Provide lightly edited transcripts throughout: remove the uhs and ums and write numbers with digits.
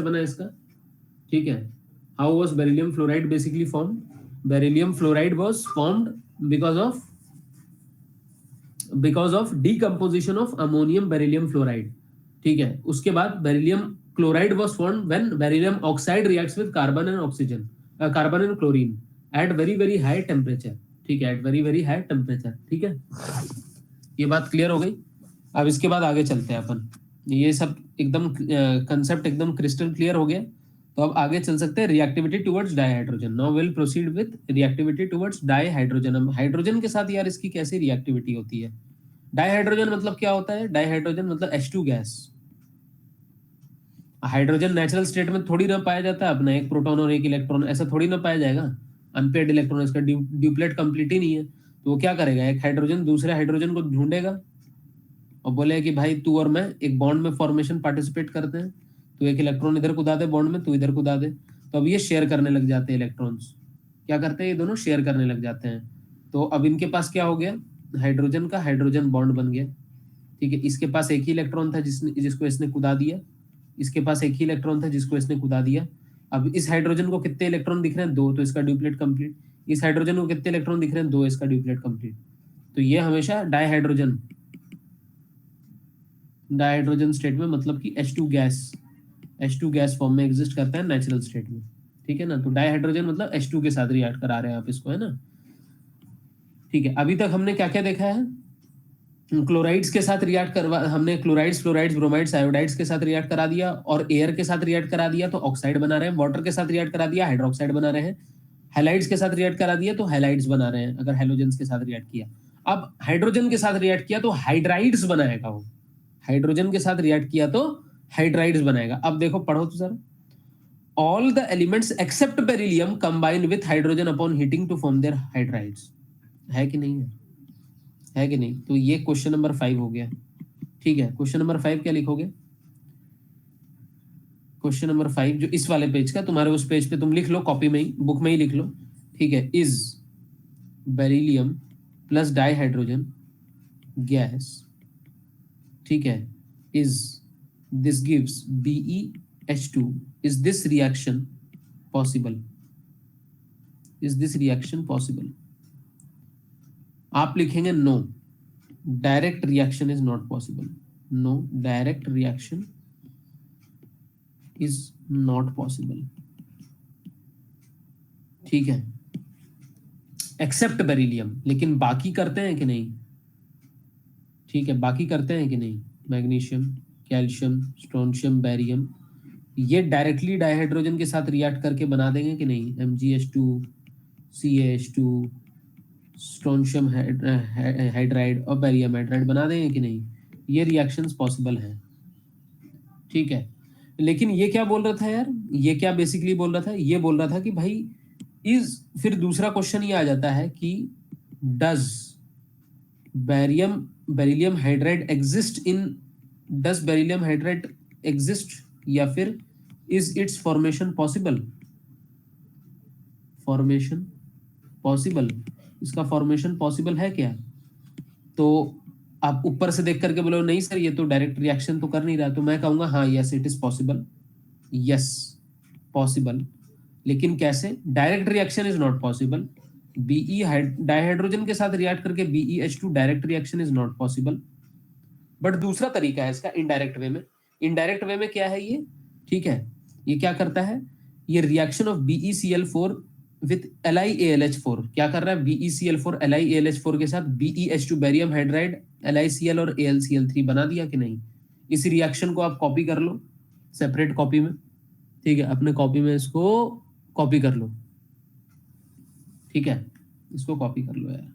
बना इसका, ठीक है। How was beryllium fluoride basically form? Beryllium fluoride was formed because of decomposition of ammonium beryllium fluoride, ठीक है। उसके बाद beryllium chloride was formed when beryllium oxide reacts with carbon and oxygen, carbon and chlorine at very very high temperature, ठीक है, at very very high temperature, ठीक है। ये बात क्लियर हो गई। अब इसके बाद आगे चलते हैं अपन, ये सब एकदम कंसेप्ट एकदम क्रिस्टल क्लियर हो गया। तो अब आगे चल सकते हैं reactivity towards dihydrogen. Now will proceed with reactivity towards dihydrogen. Hydrogen के साथ यार इसकी कैसी रिएक्टिविटी होती है? डाइहाइड्रोजन मतलब क्या होता है? डाइहाइड्रोजन मतलब H2 gas. Hydrogen natural state में थोड़ी ना पाया जाता है अपना, एक प्रोटॉन और एक इलेक्ट्रॉन, ऐसा थोड़ी ना पाया जाएगा। अनपेयर्ड इलेक्ट्रॉन, इसका ड्यूप्लेट कंप्लीट ही नहीं है। तो वो क्या करेगा, एक हाइड्रोजन दूसरे हाइड्रोजन को ढूंढेगा और बोले कि भाई तू और मैं एक बॉन्ड में फॉर्मेशन पार्टिसिपेट करते हैं, तू एक इलेक्ट्रॉन इधर कूदा दे बॉन्ड में, तू इधर कूदा दे। तो अब ये शेयर करने लग जाते हैं इलेक्ट्रॉन्स। क्या करते हैं ये दोनों? शेयर करने लग जाते हैं। तो अब इनके पास क्या हो गया, हाइड्रोजन का हाइड्रोजन बॉन्ड बन गया, ठीक है। इसके पास एक ही इलेक्ट्रॉन था जिसको इसने कूदा दिया, इसके पास एक ही इलेक्ट्रॉन था जिसको इसने कूदा दिया। अब इस हाइड्रोजन को कितने इलेक्ट्रॉन दिख रहे हैं? 2, तो इसका ड्यूप्लेट कंप्लीट। इस हाइड्रोजन को कितने इलेक्ट्रॉन दिख रहे हैं? 2, इसका ड्यूप्लेट कंप्लीट। तो ये हमेशा डाइहाइड्रोजन स्टेट में, मतलब कि H2 गैस फॉर्म में एग्जिस्ट करता है नेचुरल स्टेट में, ठीक है ना। तो डाइहाइड्रोजन मतलब H2 के साथ रिएक्ट करा रहे हैं आप इसको, है ना, ठीक है। अभी तक हमने क्या क्या देखा है? क्लोराइड्स के साथ रिएक्ट करवा, हमने क्लोराइड्स, फ्लोराइड्स, ब्रोमाइड्स, आयोडाइड्स के साथ रिएक्ट करा दिया, और एयर के साथ रिएक्ट करा दिया तो ऑक्साइड बना रहे हैं। वाटर के साथ रिएक्ट करा दिया, हाइड्रोक्साइड बना रहे हैं। हैलाइड्स के साथ रिएक्ट करा दिया तो हैलाइड्स बना रहे हैं, अगर हेलोजेंस के साथ रिएक्ट किया। अब हाइड्रोजन के साथ रिएक्ट किया तो हाइड्राइड्स बनाएगा वो। हाइड्रोजन के साथ रिएक्ट किया तो हाइड्राइड्स बनाएगा। अब देखो, पढ़ो तो sir. All the elements except beryllium combine with hydrogen upon heating to form their hydrides. है कि नहीं है कि नहीं? तो ये क्वेश्चन नंबर 5 हो गया, ठीक है। क्वेश्चन नंबर 5 क्या लिखोगे? क्वेश्चन नंबर 5 जो इस वाले पेज का, तुम्हारे उस पेज पे तुम लिख लो, कॉपी में ही, बुक में ही लिख लो, ठीक है। Is beryllium plus dihydrogen gas, ठीक है, is this gives BeH2, is this reaction possible? Is this reaction possible? आप लिखेंगे no, direct reaction is not possible. No, direct reaction is not possible, ठीक है, एक्सेप्ट बेरिलियम। लेकिन बाकी करते हैं कि नहीं? ठीक है, बाकी करते हैं कि नहीं? मैग्नीशियम, कैल्शियम, स्ट्रोंशियम, बैरियम, ये डायरेक्टली डाइहाइड्रोजन के साथ रिएक्ट करके बना देंगे कि नहीं? MgH2, CaH2, स्ट्रोंशियम हाइड्राइड और बैरियम हाइड्राइड बना देंगे कि नहीं? ये रिएक्शंस पॉसिबल हैं, ठीक है। लेकिन ये क्या बोल रहा था यार, ये क्या बेसिकली बोल रहा था? ये बोल रहा था कि भाई इज, फिर दूसरा क्वेश्चन ये आ जाता है कि does beryllium hydride exist in, does beryllium hydride exist, या फिर is it's formation possible? Formation possible, इसका फॉर्मेशन पॉसिबल है क्या? तो आप ऊपर से देख करके बोलो नहीं सर ये तो डायरेक्ट रिएक्शन तो कर नहीं रहा, तो मैं कहूंगा हाँ, yes it is possible, yes possible. लेकिन कैसे? Direct reaction is not possible. Dihydrogen के साथ रिएक्ट करके BeH2 direct reaction is not possible. But दूसरा तरीका है इसका, इनडायरेक्ट वे में। इनडायरेक्ट वे में क्या है ये, ठीक है, ये क्या करता है, ये reaction of BeCl4 with LiAlH4 क्या कर रहा है? BeCl4 LiAlH4 के साथ BeH2 बैरियम हाइड्राइड LiCl और AlCl3 बना दिया कि नहीं? इस रिएक्शन को आप कॉपी कर लो सेपरेट कॉपी में, ठीक है, अपने कॉपी में इसको कॉपी कर लो, ठीक है, इसको कॉपी कर लो यार।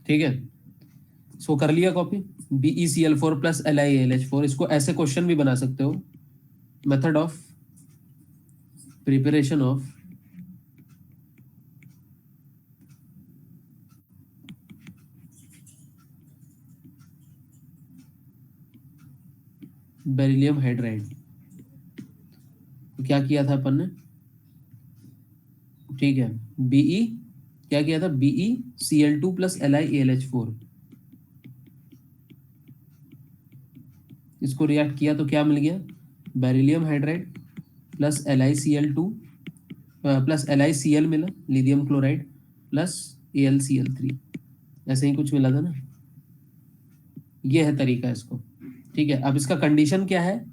ठीक है, सो कर लिया कॉपी। BeCl4 प्लस LiAlH4, इसको ऐसे क्वेश्चन भी बना सकते हो। Method of preparation of beryllium hydride, तो क्या किया था अपन ने, ठीक है, बीई क्या किया था, BeCl2 प्लस LiAlH4, इसको रिएक्ट किया तो क्या मिल गया, beryllium hydride plus LiCl2 plus LiCl मिला, लिथियम क्लोराइड प्लस AlCl3, ऐसे ही कुछ मिला था ना। ये है तरीका इसको, ठीक है। अब इसका कंडीशन क्या है,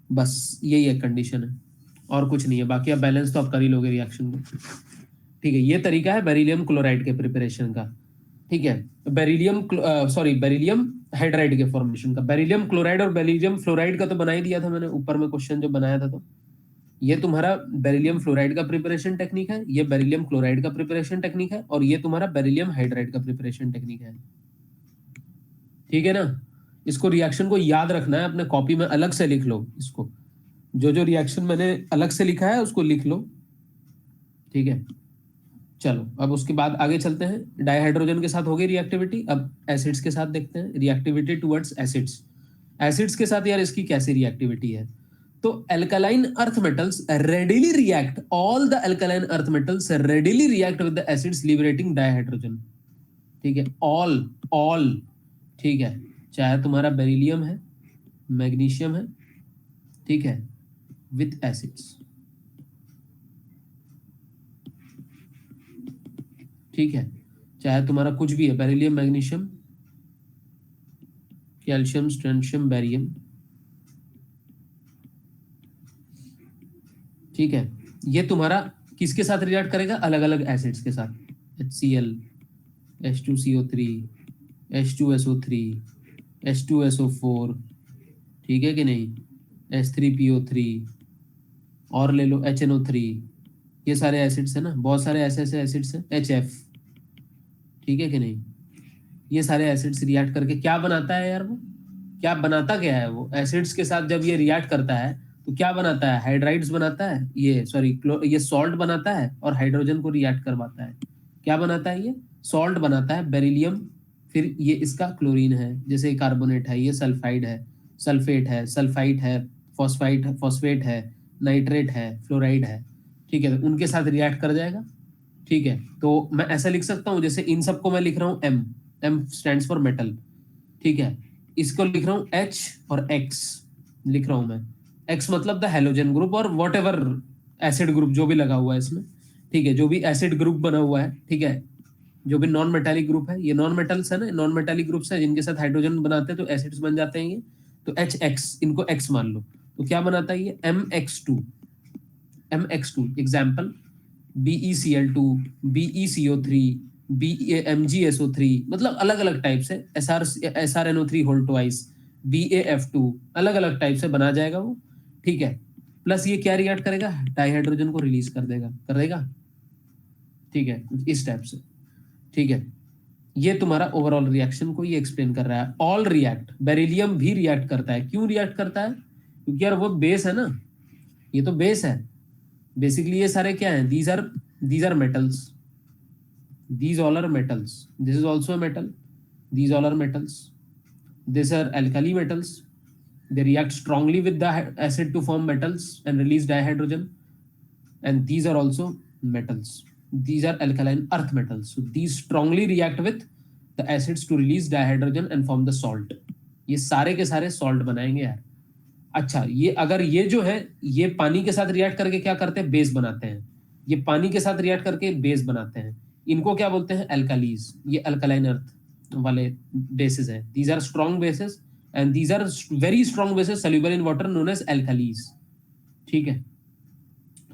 बस यही है कंडीशन है, और कुछ नहीं है, बाकी अब बैलेंस तो आप कर ही लोगे रिएक्शन को, ठीक है। ये तरीका है बेरिलियम क्लोराइड के प्रिपरेशन का, ठीक है। बेरिलियम हाइड्राइड के फॉर्मेशन का, बेरिलियम क्लोराइड और बेरिलियम फ्लोराइड का तो बना ही दिया था मैंने ऊपर में क्वेश्चन जो बनाया था। तो ये तुम्हारा बेरिलियम फ्लोराइड का प्रिपरेशन टेक्निक है, ये बेरिलियम क्लोराइड का प्रिपरेशन टेक्निक है, और ये तुम्हारा बेरिलियम हाइड्राइड का प्रिपरेशन टेक्निक है, ठीक है ना। इसको रिएक्शन को याद रखना है, अपने कॉपी में अलग से लिख लो इसको, जो जो रिएक्शन मैंने अलग से लिखा है उसको लिख लो, ठीक है। चलो अब उसके बाद आगे चलते हैं, डाइहाइड्रोजन के साथ हो गई रिएक्टिविटी, अब एसिड्स के साथ देखते हैं रिएक्टिविटी टुवर्ड्स एसिड्स। एसिड्स के साथ यार इसकी कैसी रिएक्टिविटी है, तो alkaline earth metals readily react, all the alkaline earth metals readily react with the acids liberating dihydrogen, ठीक है, ऑल, ठीक है, चाहे तुम्हारा बेरिलियम है, मैग्नीशियम है, ठीक है, विथ एसिड्स, ठीक है, चाहे तुम्हारा कुछ भी है, beryllium, magnesium, calcium, strontium, barium, ठीक है। ये तुम्हारा किसके साथ रिएक्ट करेगा, अलग अलग एसिड्स के साथ, HCl, H2CO3, H2SO3, H2SO4, ठीक है कि नहीं, H3PO3, और ले लो HNO3, ये सारे एसिड्स है ना, बहुत सारे ऐसे ऐसे एसिड्स हैं, HF, ठीक है कि नहीं। ये सारे एसिड्स रिएक्ट करके क्या बनाता है यार, वो क्या बनाता, क्या है वो एसिड्स के साथ जब ये रिएक्ट करता है तो क्या बनाता है, हाइड्राइड्स बनाता है, ये सॉरी ये सॉल्ट बनाता है, और हाइड्रोजन को रिएक्ट करवाता है, क्या बनाता है, ये सॉल्ट बनाता है, बेरिलियम, फिर ये इसका क्लोरीन है, जैसे कार्बोनेट है, ये सल्फाइड है, सल्फेट है, सल्फाइट है, फॉस्फेट है, नाइट्रेट है, फ्लोराइड है, ठीक है, तो उनके साथ रिएक्ट कर जाएगा, ठीक है। तो मैं ऐसा लिख सकता हूँ, जैसे इन सबको मैं लिख रहा हूँ M स्टैंड्स फॉर मेटल, ठीक है, इसको लिख रहा हूँ H और X लिख रहा हूँ मैं, X मतलब द हेलोजन ग्रुप और वॉट एवर एसिड ग्रुप जो भी लगा हुआ है इसमें, ठीक है, जो भी एसिड ग्रुप बना हुआ है, ठीक है, जो भी नॉन मेटालिक ग्रुप है, ये नॉन मेटल्स है ना, नॉन मेटालिक ग्रुप्स है जिनके साथ हाइड्रोजन बनाते हैं तो एसिड्स बन जाते हैं ये, तो HX इनको X मान लो, तो क्या बनाता है ये MX2, example BeCl2, BeCO3, MgSO3, मतलब अलग अलग टाइप से, SrNO3 होल ट्वाइस, BaF2, अलग अलग टाइप से बना जाएगा वो, ठीक है। प्लस ये क्या रिएक्ट करेगा, डाइहाइड्रोजन को रिलीज कर देगा, ठीक है, इस टाइप से, ठीक है। ये तुम्हारा ओवरऑल रिएक्शन को ये एक्सप्लेन कर रहा है। ऑल रिएक्ट, बेरिलियम भी रिएक्ट करता है, क्यों रिएक्ट करता है, क्योंकि यार वो बेस है ना, ये तो बेस है बेसिकली, ये सारे क्या हैं, these are metals, these all are metals, this is also a metal, these all are metals, these are alkali metals, they react strongly with the acid to form metals and release dihydrogen, and these are also metals, these are alkaline earth metals, so these strongly react with the acids to release dihydrogen and form the salt, ये सारे के सारे salt बनाएंगे यार। अच्छा, ये अगर ये जो है ये पानी के साथ रिएक्ट करके क्या करते हैं, बेस बनाते हैं, ये पानी के साथ रिएक्ट करके बेस बनाते हैं, इनको क्या बोलते हैं, एल्कालीज, ये अल्कलाइन अर्थ वाले बेसिस हैं, these are strong bases and these are very strong bases soluble in water known as alkalis, ठीक है।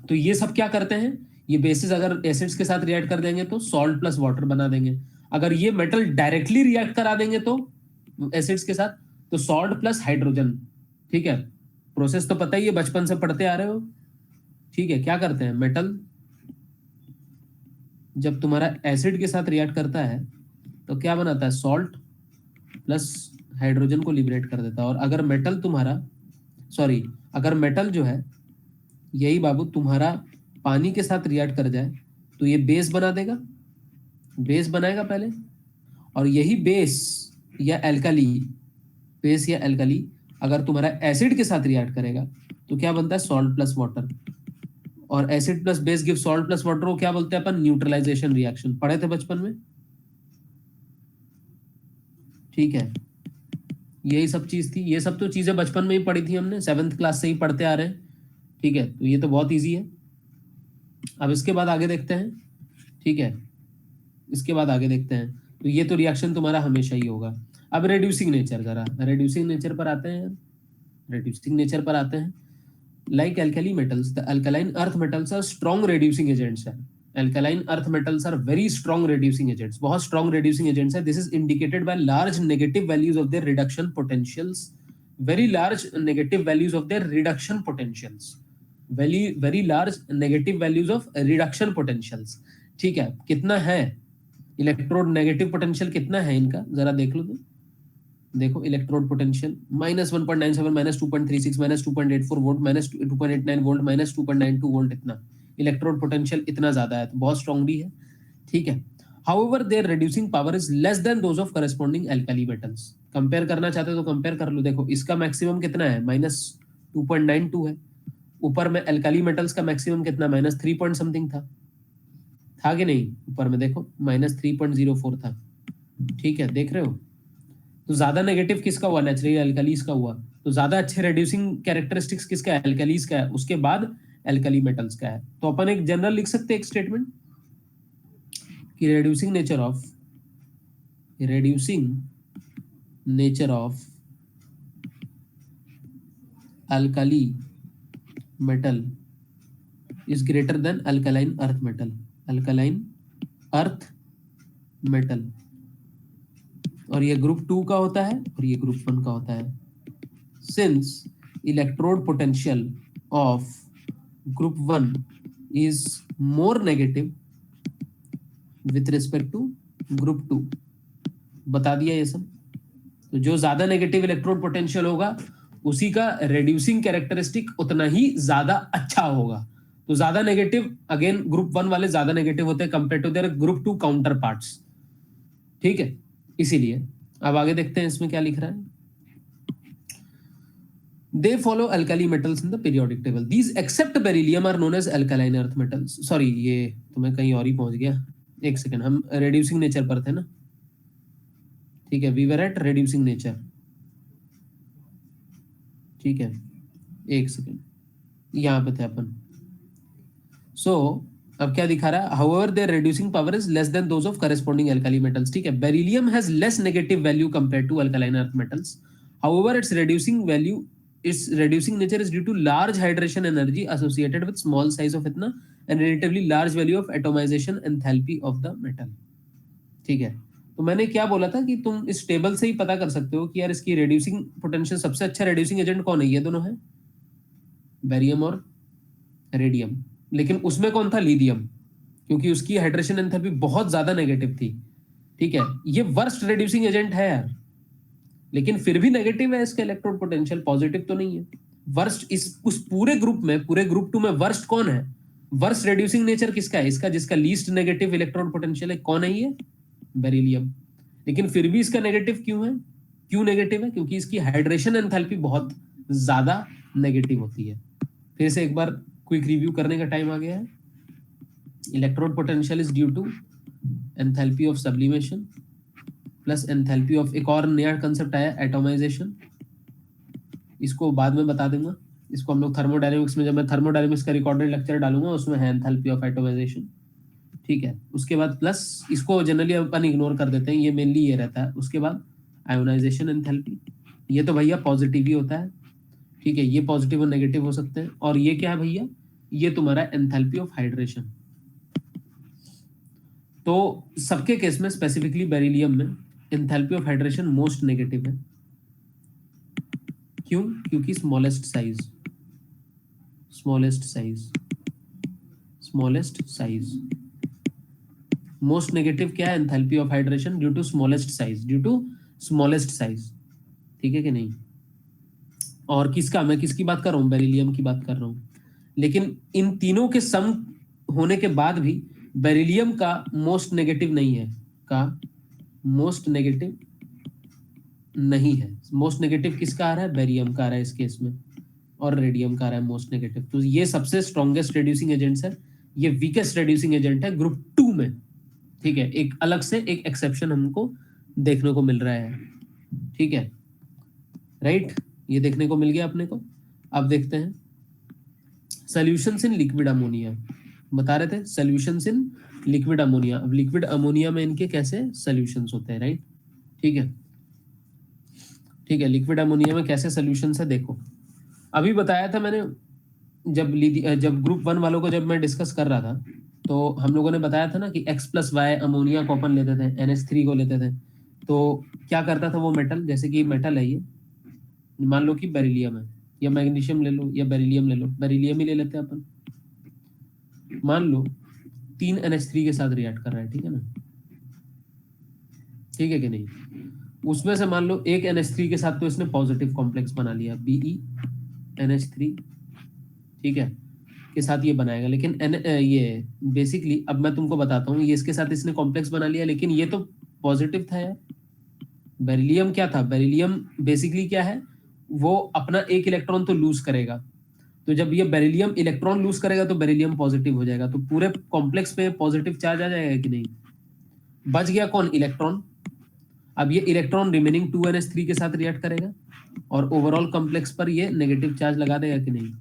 तो ये सब क्या करते हैं, ये बेसिस अगर एसिड्स के साथ रिएक्ट कर देंगे तो सॉल्ट प्लस वाटर बना देंगे, अगर ये मेटल डायरेक्टली रिएक्ट करा देंगे तो एसिड्स के साथ तो सॉल्ट प्लस हाइड्रोजन, ठीक है। प्रोसेस तो पता ही है, बचपन से पढ़ते आ रहे हो, ठीक है। क्या करते हैं, मेटल जब तुम्हारा एसिड के साथ रिएक्ट करता है तो क्या बनाता है, सॉल्ट प्लस हाइड्रोजन को लिबरेट कर देता है, और अगर मेटल तुम्हारा अगर मेटल जो है यही बाबू तुम्हारा पानी के साथ रिएक्ट कर जाए तो ये बेस बना देगा, बेस बनाएगा पहले, और यही बेस या एल्कली अगर तुम्हारा एसिड के साथ रिएक्ट करेगा तो क्या बनता है, सॉल्ट प्लस वाटर, और acid plus base give salt plus water को क्या बोलते हैं अपन? Neutralisation reaction. पढ़े थे बचपन में, ठीक है। यही सब चीज थी, ये सब तो चीजें बचपन में ही पढ़ी थी हमने, 7th क्लास से ही पढ़ते आ रहे हैं, ठीक है। तो ये तो बहुत इजी है। अब इसके बाद आगे देखते हैं, ठीक है, इसके बाद आगे देखते हैं। तो ये तो रिएक्शन तुम्हारा हमेशा ही होगा। अब रेड्यूसिंग नेचर, जरा रेड्यूसिंग नेचर पर आते हैं, रेड्यूसिंग नेचर पर आते हैं। Like alkali metals, the alkaline earth metals are strong reducing agents है। Alkaline earth metals are very strong reducing agents, बहुत strong reducing agents है। This is indicated by large negative values of their reduction potentials, very large negative values of their reduction potentials, very large negative values of reduction potentials। ठीक है, कितना है electrode negative potential, कितना है इनका जरा देख लो। तो देखो electrode potential -1.97, -2.36, -2.84 volt, -2.89 volt, -2.92 volt, इतना इलेक्ट्रोड पोटेंशियल इतना ज्यादा है, तो बहुत स्ट्रॉन्ग भी है, ठीक है। However their reducing power is less than those of corresponding alkali metals. Compare करना चाहते हो तो कंपेयर कर लो। देखो इसका मैक्सिमम कितना है? -2.92 है। ऊपर में एल्काली मेटल्स का मैक्सिमम कितना? -3 पॉइंट समथिंग था कि नहीं? ऊपर में देखो -3.04 था, ठीक है, देख रहे हो। तो ज्यादा नेगेटिव किसका हुआ? नेचुरली एल्कालीज का हुआ। तो ज्यादा अच्छे रेड्यूसिंग कैरेक्टरिस्टिक्स किसका है? एल्कालीज का है। उसके बाद एल्काली मेटल्स का है। तो अपन एक जनरल लिख सकते हैं एक स्टेटमेंट कि reducing nature of alkali metal is greater than alkaline earth metal. Alkaline earth metal, और ये ग्रुप 2 का होता है और ये ग्रुप 1 का होता है। Since electrode potential of group 1 is more negative with respect to group 2, बता दिया ये सब। तो जो ज्यादा नेगेटिव इलेक्ट्रोड पोटेंशियल होगा उसी का रेड्यूसिंग कैरेक्टरिस्टिक उतना ही ज्यादा अच्छा होगा। तो ज्यादा नेगेटिव, अगेन ग्रुप 1 वाले ज्यादा नेगेटिव होते हैं compare to their group 2 counterparts, ठीक है। इसीलिए अब आगे देखते हैं इसमें क्या लिख रहा है। They follow alkali metals in the periodic table. These except beryllium are known as alkaline earth metals. Sorry, ये तो मैं कहीं और ही पहुंच गया। एक सेकंड, हम reducing nature पर थे ना, ठीक है। We were at reducing nature, ठीक है। एक सेकंड, यहाँ पे थे अपन। So अब क्या दिखा रहा है? However, their reducing power is less than those of corresponding alkali metals, ठीक है। Beryllium has less negative value compared to alkaline earth metals. However, its reducing nature is due to large hydration energy associated with small size of इतना and relatively large value of atomization enthalpy of the metal, ठीक है। तो मैंने क्या बोला था कि तुम इस टेबल से ही पता कर सकते हो कि यार इसकी रेड्यूसिंग पोटेंशियल सबसे अच्छा रेड्यूसिंग एजेंट कौन है? ये दोनों है, बेरियम और रेडियम। लेकिन उसमें कौन था? लिथियम, क्योंकि उसकी हाइड्रेशन एंथैल्पी बहुत ज्यादा नेगेटिव थी, ठीक है। ये वर्स्ट रेड्यूसिंग एजेंट है यार, लेकिन फिर भी नेगेटिव है इसका इलेक्ट्रोड पोटेंशियल, पॉजिटिव तो नहीं है। वर्स्ट इस उस पूरे ग्रुप में, पूरे ग्रुप 2 में वर्स्ट कौन है? वर्स्ट रेड्यूसिंग नेचर किसका है? इसका, जिसका लीस्ट नेगेटिव इलेक्ट्रोड पोटेंशियल है। कौन है ये? बेरिलियम। लेकिन फिर भी इसका नेगेटिव क्यों है? क्यों नेगेटिव है? क्योंकि इसकी हाइड्रेशन एंथैल्पी बहुत ज्यादा नेगेटिव होती है। फिर से एक बार क्विक रिव्यू करने का टाइम आ गया है। Electrode potential is due to enthalpy of sublimation plus enthalpy of, एक और नया कंसेप्ट आया एटोमाइजेशन, इसको बाद में बता दूंगा। इसको हम लोग थर्मोडायनेमिक्स में, जब मैं थर्मोडायनेमिक्स का रिकॉर्डेड लेक्चर डालूंगा उसमें है एंथैल्पी ऑफ एटोमाइजेशन, ठीक है। उसके बाद प्लस, इसको जनरली अपन इग्नोर कर देते हैं, ये मेनली ये रहता है। उसके बाद आयोनाइजेशन एंथैल्पी, ये तो भैया पॉजिटिव ही होता है, ठीक है। ये पॉजिटिव और नेगेटिव हो सकते हैं। और ये क्या है भैया? ये तुम्हारा एंथैल्पी ऑफ हाइड्रेशन। तो सबके केस में, स्पेसिफिकली बेरिलियम में enthalpy of hydration most negative है। क्यों? क्योंकि स्मॉलेस्ट साइज मोस्ट नेगेटिव क्या है? Enthalpy of hydration due to smallest size, ठीक है कि नहीं। और किसका, मैं किसकी बात कर रहा हूँ? बेरिलियम की बात कर रहा हूँ। लेकिन इन तीनों के सम होने के बाद भी बेरिलियम का मोस्ट नेगेटिव नहीं है, मोस्ट नेगेटिव किसका आ रहा है? बेरियम का आ रहा है इस केस में। और रेडियम का आ रहा है मोस्ट नेगेटिव। तो ये सबसे स्ट्रॉन्गेस्ट रिड्यूसिंग एजेंट्स है, ये वीकेस्ट रिड्यूसिंग एजेंट है ग्रुप 2 में। ठीक है, एक अलग से एक एक्सेप्शन हमको देखने को मिल रहा है। ठीक है, राइट, ये देखने को मिल गया अपने को। अब देखते हैं सॉल्यूशंस इन लिक्विड अमोनिया। बता रहे थे सॉल्यूशंस इन लिक्विड अमोनिया। अब लिक्विड अमोनिया में इनके कैसे सॉल्यूशंस होते हैं, राइट। ठीक है, ठीक है, लिक्विड अमोनिया में कैसे सॉल्यूशंस है देखो। अभी बताया था मैंने, जब ग्रुप 1 वालों को जब मैं डिस्कस कर रहा था, तो हम लोगों ने बताया था ना कि X+Y अमोनिया को अपन लेते थे, NH3 को लेते थे। तो क्या करता था वो मेटल, जैसे कि मेटल है ये, मान लो कि बेरिलियम है, या मैग्नीशियम ले लो या बेरिलियम ले लो, बेरिलियम ही ले लेते हैं अपन। मान लो 3 NH3 के साथ रिएक्ट कर रहा है, ठीक है ना, ठीक है कि नहीं। उसमें से मान लो एक NH3 के साथ तो इसने पॉजिटिव कॉम्प्लेक्स बना लिया, BeNH3, ठीक है, के साथ ये बनाएगा। लेकिन ये बेसिकली अब मैं तुमको बताता हूँ, ये इसके साथ इसने कॉम्प्लेक्स बना लिया, लेकिन ये तो पॉजिटिव था यार। बेरिलियम क्या था, बेरिलियम बेसिकली क्या है, वो अपना एक इलेक्ट्रॉन तो लूज करेगा। तो जब ये बेरिलियम इलेक्ट्रॉन लूज करेगा तो बेरिलियम पॉजिटिव हो जाएगा, तो पूरे कॉम्प्लेक्स पे पॉजिटिव चार्ज आ जाएगा कि नहीं। बच गया कौन, इलेक्ट्रॉन। अब ये इलेक्ट्रॉन रिमेनिंग 2NH3 के साथ रिएक्ट करेगा और ओवरऑल कॉम्प्लेक्स पर ये नेगेटिव चार्ज लगा देगा कि नहीं।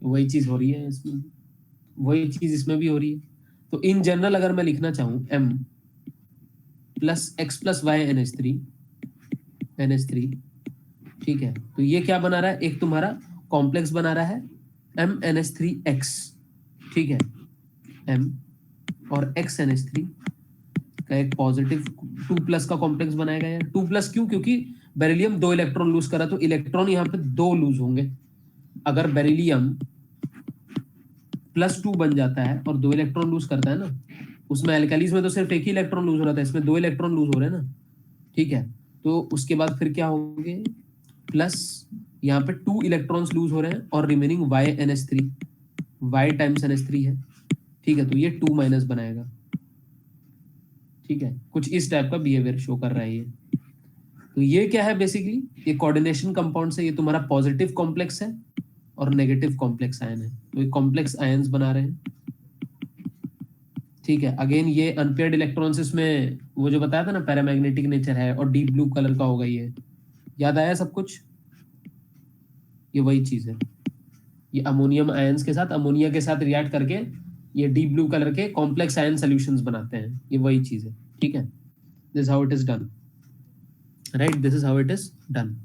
वही चीज हो रही है इसमें, वही चीज इसमें भी हो रही है। तो इन जनरल अगर मैं लिखना चाहूं M+X+Y NH3, ठीक है, तो ये क्या बना रहा है, एक तुम्हारा कॉम्प्लेक्स बना रहा है MNH3X, ठीक है, M और XNH3 का एक पॉजिटिव 2+ का कॉम्प्लेक्स बनाएगा यार। 2+ क्यों, क्योंकि बेरिलियम 2 इलेक्ट्रॉन लूज करा, तो इलेक्ट्रॉन यहाँ पे 2 लूज होंगे। अगर बेरिलियम +2 बन जाता है और 2 इलेक्ट्रॉन लूज करता है ना, उसमें एल्कालीज में तो सिर्फ एक ही इलेक्ट्रॉन लूज हो रहा था, इसमें 2 इलेक्ट्रॉन लूज हो रहे हैं ना, ठीक है। तो उसके बाद फिर क्या होंगे, प्लस यहाँ पे 2 इलेक्ट्रॉन्स लूज हो रहे हैं और remaining YNH3, Y times NH3 है, ठीक है, तो ये 2- बनाएगा। ठीक है, कुछ इस टाइप का बिहेवियर शो कर रहा है ये। तो ये क्या है बेसिकली, ये कोऑर्डिनेशन कंपाउंड से, ये तुम्हारा पॉजिटिव कॉम्प्लेक्स है और नेगेटिव कॉम्प्लेक्स आयन है, तो ये कॉम्प्लेक्स आयन्स बना रहे हैं। ठीक है, अगेन ये अनपेयर्ड इलेक्ट्रॉन्स, इसमें वो जो बताया था ना पैरामैग्नेटिक नेचर है और डीप ब्लू कलर का होगा, ये याद आया सब कुछ, ये वही चीज है। ये अमोनियम आयन्स के साथ, अमोनिया के साथ रिएक्ट करके ये डीप ब्लू कलर के कॉम्प्लेक्स आयन सॉल्यूशंस बनाते हैं, ये वही चीज है। ठीक है, this how it is done, right, this is how it is done.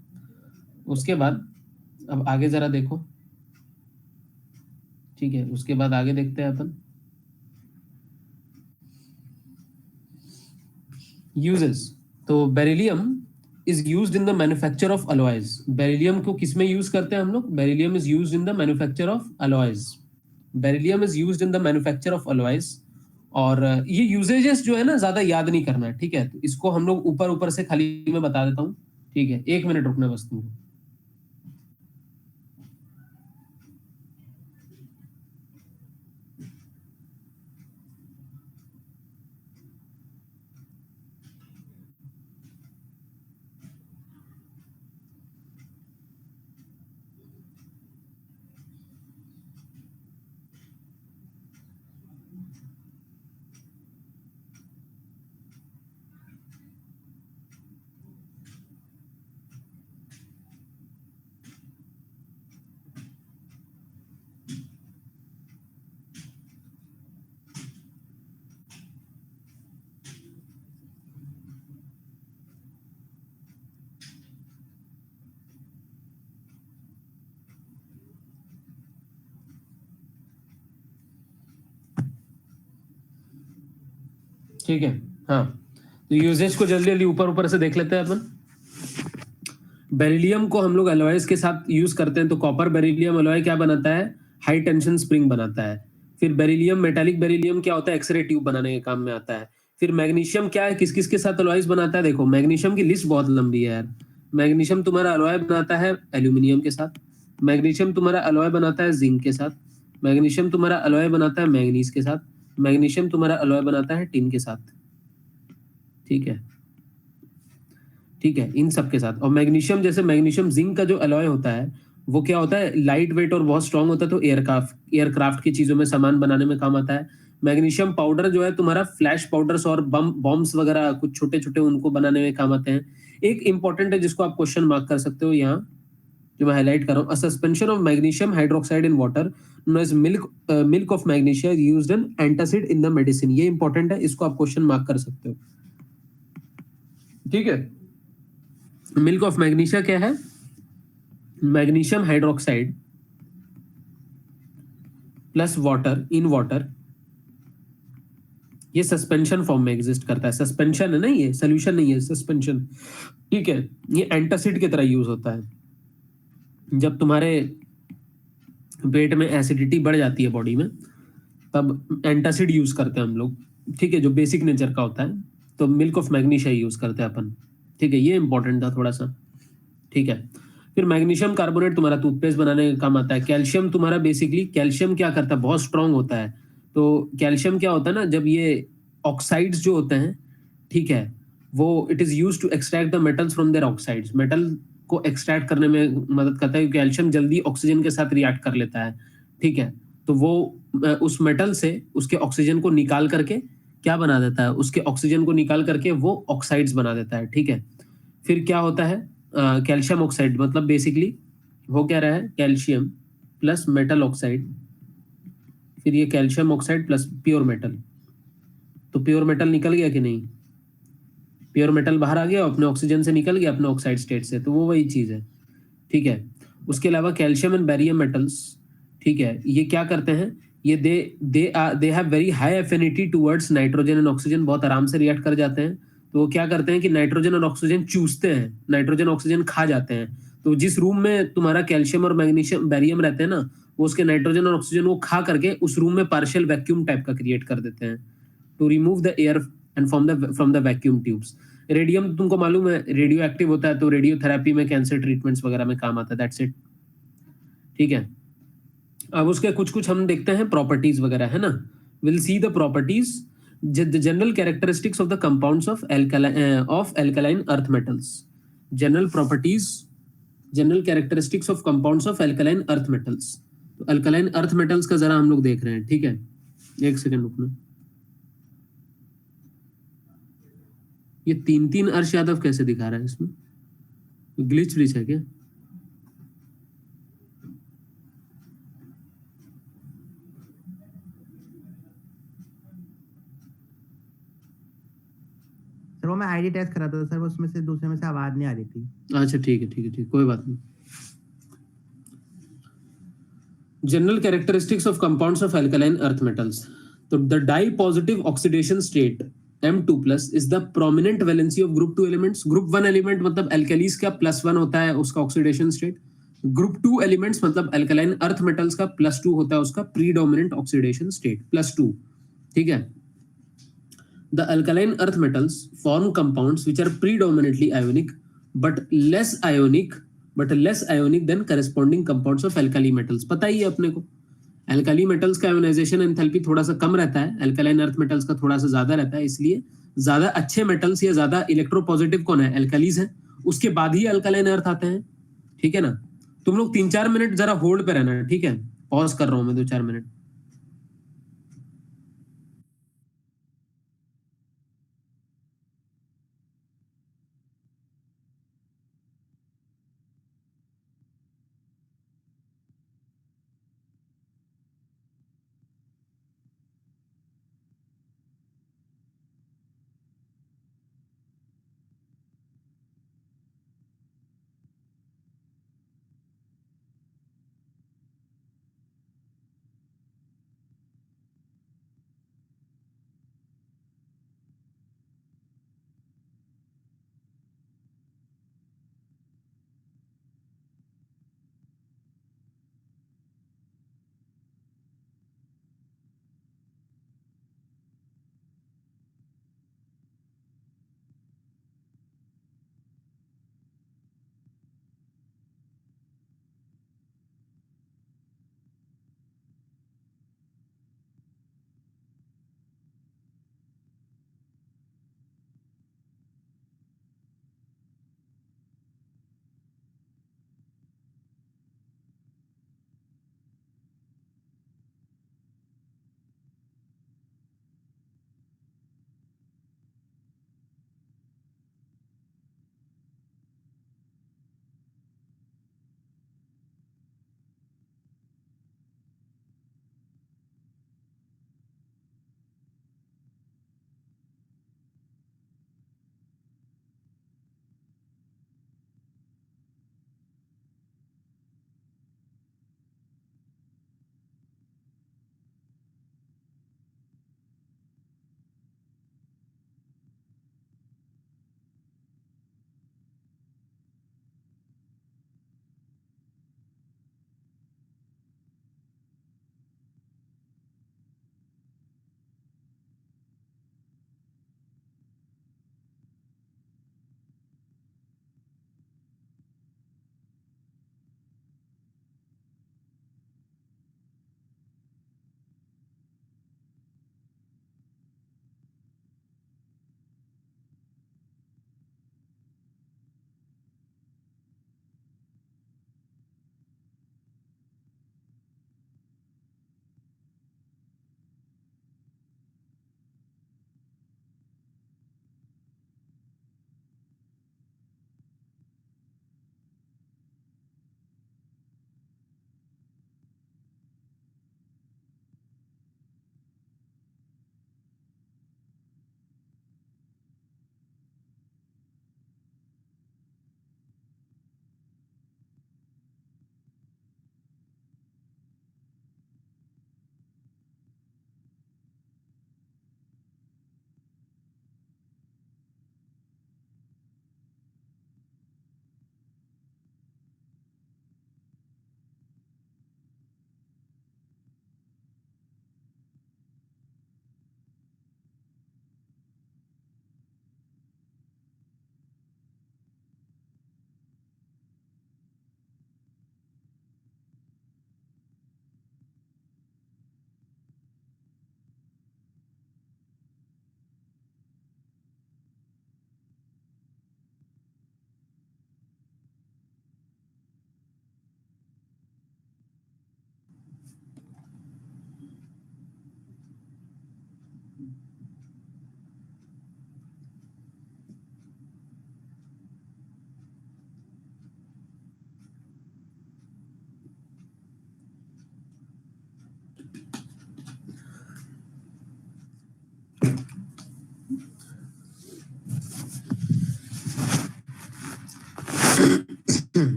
उसके बाद अब आगे जरा देखो, ठीक है, उसके बाद आगे देखते हैं अपन यूजेस। तो beryllium is used in the manufacture of alloys. Beryllium को किस में यूज करते हैं हम लोग, beryllium is used in the manufacture of alloys. Beryllium is used in the manufacture of alloys. और ये यूजेजेस जो है ना ज्यादा याद नहीं करना है, ठीक है, तो इसको हम लोग ऊपर ऊपर से खाली मैं बता देता हूँ। ठीक है, 1 मिनट रुकना बस तुमको। ठीक है, हाँ, तो यूजेज को जल्दी जल्दी ऊपर ऊपर से देख लेते हैं अपन। बेरिलियम को हम लोग अलॉयज के साथ यूज करते हैं, तो कॉपर बेरिलियम अलॉय क्या बनाता है, हाई टेंशन स्प्रिंग बनाता है। फिर बेरिलियम, मेटालिक बेरिलियम क्या होता है, एक्सरे ट्यूब बनाने के काम में आता है। फिर मैग्नीशियम क्या है, किस किस के साथ अलॉयज बनाता है, देखो मैग्नीशियम की लिस्ट बहुत लंबी है यार। मैग्नीशियम तुम्हारा अलॉय बनाता है एल्यूमिनियम के साथ, मैग्नीशियम तुम्हारा अलॉय बनाता है जिंक के साथ, मैग्नीशियम तुम्हारा अलॉय बनाता है मैग्नीज के साथ, मैग्नीशियम तुम्हारा अलॉय बनाता है टिन के साथ। ठीक है, ठीक है, इन सब के साथ। और मैग्नीशियम, जैसे मैग्नीशियम जिंक का जो अलॉय होता है वो क्या होता है, लाइट वेट और बहुत स्ट्रांग होता है, तो एयरक्राफ्ट की चीजों में सामान बनाने में काम आता है। मैग्नीशियम पाउडर जो है तुम्हारा फ्लैश पाउडर्स और बॉम्ब्स वगैरह कुछ छोटे छोटे उनको बनाने में काम आते हैं। एक इंपॉर्टेंट है जिसको आप क्वेश्चन मार्क कर सकते हो यहाँ, जो मैं हाईलाइट कर रहा हूँ, अ suspension of magnesium hydroxide in water known as milk of magnesia used N antacid in the medicine. ये इंपॉर्टेंट है, इसको आप क्वेश्चन मार्क कर सकते हो। ठीक है, मिल्क ऑफ मैग्नीशिया क्या है, magnesium hydroxide plus water in water, ये सस्पेंशन फॉर्म में एग्जिस्ट करता है। सस्पेंशन है ना, ये सोल्यूशन नहीं है, सस्पेंशन। ठीक है, ये एंटासिड की तरह यूज होता है। जब तुम्हारे पेट में एसिडिटी बढ़ जाती है बॉडी में, तब एंटासिड यूज करते हैं हम लोग। ठीक है, जो बेसिक नेचर का होता है, तो मिल्क ऑफ मैग्नीशिया यूज करते हैं अपन। ठीक है, ये इंपॉर्टेंट था थोड़ा सा। ठीक है, फिर मैग्नीशियम कार्बोनेट तुम्हारा टूथपेस्ट बनाने का काम आता है। कैल्शियम तुम्हारा बेसिकली, कैल्शियम क्या करता है, बहुत स्ट्रांग होता है। तो कैल्शियम क्या होता है ना, जब ये ऑक्साइड्स जो होते हैं, ठीक है, वो it is use to extract the metals from their oxides. Metal को एक्सट्रैक्ट करने में मदद करता है, क्योंकि कैल्शियम जल्दी ऑक्सीजन के साथ रिएक्ट कर लेता है। ठीक है, तो वो उस मेटल से उसके ऑक्सीजन को निकाल करके क्या बना देता है, उसके ऑक्सीजन को निकाल करके वो ऑक्साइड्स बना देता है। ठीक है, फिर क्या होता है, कैल्शियम ऑक्साइड मतलब बेसिकली हो क्या रहा है, कैल्शियम प्लस मेटल ऑक्साइड, फिर ये calcium oxide plus pure metal. तो प्योर मेटल निकल गया कि नहीं, प्योर मेटल बाहर आ गया, अपने ऑक्सीजन से निकल गया अपने ऑक्साइड स्टेट से, तो वो वही चीज है। ठीक है, उसके अलावा कैल्शियम एंड बेरियम मेटल्स, ठीक है, ये क्या करते हैं, ये they have very high affinity towards nitrogen and oxygen, बहुत आराम से रिएक्ट कर जाते हैं। तो वो क्या करते हैं कि नाइट्रोजन और ऑक्सीजन चूसते हैं, नाइट्रोजन ऑक्सीजन खा जाते हैं। तो जिस रूम में तुम्हारा कैल्शियम और मैग्नीशियम बेरियम रहते हैं ना, वो उसके नाइट्रोजन और ऑक्सीजन को खा करके उस रूम में पार्शियल वैक्यूम टाइप का क्रिएट कर देते हैं, to remove the air and from the vacuum tubes. Radium तुमको मालूम है रेडियो एक्टिव होता है, तो रेडियोथेरेपी में, कैंसर ट्रीटमेंट्स वगैरह में काम आता है। That's it. ठीक है, अब उसके कुछ कुछ हम देखते हैं प्रॉपर्टीज वगैरह, है ना। Will see the properties, the general characteristics of the compounds of alkaline earth metals. General properties, general characteristics of compounds of alkaline earth metals. तो अल्कलाइन अर्थ मेटल्स का जरा हम लोग देख रहे हैं। ठीक है, एक सेकंड रुकना। ये तीन तीन अर्श यादव कैसे दिखा रहा है इसमें, ग्लिच व्लिच है क्या। सर वो मैं आईडी टेस्ट कर रहा था सर, उसमें से दूसरे में से आवाज नहीं आ रही थी। अच्छा ठीक है, ठीक है, ठीक, कोई बात नहीं। General characteristics of compounds of alkaline earth metals. तो the dipositive oxidation state M2+ is the prominent valency of group 2 elements. Group 1 element मतलब एल्कलीज का +1 होता है उसका ऑक्सीडेशन स्टेट। ग्रुप 2 एलिमेंट्स मतलब अल्कलाइन अर्थ मेटल्स का +2 होता है उसका प्रीडोमिनेंट ऑक्सीडेशन स्टेट, +2। ठीक है, the alkaline earth metals form compounds which are predominantly ionic but less ionic than corresponding compounds of alkali metals। पता ही है अपने को, अल्कली मेटल्स का आयोनाइजेशन एंथैल्पी थोड़ा सा कम रहता है, अल्कलाइन अर्थ मेटल्स का थोड़ा सा ज्यादा रहता है। इसलिए ज्यादा अच्छे मेटल्स या ज्यादा इलेक्ट्रोपॉजिटिव कौन है, अल्कलीज है, उसके बाद ही अल्कलाइन अर्थ आते हैं। ठीक है ना। तुम लोग 3-4 मिनट जरा होल्ड पे रहना, ठीक है, पॉज कर रहा हूं मैं 2-4 मिनट।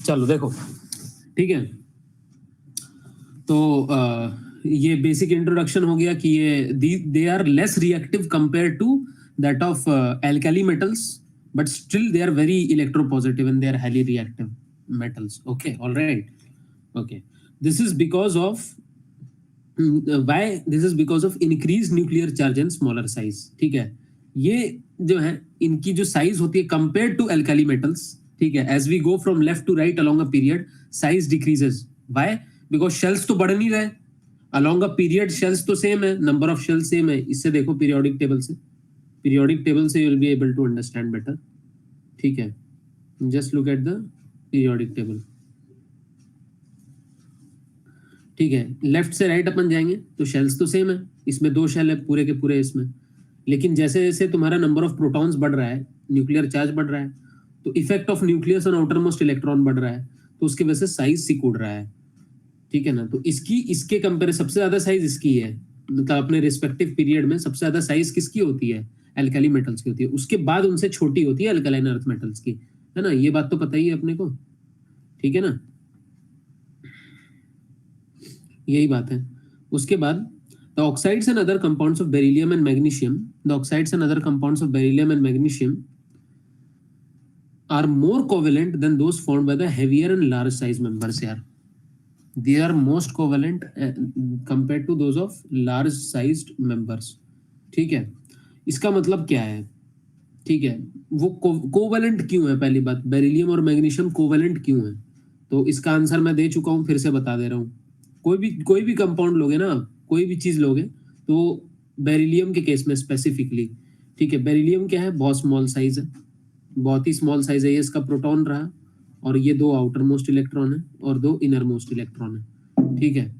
चलो देखो, ठीक है, तो ये बेसिक इंट्रोडक्शन हो गया कि ये they are less reactive compare to that of alkali metals, but still they are very electropositive and they are highly reactive metals. Okay, all right. Okay, this is because of why this is because of increased nuclear charge and smaller size. ठीक है, ये जो है इनकी जो size होती है compare to alkali metals, ठीक है, as we go from left to right along a period size decreases. Why? Because shells तो बढ़ नहीं रहे अलोंग अ पीरियड, शेल्स तो सेम है, नंबर ऑफ शेल्स सेम है. इससे देखो पीरियोडिक टेबल से, पीरियोडिक टेबल से you will be able to understand better. ठीक है, just look at the periodic table. ठीक है, लेफ्ट से राइट अपन जाएंगे तो शेल्स तो सेम है, इसमें 2 शेल है पूरे के पूरे इसमें, लेकिन जैसे जैसे तुम्हारा नंबर ऑफ प्रोटॉन्स बढ़ रहा है, न्यूक्लियर चार्ज बढ़ रहा है, तो effect of nucleus on outer most electron बढ़ रहा है, तो उसकी वजह से साइज सिकुड़ रहा है. ठीक है ना, तो इसकी इसके कंपेयर सबसे ज्यादा साइज इसकी है, मतलब अपने रिस्पेक्टिव पीरियड में सबसे ज्यादा साइज किसकी होती है? एल्कली मेटल्स की होती है. उसके बाद उनसे छोटी होती है अल्कलाइन अर्थ मेटल्स की, है ना, ये बात तो पता ही है अपने को. ठीक है ना, यही बात है. उसके बाद the oxides and other compounds of beryllium and magnesium, the oxides and other compounds of beryllium and magnesium are more covalent than those formed by the heavier and large size members. यार, they are most covalent compared to those of large sized members. ठीक है, इसका मतलब क्या है? ठीक है, वो कोवेलेंट क्यों है? पहली बात, बेरिलियम और मैग्नीशियम कोवेलेंट क्यों है? तो इसका आंसर मैं दे चुका हूं, फिर से बता दे रहा हूं. कोई भी कंपाउंड लोगे ना, कोई भी चीज लोगे, तो बेरिलियम के केस में स्पेसिफिकली, ठीक है, बेरिलियम क्या है? बहुत स्मॉल साइज है, बहुत ही स्मॉल साइज है. ये इसका प्रोटॉन रहा, और ये 2 आउटर मोस्ट इलेक्ट्रॉन है और 2 इनर मोस्ट इलेक्ट्रॉन है. ठीक है,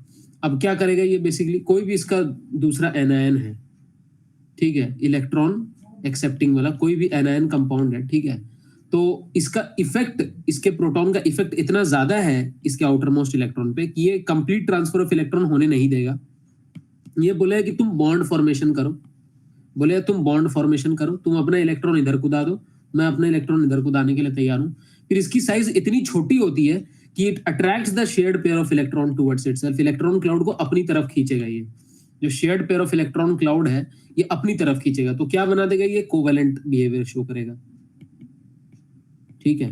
अब क्या करेगा ये? बेसिकली कोई भी इसका दूसरा एनायन है, ठीक है, इलेक्ट्रॉन एक्सेप्टिंग वाला कोई भी एनायन कंपाउंड है, ठीक है, तो इसका इफेक्ट, इसके प्रोटॉन का इफेक्ट इतना ज्यादा है इसके आउटर मोस्ट इलेक्ट्रॉन पे कि ये कंप्लीट ट्रांसफर ऑफ इलेक्ट्रॉन होने नहीं देगा. ये बोले कि तुम बॉन्ड फॉर्मेशन करो, बोले तुम बॉन्ड फॉर्मेशन करो, तुम अपना इलेक्ट्रॉन इधर कूदा दो, मैं अपना इलेक्ट्रॉन इधर कूदाने के लिए तैयार हूं. फिर इसकी साइज इतनी छोटी होती है कि it attracts the shared pair of electron towards itself. Electron cloud को अपनी तरफ खींचेगा. ये जो shared pair of electron cloud है, ये अपनी तरफ खींचेगा. तो क्या बना देगा? ये कोवेलेंट बिहेवियर शो करेगा. ठीक है,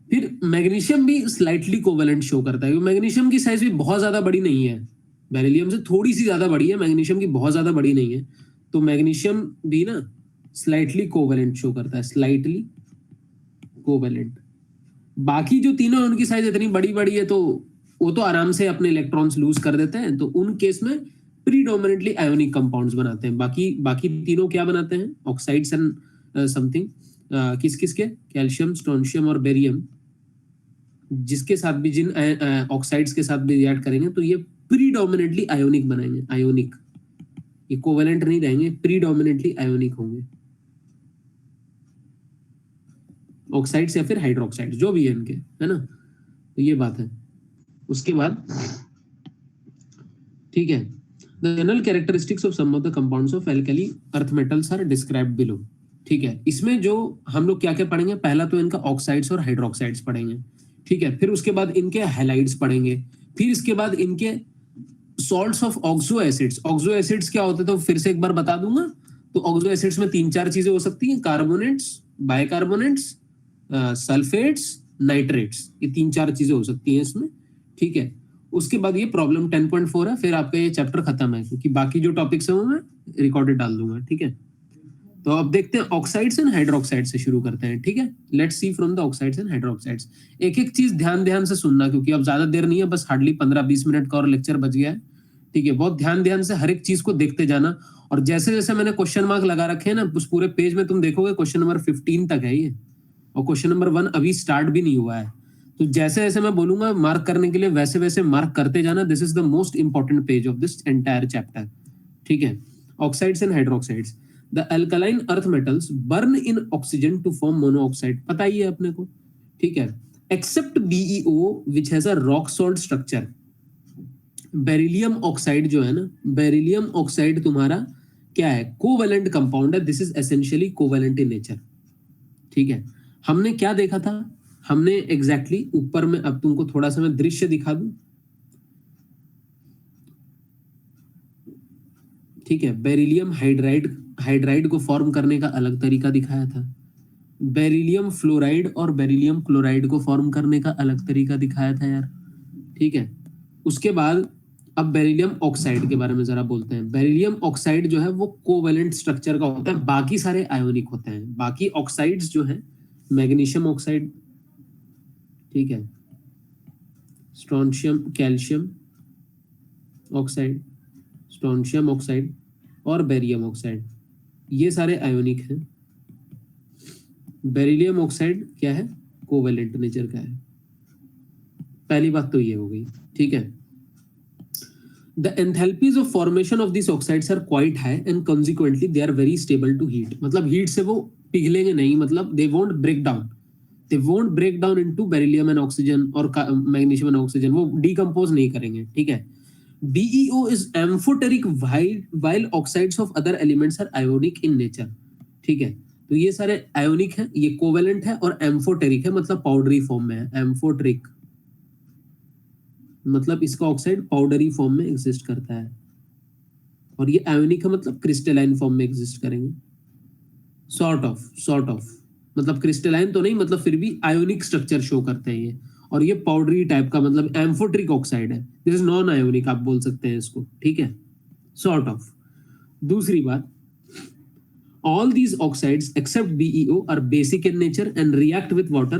फिर मैग्नीशियम भी स्लाइटली कोवेलेंट शो करता है. मैग्नीशियम की साइज भी बहुत ज्यादा बड़ी नहीं है, बेरिलियम से थोड़ी सी ज्यादा बड़ी है, मैग्नीशियम की बहुत ज्यादा बड़ी नहीं है. तो मैग्नीशियम भी ना स्लाइटली कोवेलेंट शो करता है, स्लाइटली कोवेलेंट. बाकी जो तीनों हैं उनकी साइज इतनी बड़ी बड़ी है, तो वो तो आराम से अपने इलेक्ट्रॉन्स लूज कर देते हैं. तो उन केस में प्रीडोमिनेंटली आयोनिक कंपाउंड्स बनाते हैं. बाकी तीनों क्या बनाते हैं? Oxides and something. किस किस के? कैल्शियम, स्ट्रोंशियम और बेरियम. जिसके साथ भी, जिन ऑक्साइड्स के साथ भी रिएक्ट करेंगे तो ये प्रीडोमिनेंटली आयोनिक बनाएंगे. आयोनिक, ये कोवेलेंट नहीं रहेंगे, प्रीडोमिनेंटली आयोनिक होंगे. ऑक्साइड्स या फिर हाइड्रोक्साइड्स जो भी है इनके, है ना. तो ये बात है. उसके बाद ठीक है, the general characteristics of some of the compounds of alkali earth metals are described below. ठीक है, इसमें जो हम लोग क्या क्या पढ़ेंगे? पहला तो इनका ऑक्साइड्स और हाइड्रोक्साइड्स पढ़ेंगे. ठीक है, फिर उसके बाद इनके हैलाइड्स पढ़ेंगे, फिर इसके बाद इनके salts of oxo acids. Oxo acids क्या होते हैं तो फिर से एक बार बता दूंगा. तो ऑक्सो एसिड्स में 3-4 चीजें हो सकती हैं: कार्बोनेट्स, बाइकार्बोनेट्स, सल्फेट्स, नाइट्रेट्स. ये 3-4 चीजें हो सकती हैं इसमें. ठीक है, उसके बाद ये प्रॉब्लम 10.4 है, फिर आपका ये चैप्टर खत्म है, क्योंकि बाकी जो टॉपिक्स है वो मैं रिकॉर्डेड डाल दूंगा. ठीक है, तो अब देखते हैं ऑक्साइड्स एंड हाइड्रोक्साइड्स से शुरू करते हैं. ठीक है, let's see from the oxides and hydroxides. एक एक चीज ध्यान से सुनना, क्योंकि अब ज्यादा देर नहीं है, बस हार्डली 15-20 मिनट का और लेक्चर बच गया है. ठीक है, बहुत ध्यान से हर एक चीज को देखते जाना. और जैसे जैसे मैंने क्वेश्चन मार्क लगा रखे हैं ना, उस पूरे पेज में तुम देखोगे क्वेश्चन नंबर 15 तक है ये, और क्वेश्चन नंबर 1 अभी स्टार्ट भी नहीं हुआ है. तो जैसे जैसे मैं बोलूंगा मार्क करने के लिए वैसे वैसे मार्क करते जाना. This is the most important page of this entire chapter. ठीक है. Oxides and hydroxides. The alkaline earth metals burn in oxygen to form monoxide. पता ही है अपने को. ठीक है. Except BeO which has a rock salt structure. Beryllium oxide जो है ना, बेरिलियम ऑक्साइड तुम्हारा क्या है? कोवेलेंट कंपाउंड है. This is essentially covalent in nature. ठीक है. हमने क्या देखा था? हमने एग्जैक्टली ऊपर में, अब तुमको थोड़ा सा मैं दृश्य दिखा दूं. ठीक है. बेरिलियम हाइड्राइड, हाइड्राइड को फॉर्म करने का अलग तरीका दिखाया था. बेरिलियम फ्लोराइड और बेरिलियम क्लोराइड को फॉर्म करने का अलग तरीका दिखाया था यार. ठीक है. उसके बाद अब बेरिलियम ऑक्साइड के बारे में जरा बोलते हैं. बेरिलियम ऑक्साइड जो है वो कोवेलेंट स्ट्रक्चर का होता है, बाकी सारे आयोनिक होते हैं. बाकी ऑक्साइड्स जो है, मैग्नीशियम ऑक्साइड, ठीक है, strontium, calcium oxide, strontium oxide और बेरियम ऑक्साइड, ये सारे आयोनिक हैं. बेरिलियम ऑक्साइड क्या है? कोवेलेंट नेचर का है. पहली बात तो ये हो गई. ठीक है. The enthalpies of formation of these oxides are quite high and consequently they are very stable to heat. मतलब heat से वो पिघलेंगे नहीं, मतलब they won't break down. They won't break down into beryllium and oxygen और magnesium and oxygen. वो decompose नहीं करेंगे. ठीक है. BeO is amphoteric while oxides of other elements are ionic in nature. ठीक है. तो ये सारे ionic हैं, ये covalent है और amphoteric है, मतलब पाउडरी फॉर्म में है. amphoteric मतलब इसका ऑक्साइड पाउडरी फॉर्म में एग्जिस्ट करता है. और ये आयोनिक है, मतलब क्रिस्टलाइन फॉर्म में एग्जिस्ट करेंगे. सॉर्ट ऑफ मतलब क्रिस्टलाइन तो नहीं, मतलब फिर भी आयोनिक स्ट्रक्चर शो करते हैं ये. और ये पाउडरी टाइप का, मतलब एम्फोट्रिक ऑक्साइड है. दिस इज नॉन आयोनिक आप बोल सकते हैं इसको. ठीक है. Sort of. दूसरी बात, all these oxides except BeO are basic in nature and react with water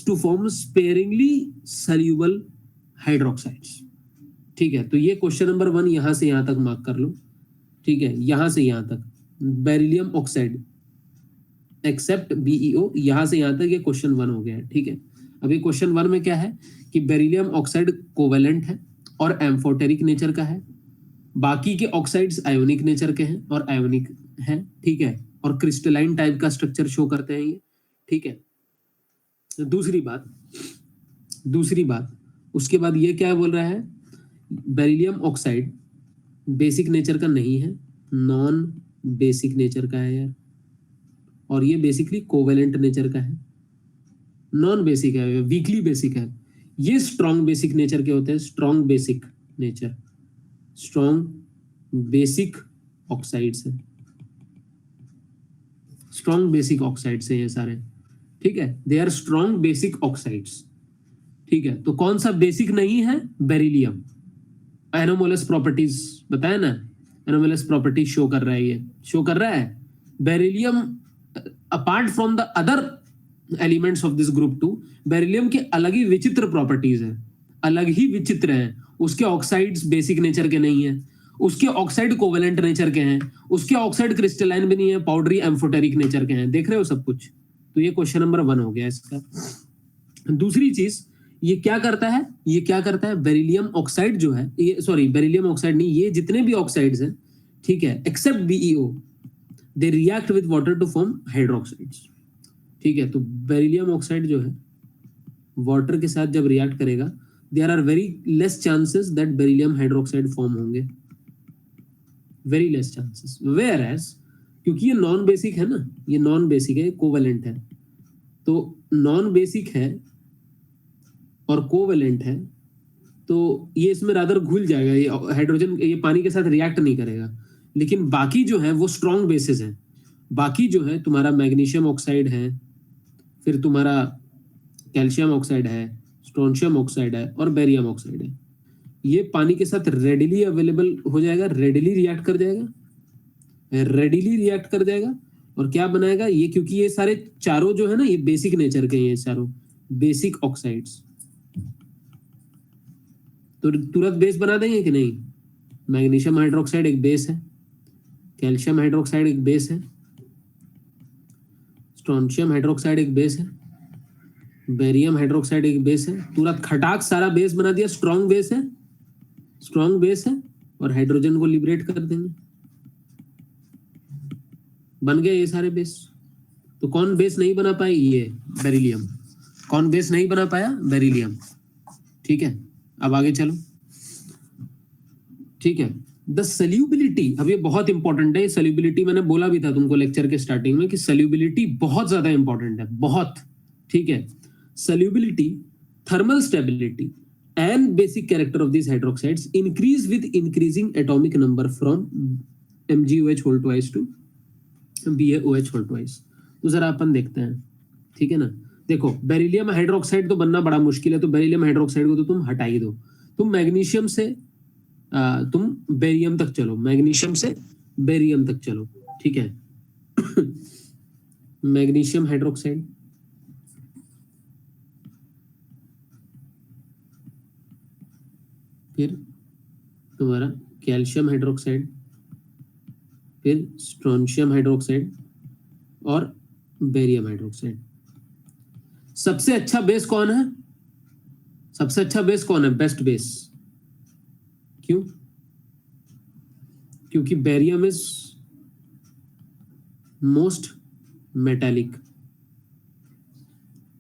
to form sparingly soluble hydroxides. ठीक है. तो ये क्वेश्चन नंबर 1 यहां से यहां तक मार्क कर लो. ठीक है. यहां से यहां तक बेरिलियम ऑक्साइड एक्सेप्ट बीईओ, यहां से यहां तक ये क्वेश्चन 1 हो गया है. ठीक है. अभी क्वेश्चन 1 में क्या है कि बेरिलियम ऑक्साइड कोवेलेंट है और एम्फोटेरिक नेचर का है. बाकी के ऑक्साइड्स आयोनिक नेचर के हैं और आयोनिक हैं. ठीक है. और क्रिस्टलाइन टाइप का स्ट्रक्चर शो करते हैं ये. ठीक है. दूसरी बात उसके बाद ये क्या बोल रहा है? बेरिलियम ऑक्साइड बेसिक नेचर का नहीं है, नॉन बेसिक नेचर का है यार. और ये बेसिकली कोवेलेंट नेचर का है. नॉन बेसिक है, वीकली बेसिक है. ये स्ट्रॉन्ग बेसिक नेचर के होते हैं. Strong basic nature, strong basic oxides है. स्ट्रॉन्ग बेसिक ऑक्साइड्स है ये सारे. ठीक है. They are strong basic oxides. ठीक है. तो कौन सा बेसिक नहीं है? बेरिलियम. एनोमोलस प्रॉपर्टीज बताया ना, एनोमोलस प्रॉपर्टीज शो कर रहा है, ये शो कर रहा है. Beryllium apart from the other elements of this group 2, beryllium के अलग ही विचित्र प्रॉपर्टीज हैं, अलग ही विचित्र हैं. उसके ऑक्साइड्स बेसिक नेचर के नहीं है, उसके ऑक्साइड कोवेलेंट नेचर के हैं, उसके ऑक्साइड क्रिस्टलाइन भी नहीं है, पाउडरी एम्फोटेरिक नेचर के हैं. देख रहे हो सब कुछ. तो ये क्वेश्चन नंबर 1 हो गया इसका. दूसरी चीज, ये क्या करता है? बेरिलियम ऑक्साइड जो है, ये सॉरी बेरिलियम ऑक्साइड नहीं, ये जितने भी ऑक्साइड्स हैं, ठीक है, except BeO, they react with water to form hydroxides. ठीक है. तो बेरिलियम ऑक्साइड जो है वाटर के साथ जब रिएक्ट करेगा, there are very less chances that beryllium hydroxide form होंगे. Very less chances. Whereas, क्योंकि ये नॉन बेसिक है ना, ये नॉन बेसिक है, कोवेलेंट है. तो नॉन बेसिक है और कोवेलेंट है, तो ये इसमें रादर घुल जाएगा. ये हाइड्रोजन, ये पानी के साथ रिएक्ट नहीं करेगा. लेकिन बाकी जो है वो स्ट्रॉन्ग बेसिस है. बाकी जो है तुम्हारा मैग्नीशियम ऑक्साइड है, फिर तुम्हारा कैल्शियम ऑक्साइड है, स्ट्रोंशियम ऑक्साइड है और बेरियम ऑक्साइड है. ये पानी के साथ रेडिली अवेलेबल हो जाएगा, रेडिली रिएक्ट कर जाएगा. और क्या बनाएगा ये? क्योंकि ये सारे चारों जो है ना, ये बेसिक नेचर के, ये चारों बेसिक ऑक्साइड्स, तो तुरंत बेस बना देंगे कि नहीं? मैग्नीशियम हाइड्रोक्साइड एक बेस है, कैल्शियम हाइड्रोक्साइड एक बेस है, स्ट्रोंशियम हाइड्रोक्साइड एक बेस है, बेरियम हाइड्रोक्साइड एक बेस है, तुरंत खटाक सारा बेस बना दिया, स्ट्रॉन्ग बेस है, स्ट्रॉन्ग बेस है, और हाइड्रोजन को लिबरेट कर देंगे, बन गए ये सारे बेस। तो कौन बेस नहीं बना पाए? ये बेरिलियम। कौन बेस नहीं बना पाया? बेरिलियम। ठीक है, अब आगे चलो। ठीक है, द सल्यूबिलिटी, अब ये बहुत इंपॉर्टेंट है। सल्यूबिलिटी मैंने बोला भी था तुमको लेक्चर के स्टार्टिंग में कि सल्यूबिलिटी बहुत ज्यादा इंपॉर्टेंट है, बहुत। ठीक है, solubility, thermal stability and basic character of these hydroxides increase with increasing atomic number from MgOH whole twice to BaOH whole twice। तो जरा अपन देखते हैं, ठीक है ना। देखो, बेरिलियम हाइड्रोक्साइड तो बनना बड़ा मुश्किल है, तो बेरिलियम हाइड्रोक्साइड को तो तुम हटा ही दो। तुम मैग्नीशियम से तुम बेरियम तक चलो, मैग्नीशियम से बेरियम तक चलो। ठीक है, मैग्नीशियम हाइड्रोक्साइड, फिर तुम्हारा कैल्शियम हाइड्रोक्साइड, फिर स्ट्रोंशियम हाइड्रोक्साइड और बेरियम हाइड्रोक्साइड। सबसे अच्छा बेस कौन है? सबसे अच्छा बेस कौन है? Best base. क्यों? क्योंकि barium is most metallic,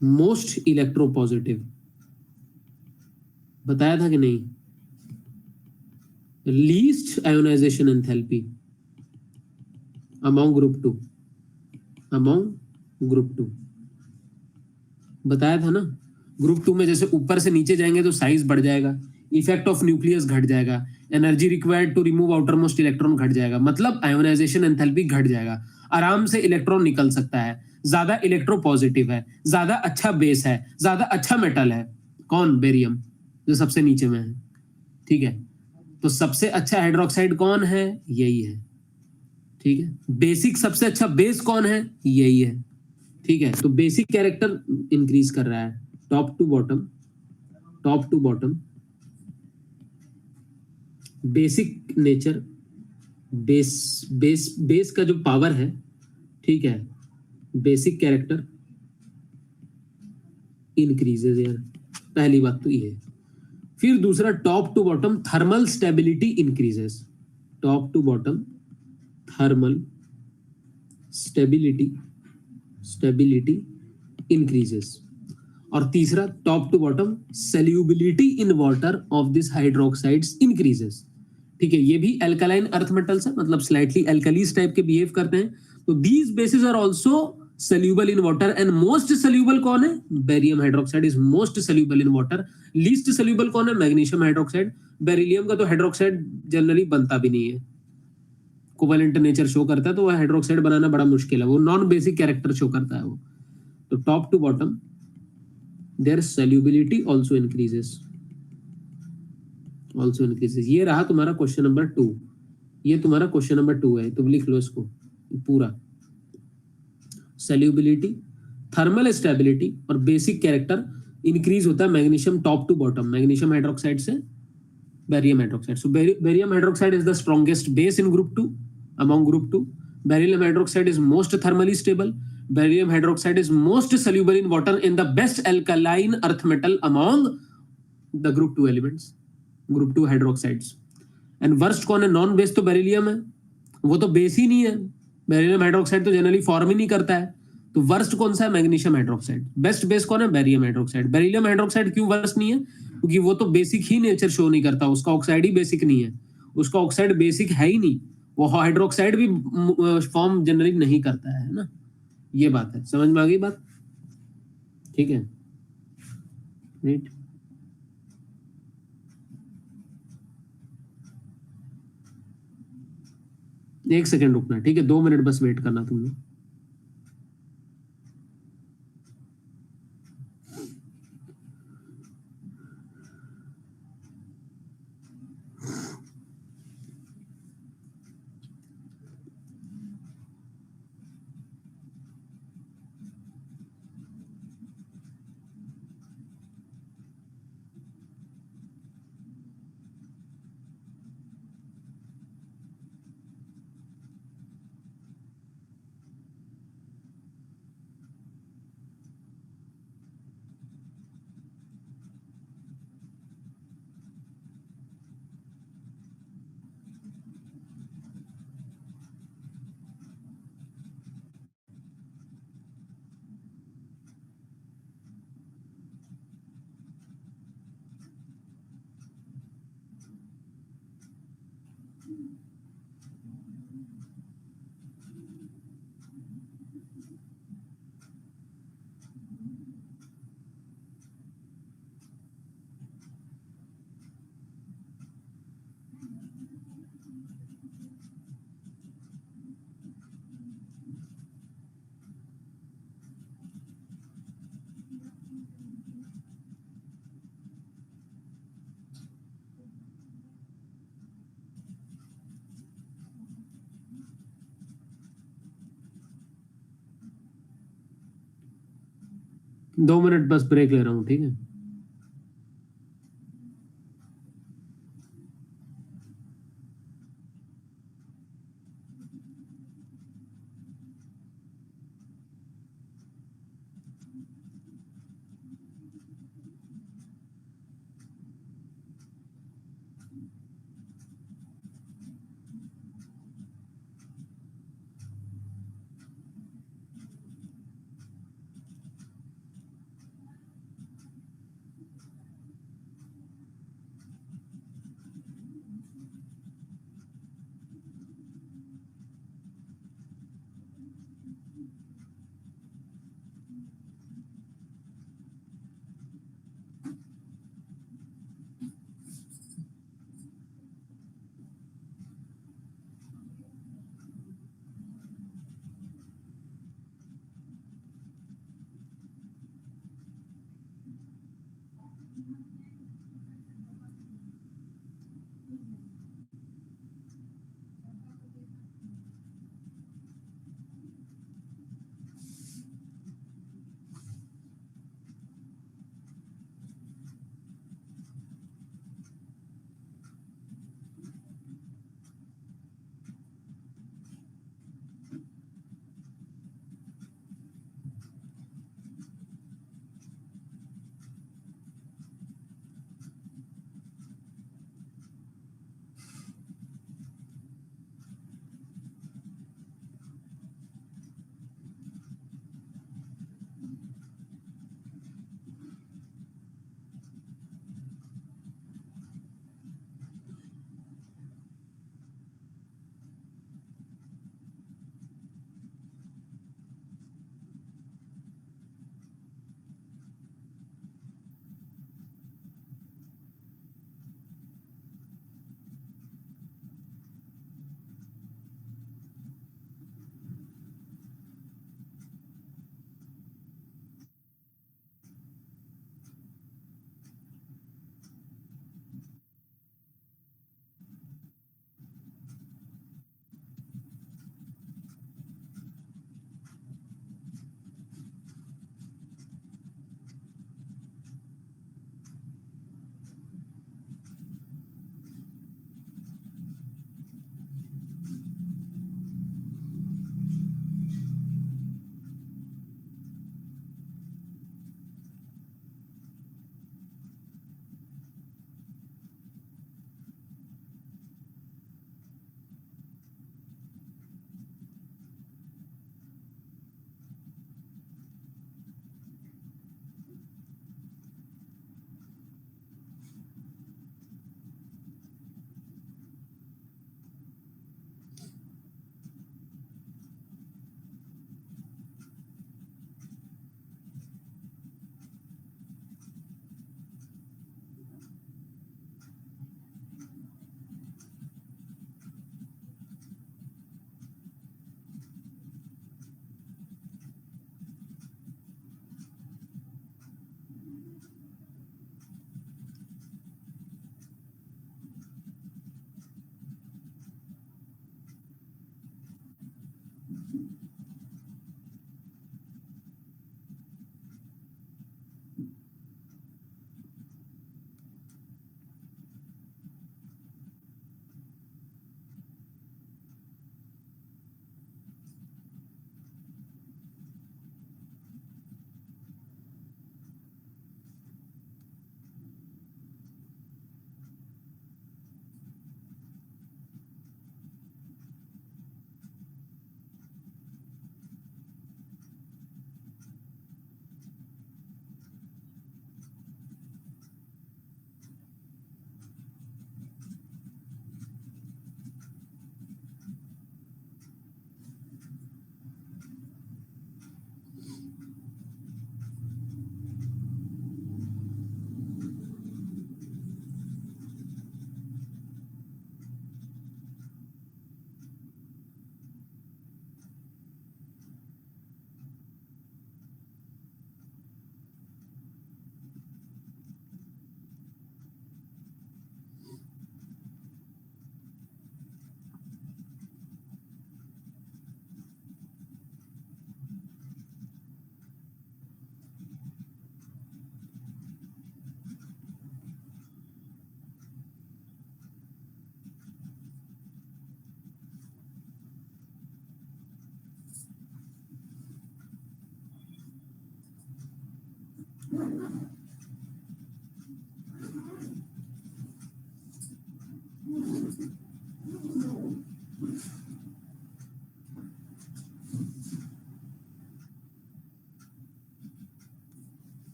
most electropositive. बताया था कि नहीं? Least ionisation enthalpy among group 2, among group 2 बताया था ना। ग्रुप 2 में जैसे ऊपर से नीचे जाएंगे तो साइज बढ़ जाएगा, इफेक्ट ऑफ न्यूक्लियस घट जाएगा, energy required to remove outermost electron घट जाएगा, मतलब आयोनाइजेशन एंथैल्पी घट जाएगा, आराम से इलेक्ट्रॉन निकल सकता है, ज्यादा इलेक्ट्रोपॉजिटिव है, ज्यादा अच्छा बेस है, ज्यादा अच्छा मेटल है। कौन? बेरियम, जो सबसे नीचे में है। ठीक है, तो सबसे अच्छा हाइड्रोक्साइड कौन है? यही है। ठीक है, बेसिक सबसे अच्छा बेस कौन है? यही है। ठीक है, तो बेसिक कैरेक्टर इंक्रीज कर रहा है, top to bottom, top to bottom, basic nature, base base base का जो पावर है, ठीक है, बेसिक कैरेक्टर इंक्रीजेज यार, पहली बात तो ये है। फिर दूसरा, top to bottom thermal stability increases, top to bottom thermal stability, stability increases. और तीसरा, top to bottom solubility in water of this hydroxides increases. ठीक है, ये भी एल्कलाइन अर्थ मेटल्स है, मतलब स्लाइटली एल्कलीज टाइप के बिहेव करते हैं। तो these bases are also soluble in water and most soluble कौन है? Barium hydroxide is most soluble in water। Least soluble कौन है? Magnesium hydroxide. बेरिलियम का तो हाइड्रोक्साइड जनरली बनता भी नहीं है, कोवेलेंट नेचर शो करता है, तो वह हाइड्रोक्साइड बनाना बड़ा मुश्किल है, वो नॉन बेसिक कैरेक्टर शो करता है वो। तो top to bottom their solubility also increases, also increases। ये रहा तुम्हारा क्वेश्चन नंबर 2, ये तुम्हारा क्वेश्चन नंबर 2 है, तुम लिख लो इसको पूरा। solubility, थर्मल स्टेबिलिटी और बेसिक कैरेक्टर इंक्रीज होता है magnesium top to bottom, magnesium hydroxide से barium hydroxide. So barium hydroxide is the strongest base in group 2, among group 2। Beryllium hydroxide is most thermally stable, beryllium hydroxide is most soluble in water in the best alkaline earth metal among the group 2 elements, group 2 hydroxides. And worst कौन है? Non base तो beryllium है, वो तो base ही नहीं है, beryllium hydroxide तो generally form ही नहीं करता है। तो वर्स्ट कौन सा है? Magnesium hydroxide. बेस्ट बेस कौन है? Barium hydroxide. बेरिलियम हाइड्रोक्साइड क्यों वर्स्ट नहीं है? क्योंकि वो तो बेसिक ही नेचर शो नहीं करता, उसका ऑक्साइड ही बेसिक नहीं है, उसका ऑक्साइड बेसिक है ही नहीं, वो हाइड्रोक्साइड भी फॉर्म जनरली नहीं करता है ना। ये बात है, समझ में आ गई बात? ठीक है, राइट। एक सेकंड रुकना, ठीक है, 2 मिनट बस वेट करना तुम लोग। 2 मिनट बस ब्रेक ले रहा हूँ, ठीक है।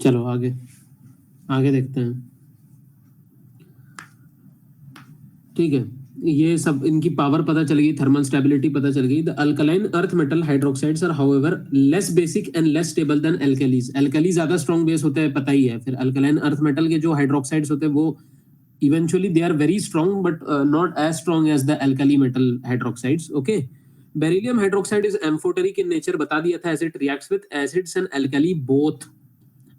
चलो आगे आगे देखते हैं। ठीक है, ये सब इनकी पावर पता चल गई, थर्मल स्टेबिलिटी पता चल गई। The alkaline earth metal hydroxides are however less basic and less stable than alkalis. Alkali ज्यादा स्ट्रॉन्ग बेस होते हैं, पता ही है। फिर अल्कलाइन अर्थ मेटल के जो हाइड्रोक्साइड्स होते हैं वो eventually they are very strong but not as strong as the alkali metal hydroxides. Okay, beryllium hydroxide is amphoteric in nature, बता दिया था, as it reacts with acids and alkali both.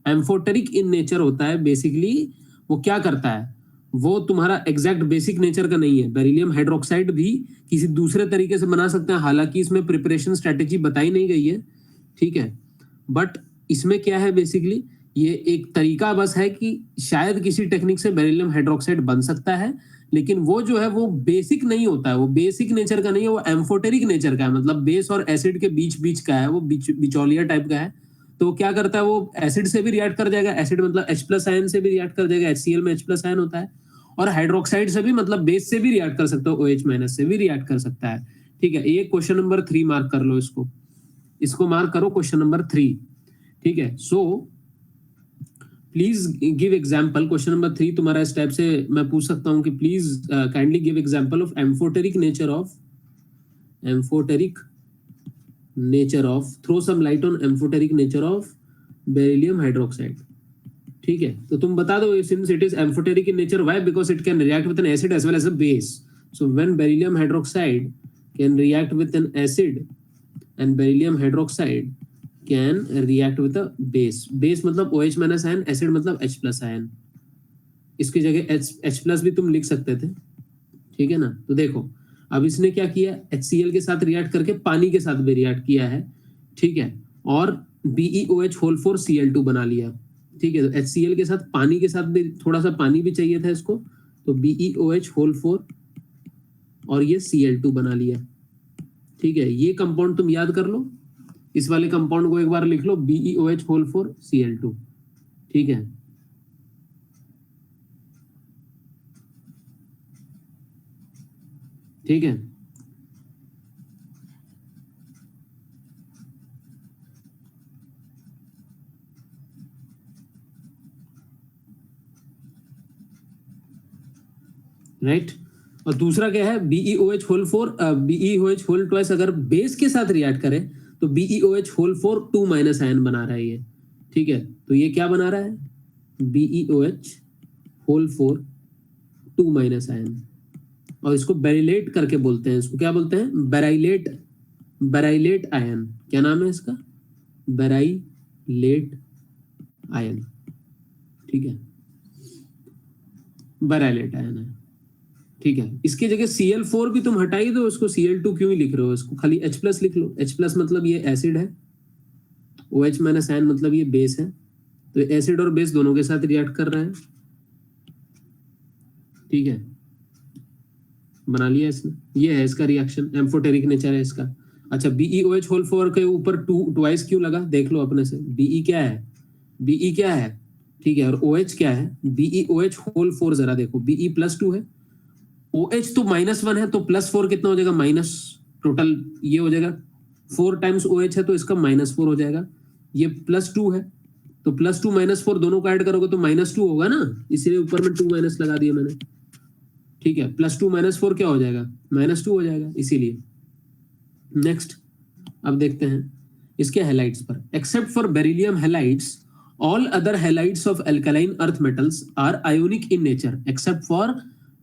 Amphoteric in nature होता है basically, वो क्या करता है, वो तुम्हारा एग्जैक्ट बेसिक नेचर का नहीं है। बेरिलियम हाइड्रोक्साइड भी किसी दूसरे तरीके से बना सकते हैं, हालांकि इसमें प्रिपरेशन स्ट्रेटेजी बताई नहीं गई है, ठीक है। बट इसमें क्या है बेसिकली, ये एक तरीका बस है कि शायद किसी टेक्निक से बेरिलियम हाइड्रोक्साइड बन सकता है, लेकिन वो जो है वो बेसिक नहीं होता है, वो बेसिक नेचर का नहीं है, वो एम्फोटेरिक नेचर का है, मतलब बेस और एसिड के बीच बीच का है, वो बिचौलिया टाइप का है। तो क्या करता है, वो एसिड से भी रिएक्ट कर जाएगा, एसिड मतलब H प्लस आयन से भी रिएक्ट कर जाएगा, HCl में H प्लस आयन होता है, और हाइड्रोक्साइड से भी मतलब बेस से भी रिएक्ट कर सकता है, OH माइनस से भी रिएक्ट कर सकता है। ठीक है, ये क्वेश्चन नंबर 3 मार्क कर लो, इसको मार्क करो, क्वेश्चन नंबर 3। ठीक है, so please give example. Question number 3 तुम्हारा इस टाइप से मैं पूछ सकता हूं कि please kindly give example of amphoteric nature of throw some light on amphoteric nature of beryllium hydroxide. ठीक है, तो तुम बता दो, since it is amphoteric in nature, why? Because it can react with an acid as well as a base. So when beryllium hydroxide can react with an acid and beryllium hydroxide can react with a base मतलब OH minus ion, acid मतलब H plus ion, इसकी जगह H plus भी तुम लिख सकते थे। ठीक है ना, तो देखो अब इसने क्या किया, HCl के साथ रिएक्ट करके पानी के साथ भी रिएक्ट किया है, ठीक है, और BeOH होल 4 Cl2 बना लिया। ठीक है, तो HCl के साथ पानी के साथ भी थोड़ा सा पानी भी चाहिए था इसको, तो BeOH होल 4 और ये Cl2 बना लिया। ठीक है, ये कंपाउंड तुम याद कर लो, इस वाले कंपाउंड को एक बार लिख लो, BeOH होल 4 Cl2। ठीक है, ठीक है, राइट। और दूसरा क्या है, BeOH whole 4 BeOH whole twice अगर बेस के साथ रिएक्ट करे तो BeOH होल 4 2 माइनस आयन बना रहा है ये। ठीक है, तो ये क्या बना रहा है, BeOH होल 4 2 माइनस आयन, और इसको बेरिलेट करके बोलते हैं, इसको क्या बोलते हैं, बेराइलेट आयन। क्या नाम है इसका, बेराइलेट आयन। ठीक है, बेराइलेट आयन है। ठीक है, इसकी जगह Cl4 भी तुम हटाई दो, इसको Cl2 क्यों ही लिख रहे हो, इसको खाली H प्लस लिख लो। H प्लस मतलब ये एसिड है, OH माइनस आयन मतलब ये बेस है, तो एसिड और बेस दोनों के साथ रिएक्ट कर रहा है। ठीक है, बना लिया इसने, ये है इसका रिएक्शन, एम्फोटेरिक नेचर है इसका। अच्छा, BeOH होल 4 के ऊपर ट्वाइस क्यों लगा, देख लो अपने से। Be क्या है, Be क्या है, ठीक है, और OH क्या है, BeOH होल 4 जरा देखो, Be +2 है, OH तो -1 है, तो +4 कितना हो जाएगा, माइनस, टोटल ये हो जाएगा 4 टाइम्स OH है तो इसका -4 हो जाएगा, ये +2 है तो +2 -4 दोनों को ऐड करोगे तो -2 होगा ना, इसीलिए ऊपर में 2 माइनस लगा दिया मैंने, ठीक है। +2 -4 क्या हो जाएगा, -2 हो जाएगा, इसीलिए। नेक्स्ट अब देखते हैं इसके हैलाइड्स पर। Except for beryllium halides all other halides of alkaline earth metals are ionic in nature, except for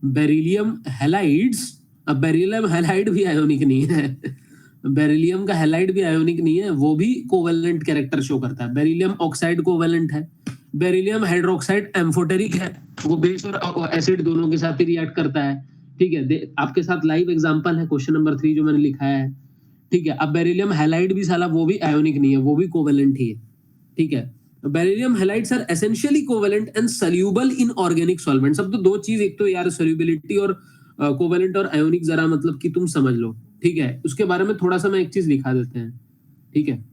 beryllium halides. अब बेरिलियम हैलाइड भी आयोनिक नहीं है बेरिलियम का हैलाइड भी आयोनिक नहीं है, वो भी कोवेलेंट कैरेक्टर शो करता है। बेरिलियम ऑक्साइड कोवेलेंट है, बेरिलियम हाइड्रोक्साइड एम्फोटेरिक है, वो बेस और एसिड दोनों के साथ ही रिएक्ट करता है, ठीक है। आपके साथ लाइव एग्जांपल है क्वेश्चन नंबर 3 जो मैंने लिखाया है, ठीक है। अब बेरिलियम हैलाइड भी साला वो भी आयोनिक नहीं है, वो भी कोवेलेंट ही है, ठीक है। Beryllium halides are essentially covalent and soluble in organic solvents. अब तो दो चीज, एक तो यार सोल्यूबिलिटी और कोवेलेंट और आयोनिक जरा मतलब कि तुम समझ लो, ठीक है। उसके बारे में थोड़ा सा मैं एक चीज लिखा देते हैं, ठीक है।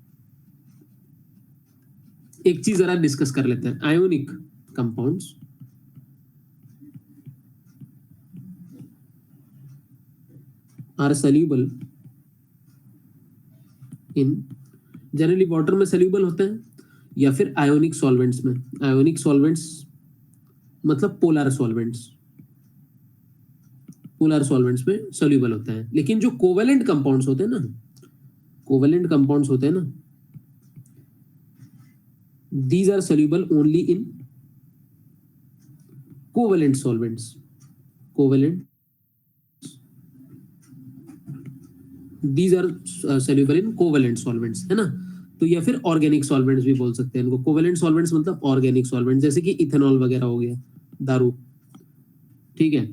एक चीज जरा डिस्कस कर लेते हैं। Ionic compounds are soluble in, generally water में सोल्यूबल होते हैं या फिर आयोनिक सॉल्वेंट्स में। आयोनिक सॉल्वेंट्स मतलब पोलर सॉल्वेंट्स, पोलर सॉल्वेंट्स में सोल्यूबल होता है। लेकिन जो कोवेलेंट कंपाउंड्स होते हैं ना, कोवेलेंट कंपाउंड्स होते हैं ना, these are soluble only in covalent solvents, covalent, these are soluble in covalent solvents, है ना। तो या फिर ऑर्गेनिक सॉल्वेंट्स भी बोल सकते हैं इनको। कोवेलेंट सॉल्वेंट्स मतलब ऑर्गेनिक सॉल्वेंट, जैसे कि इथेनॉल वगैरह हो गया, दारू, ठीक है।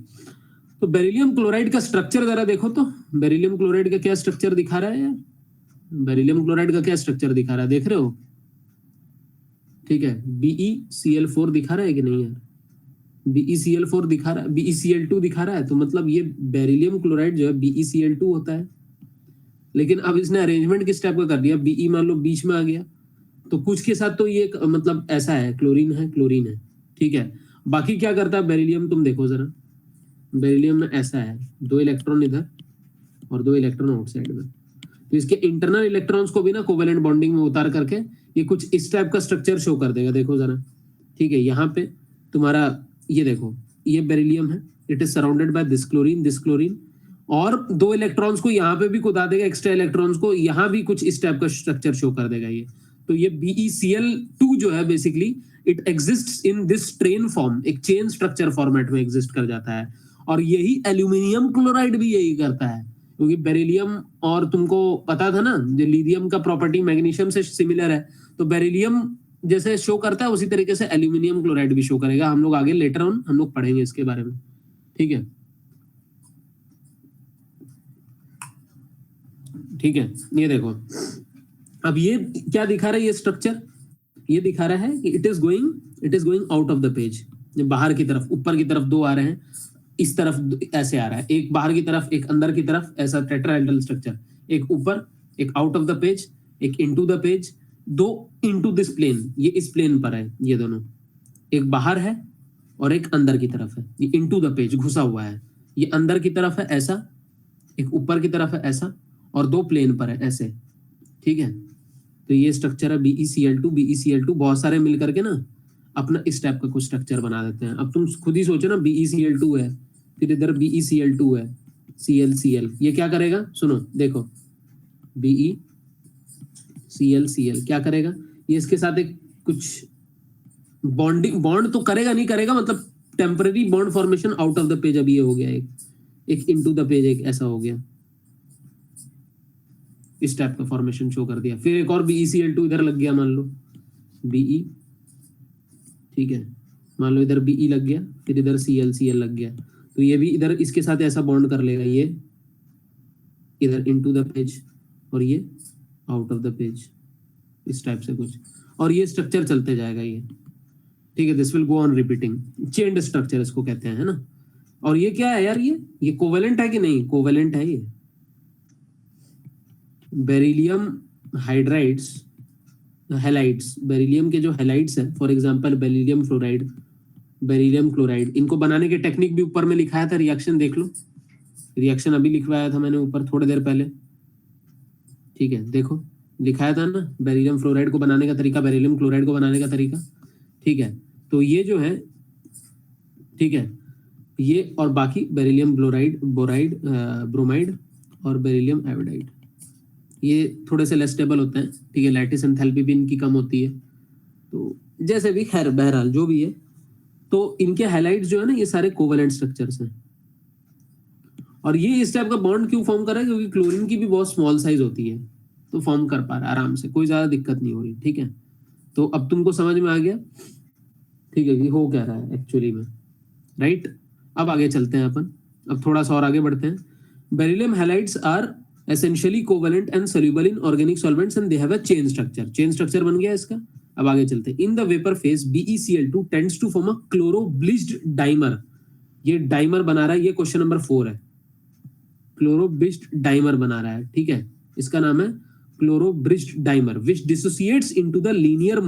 तो बेरिलियम क्लोराइड का स्ट्रक्चर जरा देखो तो, बेरिलियम क्लोराइड का क्या स्ट्रक्चर दिखा रहा है यार, बेरिलियम क्लोराइड का क्या स्ट्रक्चर दिखा रहा है, देख रहे हो, ठीक है। BeCl4 दिखा रहा है कि नहीं यार, BeCl4 दिखा रहा है, BeCl2 दिखा रहा है, तो मतलब ये बेरिलियम क्लोराइड जो है BeCl2 होता है। लेकिन अब इसने अरेंजमेंट किस टाइप का कर दिया, Be मान लो बीच में आ गया, तो कुछ के साथ तो ये मतलब ऐसा है, क्लोरीन है, क्लोरीन है, ठीक है। बाकी क्या करता है बेरिलियम, तुम देखो जरा, बेरिलियम में ऐसा है, 2 इलेक्ट्रॉन इधर और 2 इलेक्ट्रॉन आउटसाइड में, तो इसके इंटरनल इलेक्ट्रॉन्स को भी ना कोवेलेंट बॉन्डिंग में उतार करके ये कुछ इस टाइप का स्ट्रक्चर शो कर देगा, देखो जरा, ठीक है। यहाँ पे तुम्हारा ये देखो, ये बेरिलियम है, it is surrounded by this chlorine, और 2 इलेक्ट्रॉन्स को यहाँ पे भी कुदा देगा, एक्स्ट्रा इलेक्ट्रॉन्स को, यहाँ भी कुछ इस टाइप का स्ट्रक्चर शो कर देगा ये। तो ये BeCl2 जो है basically it exists in this train form, एक चेन स्ट्रक्चर फॉर्मेट में एग्जिस्ट कर जाता है, और यही एल्यूमिनियम क्लोराइड भी यही करता है, क्योंकि बेरिलियम और तुमको पता था ना, जो लिथियम का प्रॉपर्टी मैग्नीशियम से सिमिलर है, तो बेरिलियम जैसे शो करता है उसी तरीके से एल्यूमिनियम क्लोराइड भी शो करेगा। हम लोग आगे लेटर ऑन हम लोग पढ़ेंगे इसके बारे में, ठीक है, ठीक है। ये देखो, अब ये क्या दिखा रहा है, ये स्ट्रक्चर ये दिखा रहा है कि it is going out of the page, बाहर की तरफ, ऊपर की तरफ 2 आ रहे हैं, इस तरफ ऐसे आ रहा है, एक बाहर की तरफ एक अंदर की तरफ, ऐसा टेट्राहेड्रल स्ट्रक्चर, एक ऊपर एक आउट ऑफ द पेज, एक into the page, 2 into this plane, ये इस प्लेन पर है, ये दोनों, एक बाहर है और एक अंदर की तरफ है, ये इनटू द पेज घुसा हुआ है, ये अंदर की तरफ है ऐसा, एक ऊपर की तरफ है ऐसा, और 2 प्लेन पर है ऐसे, ठीक है। तो ये स्ट्रक्चर है BeCl2 बहुत सारे मिलकर के ना अपना इस टाइप का कुछ स्ट्रक्चर बना देते हैं। अब तुम खुद ही सोचो ना, BeCl2 है, फिर इधर BeCl2 है, Cl ये क्या करेगा, सुनो देखो, BeCl क्या करेगा, ये इसके साथ एक कुछ बॉन्ड तो करेगा नहीं करेगा, मतलब temporary bond formation out of the page. अब ये हो गया एक इनटू द पेज, एक ऐसा हो गया, इस टाइप का फॉर्मेशन शो कर दिया। फिर एक और BeCl2 इधर लग गया, मान लो Be, ठीक है, मान लो इधर Be लग गया, फिर इधर Cl लग गया, तो ये भी इधर इसके साथ ऐसा बॉन्ड कर लेगा, ये इधर इनटू द पेज और ये आउट ऑफ द पेज, इस टाइप से कुछ, और ये स्ट्रक्चर चलते जाएगा ये, ठीक है। This will go on repeating, chained structure इसको कहते हैं, है ना। और ये क्या है यार, ये कोवेलेंट है कि नहीं? कोवेलेंट है ये। बेरिलियम हाइड्राइड्स, हैलाइड्स, बेरिलियम के जो हैलाइड्स है, for example beryllium fluoride, beryllium chloride, इनको बनाने के टेक्निक भी ऊपर में लिखाया था, रिएक्शन देख लो। रिएक्शन अभी लिखवाया था मैंने ऊपर थोड़ी देर पहले, ठीक है, देखो लिखाया था ना, बेरिलियम फ्लोराइड को बनाने का तरीका, बेरिलियम क्लोराइड को बनाने का तरीका, ठीक है। तो ये जो है, ठीक है, ये और बाकी बेरिलियम ब्लोराइड, बोराइड, ब्रोमाइड और बेरिलियम आयोडाइड, ये थोड़े से लेस स्टेबल होते हैं, ठीक है, लैटिस एंथैल्पी भी इनकी कम होती है। तो जैसे भी, खैर बहरहाल जो भी है, तो इनके हैलाइड्स जो है ना, ये सारे कोवेलेंट स्ट्रक्चर्स हैं। और ये इस टाइप का बॉन्ड क्यों फॉर्म कर रहा है? क्योंकि क्लोरीन की भी बहुत स्मॉल साइज होती है, तो फॉर्म कर पा रहा है आराम से, कोई ज्यादा दिक्कत नहीं हो रही, ठीक है। तो अब तुमको समझ में आ गया, ठीक है, कि हो क्या रहा है एक्चुअली में, राइट। अब आगे चलते हैं अपन, अब थोड़ा सा और आगे बढ़ते हैं। Beryllium halides are essentially covalent and soluble in organic solvents and they have a chain structure. Chain structure बन गया इसका। अब आगे चलते हैं। In the vapour phase BeCl2 tends to form a chlorobridged dimer. ये डाइमर बना रहा है, ये क्वेश्चन नंबर 4 है। क्लोरोब्लिस्ड डाइमर बना रहा है, ठीक है, इसका नाम है क्लोरोब्लिस्ड dimer, which dissociates into the linear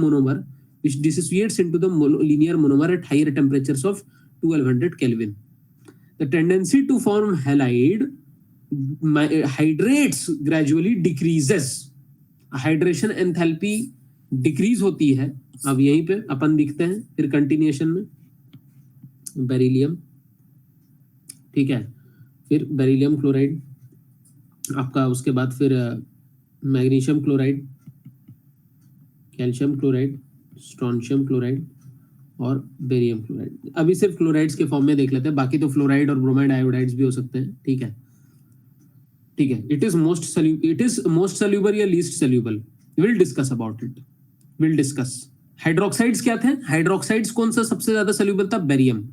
monomer, at higher temperatures of 1200 Kelvin. The tendency to form halide hydrates gradually decreases. Hydration enthalpy decrease होती है। अब यहीं पे अपन दिखते हैं फिर कंटिन्यूएशन में, बेरिलियम, ठीक है, फिर बेरिलियम क्लोराइड आपका, उसके बाद फिर magnesium chloride, calcium chloride, strontium chloride और बेरियम क्लोराइड। अभी सिर्फ क्लोराइड्स के फॉर्म में देख लेते हैं, बाकी तो फ्लोराइड और ब्रोमाइड आयोडाइड्स भी हो सकते हैं, ठीक है, ठीक है। इट इज मोस्ट सोल्यूबल या least soluble, will discuss about it, will discuss. Hydroxides क्या थे? हाइड्रोक्साइड्स कौन सा सबसे ज्यादा सोल्यूबल था? बेरियम।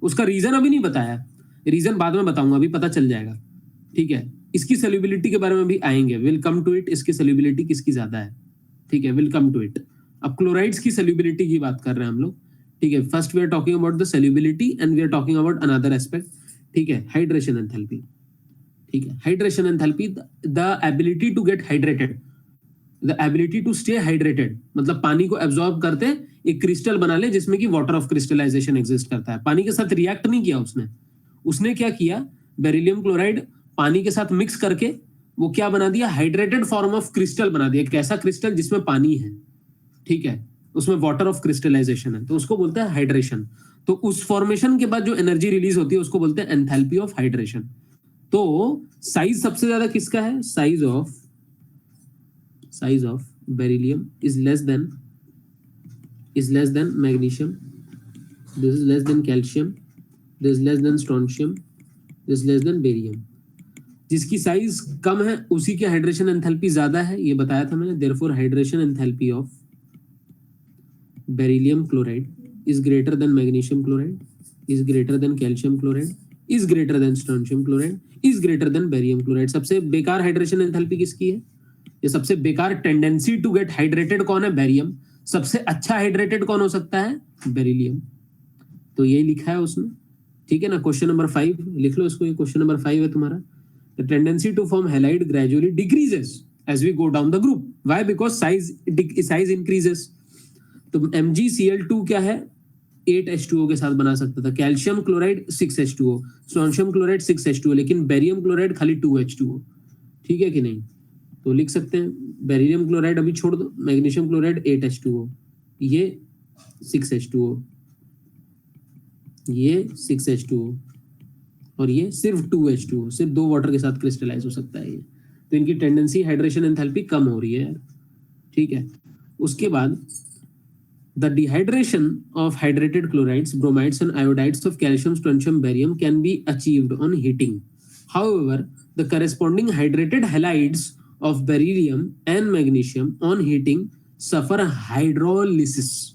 उसका रीजन अभी नहीं बताया, रीजन बाद में बताऊंगा, अभी पता चल जाएगा, ठीक है। इसकी सोल्यूबिलिटी के बारे में भी आएंगे, विल कम टू इट, इसकी सोल्यूबिलिटी किसकी ज्यादा है, ठीक है, विल कम टू इट। अब क्लोराइड्स की सोल्यूबिलिटी की बात कर रहे हैं हम लोग, ठीक है। First we are talking about the solubility and we are talking about another aspect, ठीक है, हाइड्रेशन एंथैल्पी, ठीक है। Hydration enthalpy, the ability to get hydrated, the ability to stay hydrated, मतलब पानी को एब्जॉर्ब करते एक क्रिस्टल बना ले जिसमें कि वाटर ऑफ क्रिस्टलाइजेशन एग्जिस्ट करता है। पानी के साथ रिएक्ट नहीं किया उसने, उसने क्या किया, बेरिलियम क्लोराइड पानी के साथ मिक्स करके वो क्या बना दिया, हाइड्रेटेड फॉर्म ऑफ क्रिस्टल बना दिया, एक ऐसा क्रिस्टल जिसमें पानी है, ठीक है, उसमें वाटर ऑफ क्रिस्टलाइजेशन है, तो उसको बोलते हैं हाइड्रेशन। तो उस फॉर्मेशन के बाद जो एनर्जी रिलीज होती है उसको बोलते हैं एंथैल्पी ऑफ हाइड्रेशन। तो साइज सबसे ज्यादा किसका है? Size of beryllium is less then magnesium, this is less than calcium, this is less than strontium, this is less than barium। जिसकी साइज कम है उसी की हाइड्रेशन एंथैल्पी ज्यादा है, ये बताया था मैंने। therefore hydration enthalpy of beryllium chloride is greater than magnesium chloride, is greater than calcium chloride, is greater than strontium chloride, is greater than barium chloride। सबसे बेकार हाइड्रेशन एंथैल्पी किसकी है? ये सबसे बेकार टेंडेंसी टू गेट हाइड्रेटेड कौन है? Barium. सबसे अच्छा हाइड्रेटेड कौन हो सकता है? बेरिलियम। तो यही लिखा है उसमें, ठीक है ना। क्वेश्चन नंबर 5 लिख लो इसको, ये क्वेश्चन नंबर 5 है तुम्हारा। The tendency to form halide gradually decreases as we go down the group. Why? Because size increases. तो MgCl2 क्या है? 8H2O के साथ बना सकता था। Calcium chloride 6H2O, strontium chloride 6H2O, लेकिन बेरियम क्लोराइड खाली 2H2O, ठीक है कि नहीं? तो लिख सकते हैं बेरिलियम क्लोराइड अभी छोड़ दो, मैग्नीशियम क्लोराइड 8H2O, ये 6H2O, ये 6H2O और ये सिर्फ 2H2O, सिर्फ 2 वाटर के साथ क्रिस्टलाइज हो सकता है ये। तो इनकी टेंडेंसी हाइड्रेशन एंथैल्पी कम हो रही है, ठीक है। उसके बाद the dehydration of hydrated chlorides, bromides and iodides of calcium, strontium, barium can be achieved on heating. However, the corresponding hydrated halides of beryllium and magnesium on heating suffer hydrolysis,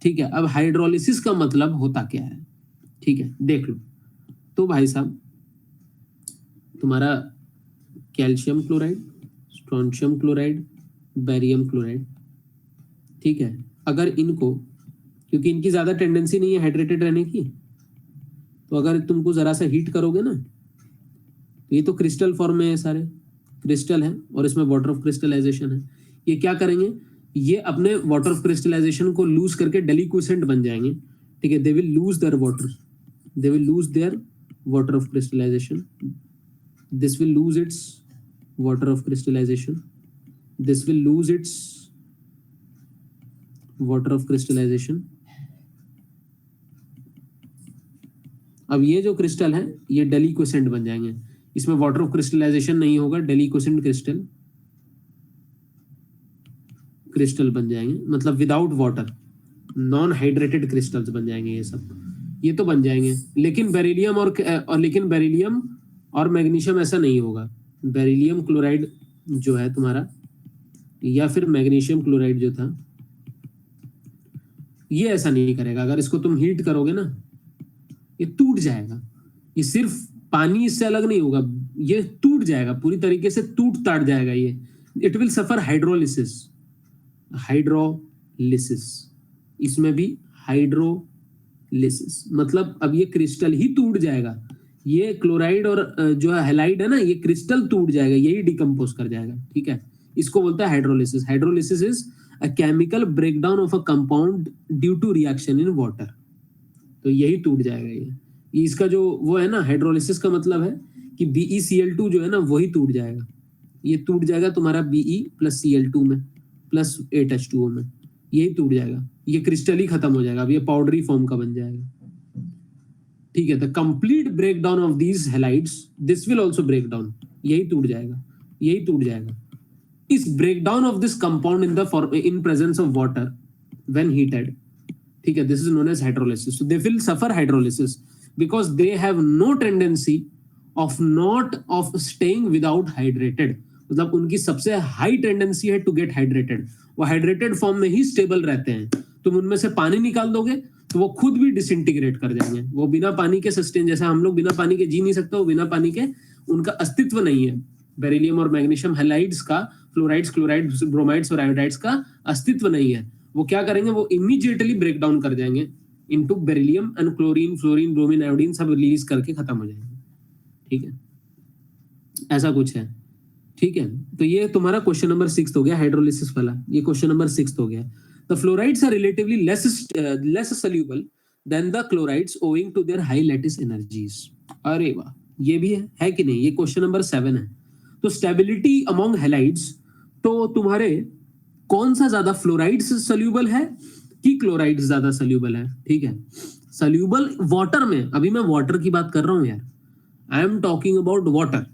ठीक है। अब हाइड्रोलिसिस का मतलब होता क्या है, ठीक है, देख लो। तो भाई साहब तुम्हारा calcium chloride, strontium chloride, barium chloride, ठीक है, अगर इनको, क्योंकि इनकी ज्यादा टेंडेंसी नहीं है हाइड्रेटेड रहने की। तो अगर तुमको जरा सा हीट करोगे ना, तो ये तो क्रिस्टल फॉर्म में है, सारे क्रिस्टल है और इसमें वाटर ऑफ क्रिस्टलाइजेशन है। ये क्या करेंगे, ये अपने वाटर ऑफ क्रिस्टलाइजेशन को लूज करके डेलिक्विसेंट बन जाएंगे, ठीक है। They will lose their water, they will lose their water of crystallization, this will lose its water of crystallization, this will lose its water of crystallization. अब ये जो crystal है ये डेलिक्विसेंट बन जाएंगे, इसमें वाटर ऑफ क्रिस्टलाइजेशन नहीं होगा, डेलिक्विसेंट क्रिस्टल बन जाएंगे, मतलब without water, non hydrated crystals बन जाएंगे ये सब, ये तो बन जाएंगे। लेकिन बेरिलियम लेकिन बेरिलियम और मैग्नीशियम ऐसा नहीं होगा। बेरिलियम क्लोराइड जो है तुम्हारा, या फिर मैग्नीशियम क्लोराइड जो था, ये ऐसा नहीं करेगा। अगर इसको तुम हीट करोगे ना, ये टूट जाएगा। ये सिर्फ पानी इससे अलग नहीं होगा, ये टूट जाएगा, पूरी तरीके से टूट ताट जाएगा ये। It will suffer hydrolysis, hydrolysis, इसमें भी हाइड्रोलिसिस, मतलब अब ये क्रिस्टल ही टूट जाएगा। ये क्लोराइड और जो है हैलाइड है ना, ये क्रिस्टल टूट जाएगा, यही डिकम्पोज कर जाएगा, ठीक है। इसको बोलता है hydrolysis. Hydrolysis is a chemical breakdown of a compound due to reaction in water. तो यही टूट जाएगा ये इसका जो वो है ना, हाइड्रोलिसिस का मतलब है कि BeCl2 जो है ना, वही टूट जाएगा। ये टूट जाएगा तुम्हारा Be प्लस Cl2 में प्लस 8H2O में, यही टूट जाएगा। ये क्रिस्टल ही खत्म हो जाएगा, अब ये पाउडरी फॉर्म का बन जाएगा, ठीक है। The complete break down of these halides, this will also break down, यही टूट जाएगा, यही टूट जाएगा। इस break down of this compound in presence of water when heated, ठीक है, this is known as hydrolysis. So they will suffer hydrolysis because they have no tendency of staying without hydrated, मतलब उनकी सबसे हाई टेंडेंसी है to get hydrated. वो hydrated form में ही stable रहते हैं। तुम उनमें से पानी निकाल दोगे तो वो खुद भी डिसइंटीग्रेट कर जाएंगे। वो बिना पानी के सस्टेन, जैसे हम लोग बिना पानी के जी नहीं सकते, वो बिना पानी के उनका अस्तित्व नहीं है। बेरिलियम और मैग्नीशियम हैलाइड्स का, फ्लोराइड्स, क्लोराइड्स, ब्रोमाइड्स और आयोडाइड्स का अस्तित्व नहीं है। वो क्या करेंगे, वो इमीडिएटली ब्रेक डाउन कर जाएंगे into beryllium and chlorine, fluorine, bromine, iodine सब रिलीज करके खत्म हो जाएंगे, ठीक है। ऐसा कुछ है, ठीक है। तो ये तुम्हारा क्वेश्चन नंबर 6 हो गया, हाइड्रोलिसिस वाला। ये क्वेश्चन नंबर 6 हो गया। The fluorides are relatively less soluble than the chlorides owing to their high lattice energies. अरे वाह, ये भी है कि नहीं? ये क्वेश्चन नंबर 7 है। तो स्टेबिलिटी अमॉन्ग हैलाइड्स, तो तुम्हारे कौन सा ज्यादा, फ्लोराइड्स सोल्यूबल है कि क्लोराइड्स ज्यादा सोल्यूबल है? ठीक है, सोल्यूबल वाटर में, अभी मैं वाटर की बात कर रहा हूं यार, I am talking about water,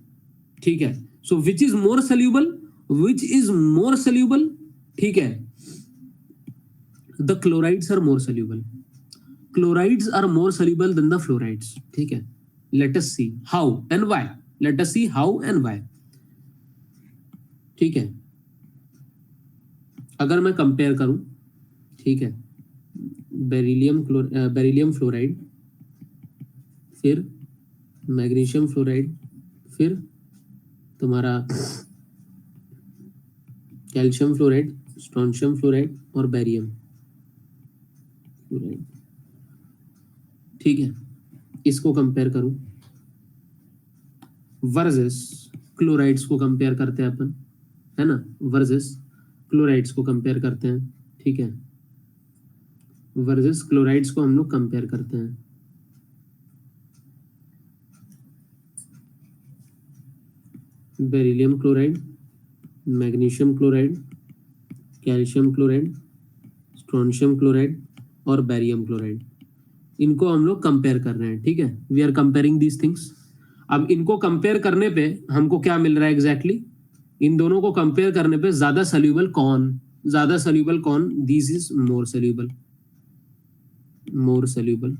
ठीक है। So which is more soluble, which is more soluble, ठीक है। The chlorides are more soluble. Chlorides are more soluble than the fluorides. ठीक है, let us see how and why. Let us see how and why. ठीक है, अगर मैं compare करूं, ठीक है, बेरिलियम फ्लोराइड, फिर मैग्नीशियम फ्लोराइड, फिर तुम्हारा कैल्शियम फ्लोराइड, स्ट्रोंशियम फ्लोराइड और बेरियम, ठीक है, इसको कंपेयर करूं वर्सेस क्लोराइड्स को कंपेयर करते हैं अपन, है ना, वर्सेस क्लोराइड्स को कंपेयर करते हैं, ठीक है, वर्सेस क्लोराइड्स को हम लोग कंपेयर करते हैं। Beryllium chloride, magnesium chloride, calcium chloride, strontium chloride और बेरियम क्लोराइड, इनको हम लोग कंपेयर कर रहे हैं, ठीक है। We are comparing these things. अब इनको कंपेयर करने पे हमको क्या मिल रहा है एग्जैक्टली, इन दोनों को कंपेयर करने पे ज्यादा सोल्यूबल कौन, ज्यादा सोल्यूबल कौन, this is more soluble, more soluble,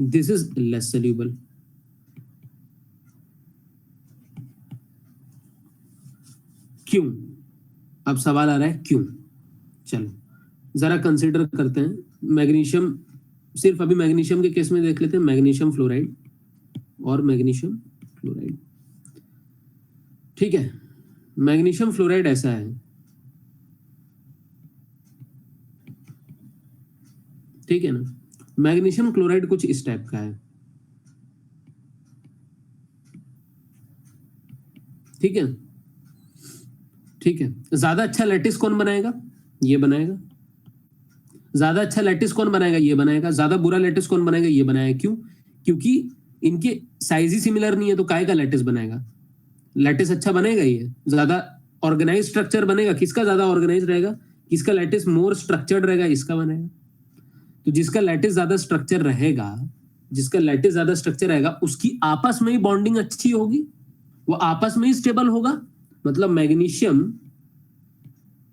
this is less soluble. क्यों? अब सवाल आ रहा है क्यों। चलो जरा कंसिडर करते हैं। मैग्नीशियम, सिर्फ अभी मैग्नीशियम के केस में देख लेते हैं, मैग्नीशियम फ्लोराइड और मैग्नीशियम फ्लोराइड, ठीक है। मैग्नीशियम फ्लोराइड ऐसा है, ठीक है ना। मैग्नीशियम क्लोराइड कुछ इस टाइप का है, ठीक है। ठीक है, ज्यादा अच्छा लैटिस कौन बनाएगा? ये बनाएगा। ज्यादा अच्छा लैटिस कौन बनाएगा? ये बनाएगा। ज्यादा बुरा लैटिस कौन बनाएगा? ये बनाएगा। क्यों? क्योंकि इनके साइज ही सिमिलर नहीं है, तो काय का लैटिस बनेगा? लैटिस अच्छा बनेगा, ये ज्यादा ऑर्गेनाइज स्ट्रक्चर बनेगा। किसका ज्यादा ऑर्गेनाइज रहेगा? किसका लैटिस मोर स्ट्रक्चर्ड रहेगा? इसका बनेगा। तो जिसका लैटिस ज्यादा स्ट्रक्चर रहेगा, जिसका लैटिस ज्यादा स्ट्रक्चर रहेगा, उसकी आपस में ही बॉन्डिंग अच्छी होगी, वो आपस में ही स्टेबल होगा। मतलब मैग्नीशियम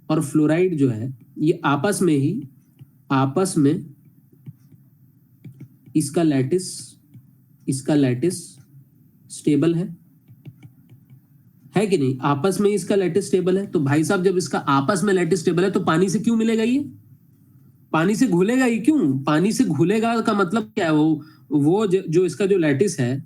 और फ्लोराइड जो है, ये आपस में इसका लैटिस स्टेबल है कि नहीं? आपस में इसका लैटिस स्टेबल है। तो भाई साहब, जब इसका आपस में लैटिस स्टेबल है, तो पानी से क्यों मिलेगा? ये पानी से घुलेगा ही क्यों? पानी से घुलेगा का मतलब क्या है? वो जो इसका जो लैटिस है,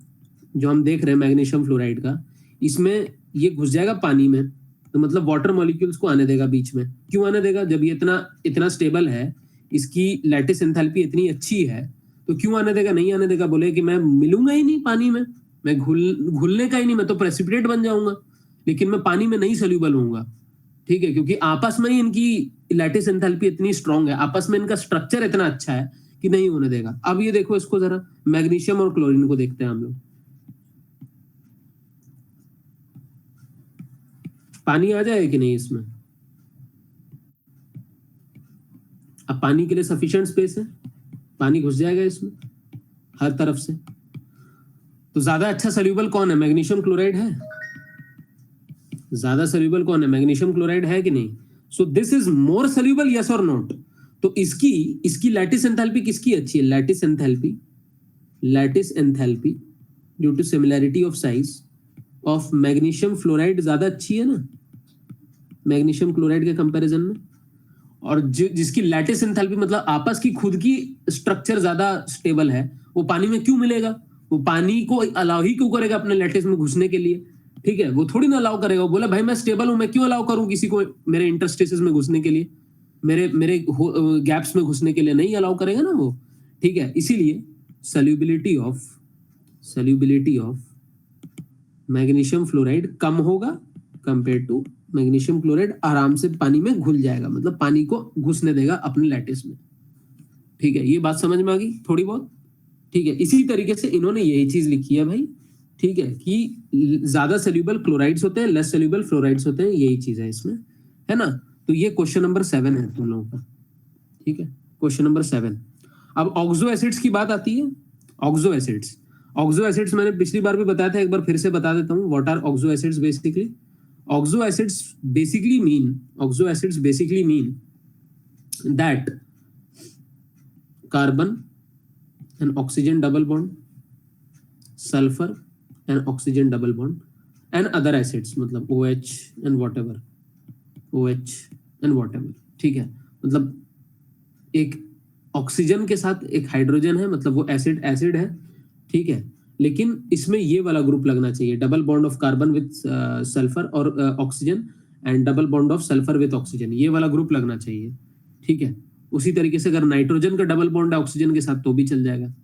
जो हम देख रहे हैं मैग्नीशियम फ्लोराइड का, इसमें ये घुस जाएगा पानी में, तो मतलब वाटर मॉलिक्यूल्स को आने देगा बीच में। क्यों आने देगा? जब ये इतना स्टेबल है, इसकी लैटिस एंथैल्पी इतनी अच्छी है, तो क्यों आने देगा? नहीं आने देगा। बोले कि मैं मिलूंगा ही नहीं पानी में, मैं घुलने का ही नहीं, मैं तो प्रेसिपिटेट बन जाऊंगा, लेकिन मैं पानी में नहीं सोल्यूबल होऊंगा। ठीक है, क्योंकि आपस में ही इनकी लैटिस एंथैल्पी इतनी स्ट्रांग है, आपस में इनका स्ट्रक्चर इतना अच्छा है कि नहीं होने देगा। अब ये देखो, इसको जरा मैग्नीशियम और क्लोरीन को देखते हैं हम लोग। पानी आ जाए कि नहीं इसमें? अब पानी के लिए सफिशिएंट स्पेस है, पानी घुस जाएगा इसमें हर तरफ से। तो ज्यादा अच्छा सोल्यूबल कौन है? मैग्नीशियम क्लोराइड है। ज्यादा सोल्यूबल कौन है? मैग्नीशियम क्लोराइड है कि नहीं? So this is more soluble, yes और नॉट? तो इसकी लैटिस एंथैल्पी किसकी अच्छी है? Lattice enthalpy due to similarity of size of magnesium fluoride ज्यादा अच्छी है ना, मैग्नीशियम क्लोराइड के कंपैरिजन में। और जिसकी लैटिस एंथैल्पी मतलब आपस की खुद की स्ट्रक्चर ज्यादा स्टेबल है, वो पानी में क्यों मिलेगा? वो पानी को अलाउ ही क्यों करेगा अपने लैटिस में घुसने के लिए? ठीक है, वो थोड़ी ना अलाउ करेगा। वो बोला भाई मैं स्टेबल हूं, मैं क्यों अलाउ करूं किसी को मेरे इंटरस्टेसेस में घुसने के लिए, मेरे गैप्स में घुसने के लिए? नहीं अलाउ करेगा ना वो। ठीक है, इसीलिए सोल्यूबिलिटी ऑफ मैग्नीशियम फ्लोराइड कम होगा कंपेयर टू मैग्नीशियम क्लोराइड। आराम से पानी में घुल जाएगा, मतलब पानी को घुसने देगा अपने लैटिस में। ठीक है, ये बात समझ में आ गई थोड़ी बहुत? ठीक है, इसी तरीके से इन्होंने यही चीज लिखी है भाई। ठीक है, कि ज्यादा सोल्यूबल क्लोराइड्स होते हैं, लेस सोल्यूबल फ्लोराइड्स होते हैं, यही चीज है इसमें, है ना। तो ये क्वेश्चन नंबर 7 है तुम लोगों का। ठीक है, क्वेश्चन नंबर 7। अब ऑक्सो एसिड्स की बात आती है। ऑक्सो एसिड्स मैंने पिछली बार भी बताया था, एक बार फिर से बता देता हूँ। What are oxo acids basically? Oxo acids basically mean that carbon and oxygen double bond, sulfur and oxygen double bond, and other acids, मतलब OH and whatever। ठीक है, मतलब एक ऑक्सीजन के साथ एक हाइड्रोजन है, मतलब वो एसिड है। ठीक है, लेकिन इसमें ये वाला ग्रुप लगना चाहिए, double bond of carbon with sulphur और oxygen, and double bond of sulphur with oxygen, ये वाला ग्रुप लगना चाहिए। ठीक है, उसी तरीके से अगर नाइट्रोजन का डबल बॉन्ड है ऑक्सीजन के साथ तो भी चल जाएगा।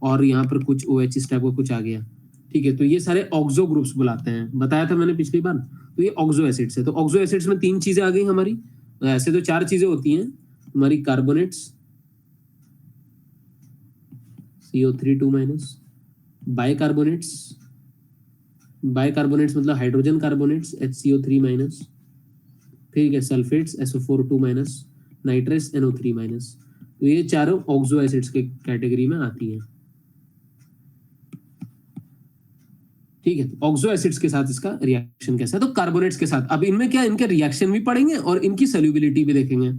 और यहाँ पर कुछ OH इस टाइप का कुछ आ गया। ठीक है, तो ये सारे ऑक्सो ग्रुप्स बुलाते हैं, बताया था मैंने पिछली बार। तो ये ऑक्सो एसिड्स है। तो ऑक्सो एसिड्स में 3 चीजें आ गई हमारी। ऐसे तो 4 चीजें होती हैं हमारी, कार्बोनेट्स CO3 2-, बाइकार्बोनेट्स मतलब हाइड्रोजन कार्बोनेट्स HCO3-, ठीक है, सल्फेट्स SO4 2-, नाइट्रस NO3-। तो ये चारों ऑक्सो एसिड्स के कैटेगरी में आती हैं। ठीक है, ऑक्सो एसिड्स के साथ इसका रिएक्शन कैसा है? तो कार्बोनेट्स के साथ। अब इनमें क्या, इनके रिएक्शन भी पढ़ेंगे और इनकी सोल्यूबिलिटी भी देखेंगे।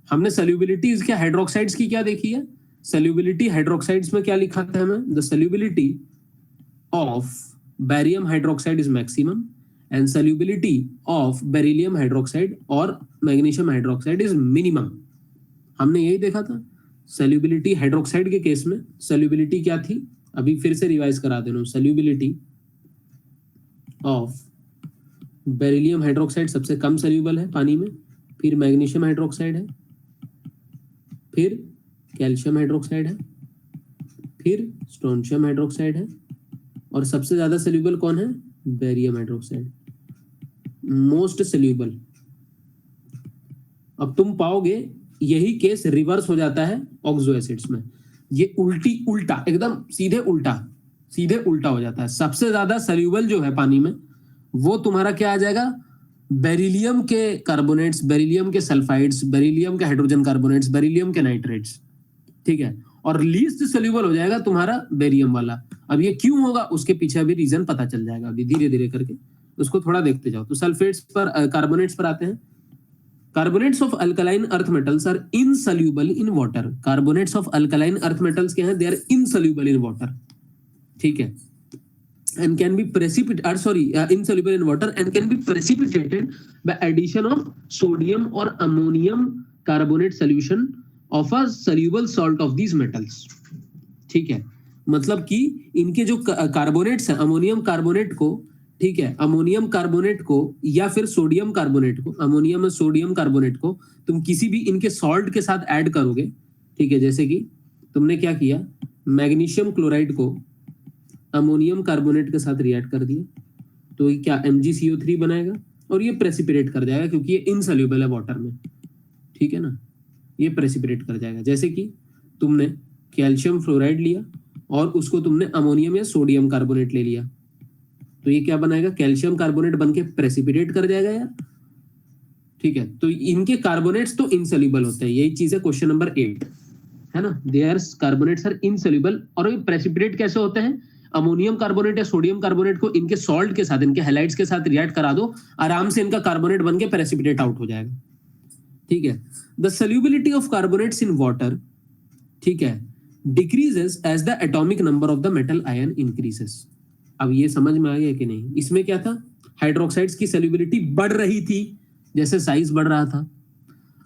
हमने सोल्यूबिलिटी क्या हाइड्रोक्साइड्स की क्या देखी है? सोल्यूबिलिटी हाइड्रोक्साइड्स में क्या लिखा था हमें? The solubility of barium hydroxide is maximum and solubility of beryllium hydroxide और मैग्नीशियम हाइड्रोक्साइड इज मिनिमम। हमने यही देखा था। सोल्यूबिलिटी हाइड्रोक्साइड के केस में सोल्यूबिलिटी क्या थी? अभी फिर से रिवाइज करा दे रहा हूं। सोल्यूबिलिटी ऑफ बेरिलियम हाइड्रोक्साइड सबसे कम सोल्यूबल है पानी में, फिर मैग्नीशियम हाइड्रोक्साइड है, फिर कैल्शियम हाइड्रोक्साइड है, फिर स्ट्रोंशियम हाइड्रोक्साइड है, और सबसे ज्यादा सोल्यूबल कौन है? Barium hydroxide, most soluble. अब तुम पाओगे यही केस रिवर्स हो जाता है ऑक्सो एसिड्स में। ये उल्टा एकदम सीधे उल्टा हो जाता है। सबसे ज्यादा सोल्यूबल जो है पानी में वो तुम्हारा क्या आ जाएगा? बेरिलियम के कार्बोनेट्स, बेरिलियम के सल्फाइड्स, बेरिलियम के हाइड्रोजन कार्बोनेट्स, बेरिलियम के नाइट्रेट्स, ठीक है। और लीस्ट सोल्यूबल हो जाएगा तुम्हारा बेरियम वाला। अब ये क्यों होगा उसके पीछे अभी रीजन पता चल जाएगा, अभी धीरे धीरे करके उसको थोड़ा देखते जाओ। तो सल्फेट्स पर, कार्बोनेट्स पर आते हैं। Carbonates of alkaline earth metals are insoluble in water. Carbonates of alkaline earth metals क्या है? They are insoluble in water, ठीक है। And can be insoluble in water and can be precipitated by addition of sodium or ammonium carbonate solution of a soluble salt of these metals, ठीक है। मतलब कि इनके जो कार्बोनेट्स है, ammonium carbonate को, ठीक है, अमोनियम कार्बोनेट को या फिर सोडियम कार्बोनेट को, अमोनियम और सोडियम कार्बोनेट को तुम किसी भी इनके सॉल्ट के साथ ऐड करोगे, ठीक है। जैसे कि तुमने क्या किया, मैग्नीशियम क्लोराइड को अमोनियम कार्बोनेट के साथ रिएक्ट कर दिया, तो ये क्या MgCO3 बनाएगा और ये प्रेसिपिटेट कर जाएगा, क्योंकि ये इनसोल्यूबल है वाटर में, ठीक है ना। ये प्रेसिपिटेट कर जाएगा। जैसे कि तुमने कैल्शियम फ्लोराइड लिया और उसको तुमने अमोनियम या सोडियम कार्बोनेट ले लिया, तो ये क्या बनाएगा? कैल्शियम कार्बोनेट बन के प्रेसिपिटेट कर जाएगा यार, ठीक है। तो इनके कार्बोनेट्स तो इनसोल्यूबल होते हैं, यही चीज है क्वेश्चन नंबर 8, है ना। Their carbonates are insoluble. और ये प्रेसिपिटेट कैसे होते हैं? अमोनियम कार्बोनेट या सोडियम कार्बोनेट को इनके सॉल्ट के साथ, इनके हैलाइड्स के साथ रिएक्ट करा दो, आराम से इनका कार्बोनेट बन के प्रेसिपिटेट आउट हो जाएगा, ठीक है। The solubility of carbonates in water, ठीक है, decreases as the atomic number of the metal ion increases. अब ये समझ में आ गया कि नहीं? इसमें क्या था? हाइड्रोक्साइड्स की सोल्यूबिलिटी बढ़ रही थी जैसे साइज बढ़ रहा था।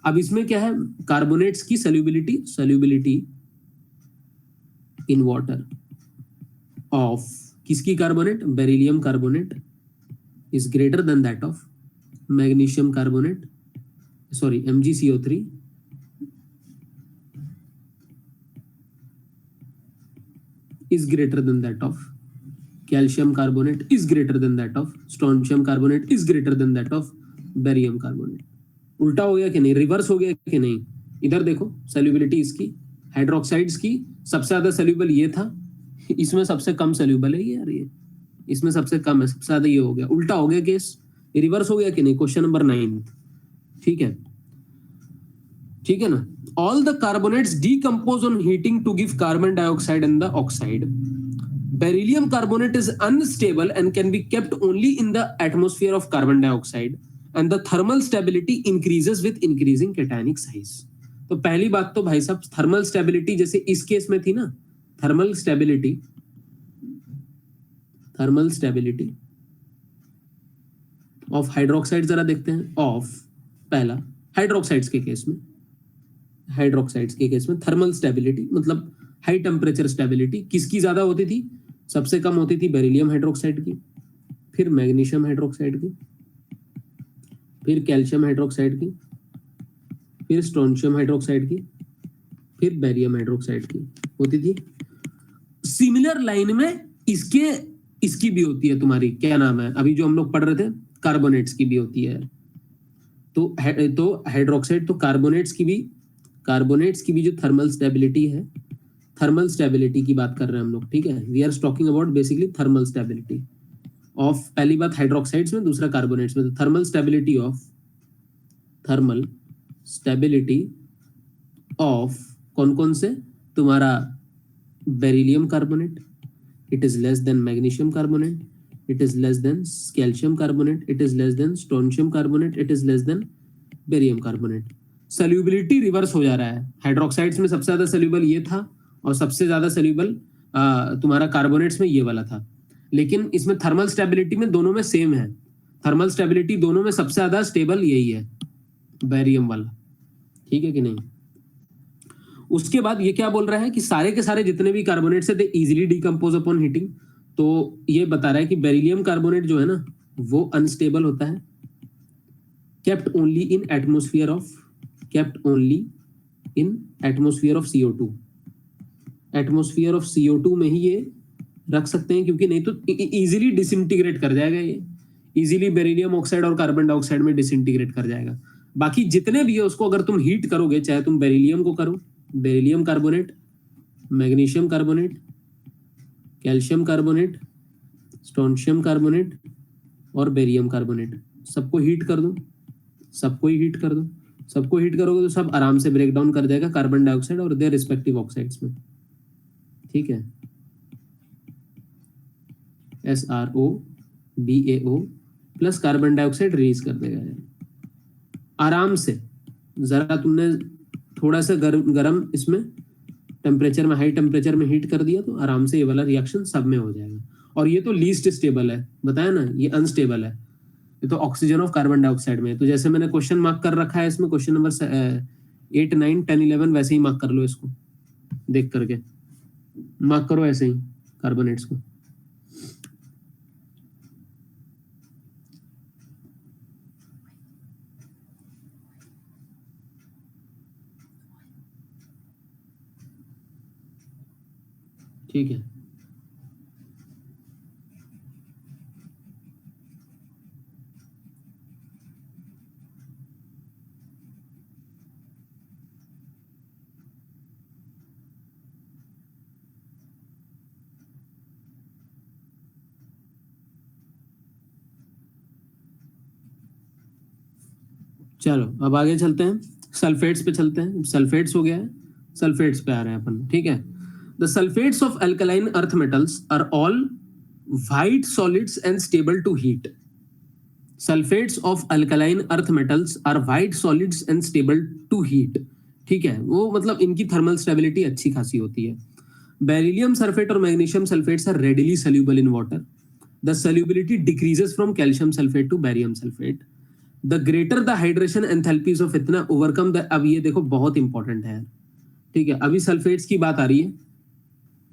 अब इसमें क्या है? कार्बोनेट्स की सोल्यूबिलिटी इन वाटर ऑफ किसकी carbonate? Beryllium carbonate is greater than that of magnesium carbonate, sorry MgCO3 is greater than that of calcium carbonate is greater than that of strontium carbonate is greater than that of barium carbonate। उल्टा हो गया कि नहीं? Reverse हो गया कि नहीं? इधर देखो सोल्यूबिलिटी इसकी, हाइड्रोक्साइड्स की सबसे ज्यादा सोल्यूबल ये था, इसमें सबसे कम सोल्यूबल है ये यार, ये इसमें सबसे कम है, सबसे ज्यादा ये हो गया। उल्टा हो गया केस, रिवर्स हो गया कि नहीं? क्वेश्चन नंबर 9, ठीक है, ठीक है ना। All the carbonates decompose on heating to give carbon dioxide and the oxide. Beryllium carbonate is unstable and can be kept only in the atmosphere of carbon dioxide, and the thermal stability increases with increasing cationic size. तो पहली बात तो भाई साहब thermal stability जैसे इस case में थी ना, थर्मल स्टेबिलिटी ऑफ हाइड्रोक्साइड जरा देखते हैं। ऑफ पहला हाइड्रोक्साइड्स के केस में थर्मल स्टेबिलिटी मतलब हाई टेम्परेचर स्टेबिलिटी किसकी ज्यादा होती थी? सबसे कम होती थी बेरिलियम हाइड्रोक्साइड की, फिर मैग्नीशियम हाइड्रोक्साइड की, फिर कैल्शियम हाइड्रोक्साइड की, फिर स्ट्रोंशियम हाइड्रोक्साइड की, फिर बेरियम हाइड्रोक्साइड की होती थी। सिमिलर लाइन में इसकी भी होती है, तुम्हारी क्या नाम है अभी जो हम लोग पढ़ रहे थे, कार्बोनेट्स की भी होती है। तो हाइड्रोक्साइड तो कार्बोनेट्स की भी जो थर्मल स्टेबिलिटी है, थर्मल स्टेबिलिटी की बात कर रहे हैं हम लोग, ठीक है। We are talking about basically thermal stability of, पहली बात हाइड्रोक्साइड्स में, दूसरा कार्बोनेट्स में। तो थर्मल स्टेबिलिटी ऑफ कौन कौन से? तुम्हारा beryllium carbonate, it is less then magnesium carbonate, it is less than calcium carbonate, it is less than strontium carbonate, it is less than barium carbonate। Solubility reverse हो जा रहा है। Hydroxides में सबसे ज्यादा सॉल्युबल ये था और सबसे ज्यादा सॉल्युबल तुम्हारा कार्बोनेट्स में ये वाला था, लेकिन इसमें थर्मल स्टेबिलिटी में दोनों में सेम है। थर्मल स्टेबिलिटी दोनों में सबसे ज्यादा स्टेबल यही है, बेरियम वाला, ठीक है कि नहीं। उसके बाद ये क्या बोल रहा है कि सारे के सारे जितने भी कार्बोनेट्स है they easily decompose upon heating. तो ये बता रहा है कि बेरिलियम कार्बोनेट जो है ना वो अनस्टेबल होता है, kept only in atmosphere of CO2। Atmosphere of CO2 में ही ये रख सकते हैं, क्योंकि नहीं तो इजीली डिसइंटीग्रेट कर जाएगा, ये इजीली बेरिलियम ऑक्साइड और कार्बन डाइऑक्साइड में डिसइंटीग्रेट कर जाएगा। बाकी जितने भी है उसको अगर तुम हीट करोगे, चाहे तुम बेरिलियम को करो, beryllium carbonate, magnesium carbonate, calcium carbonate, strontium carbonate और बेरियम कार्बोनेट, सबको हीट कर दो, सबको ही हीट कर दो। सबको हीट करोगे तो सब आराम से ब्रेक डाउन कर जाएगा कार्बन डाइऑक्साइड और देयर रिस्पेक्टिव ऑक्साइड्स में। ठीक है, SRO BaO plus carbon dioxide release कर देगा आराम से। जरा तुमने थोड़ा सा गरम इसमें टेम्परेचर में, हाई टेम्परेचर में हीट कर दिया तो आराम से ये वाला रिएक्शन सब में हो जाएगा। और ये तो लीस्ट स्टेबल है, बताया ना, ये अनस्टेबल है, ये तो ऑक्सीजन ऑफ कार्बन डाइऑक्साइड में। तो जैसे मैंने क्वेश्चन मार्क कर रखा है इसमें, क्वेश्चन नंबर 8, 9, 10, 11, वैसे ही मार्क कर लो इसको, देख करके मार्क करो ऐसे ही कार्बोनेट्स को। ठीक है, चलो अब आगे चलते हैं, सल्फेट्स पे चलते हैं। सल्फेट्स हो गया है, सल्फेट्स पे आ रहे हैं अपन। ठीक है, the sulphates of alkaline earth metals are all white solids and stable to heat. Sulphates of alkaline earth metals are white solids and stable to heat. ठीक है, वो मतलब इनकी थर्मल स्टेबिलिटी अच्छी खासी होती है। बेरिलियम सल्फेट और magnesium sulphates are readily soluble in water. The solubility decreases from calcium sulphate to barium sulphate. The greater the hydration enthalpies of इतना ओवरकम द, अब ये देखो बहुत इंपॉर्टेंट है। ठीक है, अभी सल्फेट्स की बात आ रही है।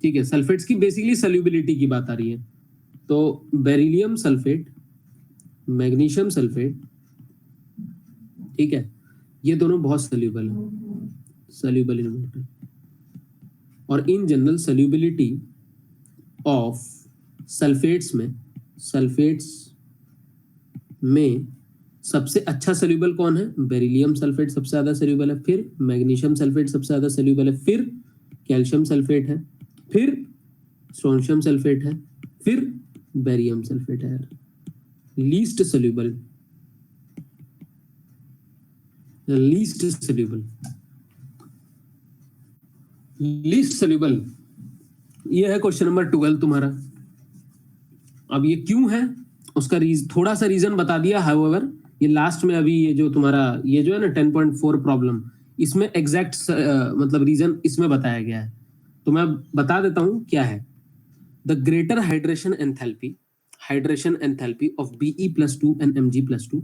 ठीक है, सल्फेट्स की बेसिकली सल्यूबिलिटी की बात आ रही है। तो बेरिलियम सल्फेट, मैग्नीशियम सल्फेट, ठीक है, ये दोनों बहुत सल्यूबल है, सल्यूबल इन वाटर। और इन जनरल सल्यूबिलिटी ऑफ सल्फेट्स में सबसे अच्छा सल्यूबल कौन है? बेरिलियम सल्फेट सबसे ज्यादा सल्यूबल है, फिर मैग्नीशियम सल्फेट सबसे ज्यादा सल्यूबल है, फिर कैल्शियम सल्फेट है, फिर स्ट्रोंशियम सल्फेट है, फिर बेरियम सल्फेट है। Least soluble, least soluble, least soluble, ये है क्वेश्चन नंबर 12 तुम्हारा। अब ये क्यों है उसका थोड़ा सा रीजन बता दिया। हाउएवर ये लास्ट में अभी ये जो तुम्हारा ये जो है ना 10.4 प्रॉब्लम, इसमें एग्जैक्ट मतलब रीजन इसमें बताया गया है, तो मैं बता देता हूं क्या है। The greater hydration enthalpy of Be+2 and Mg+2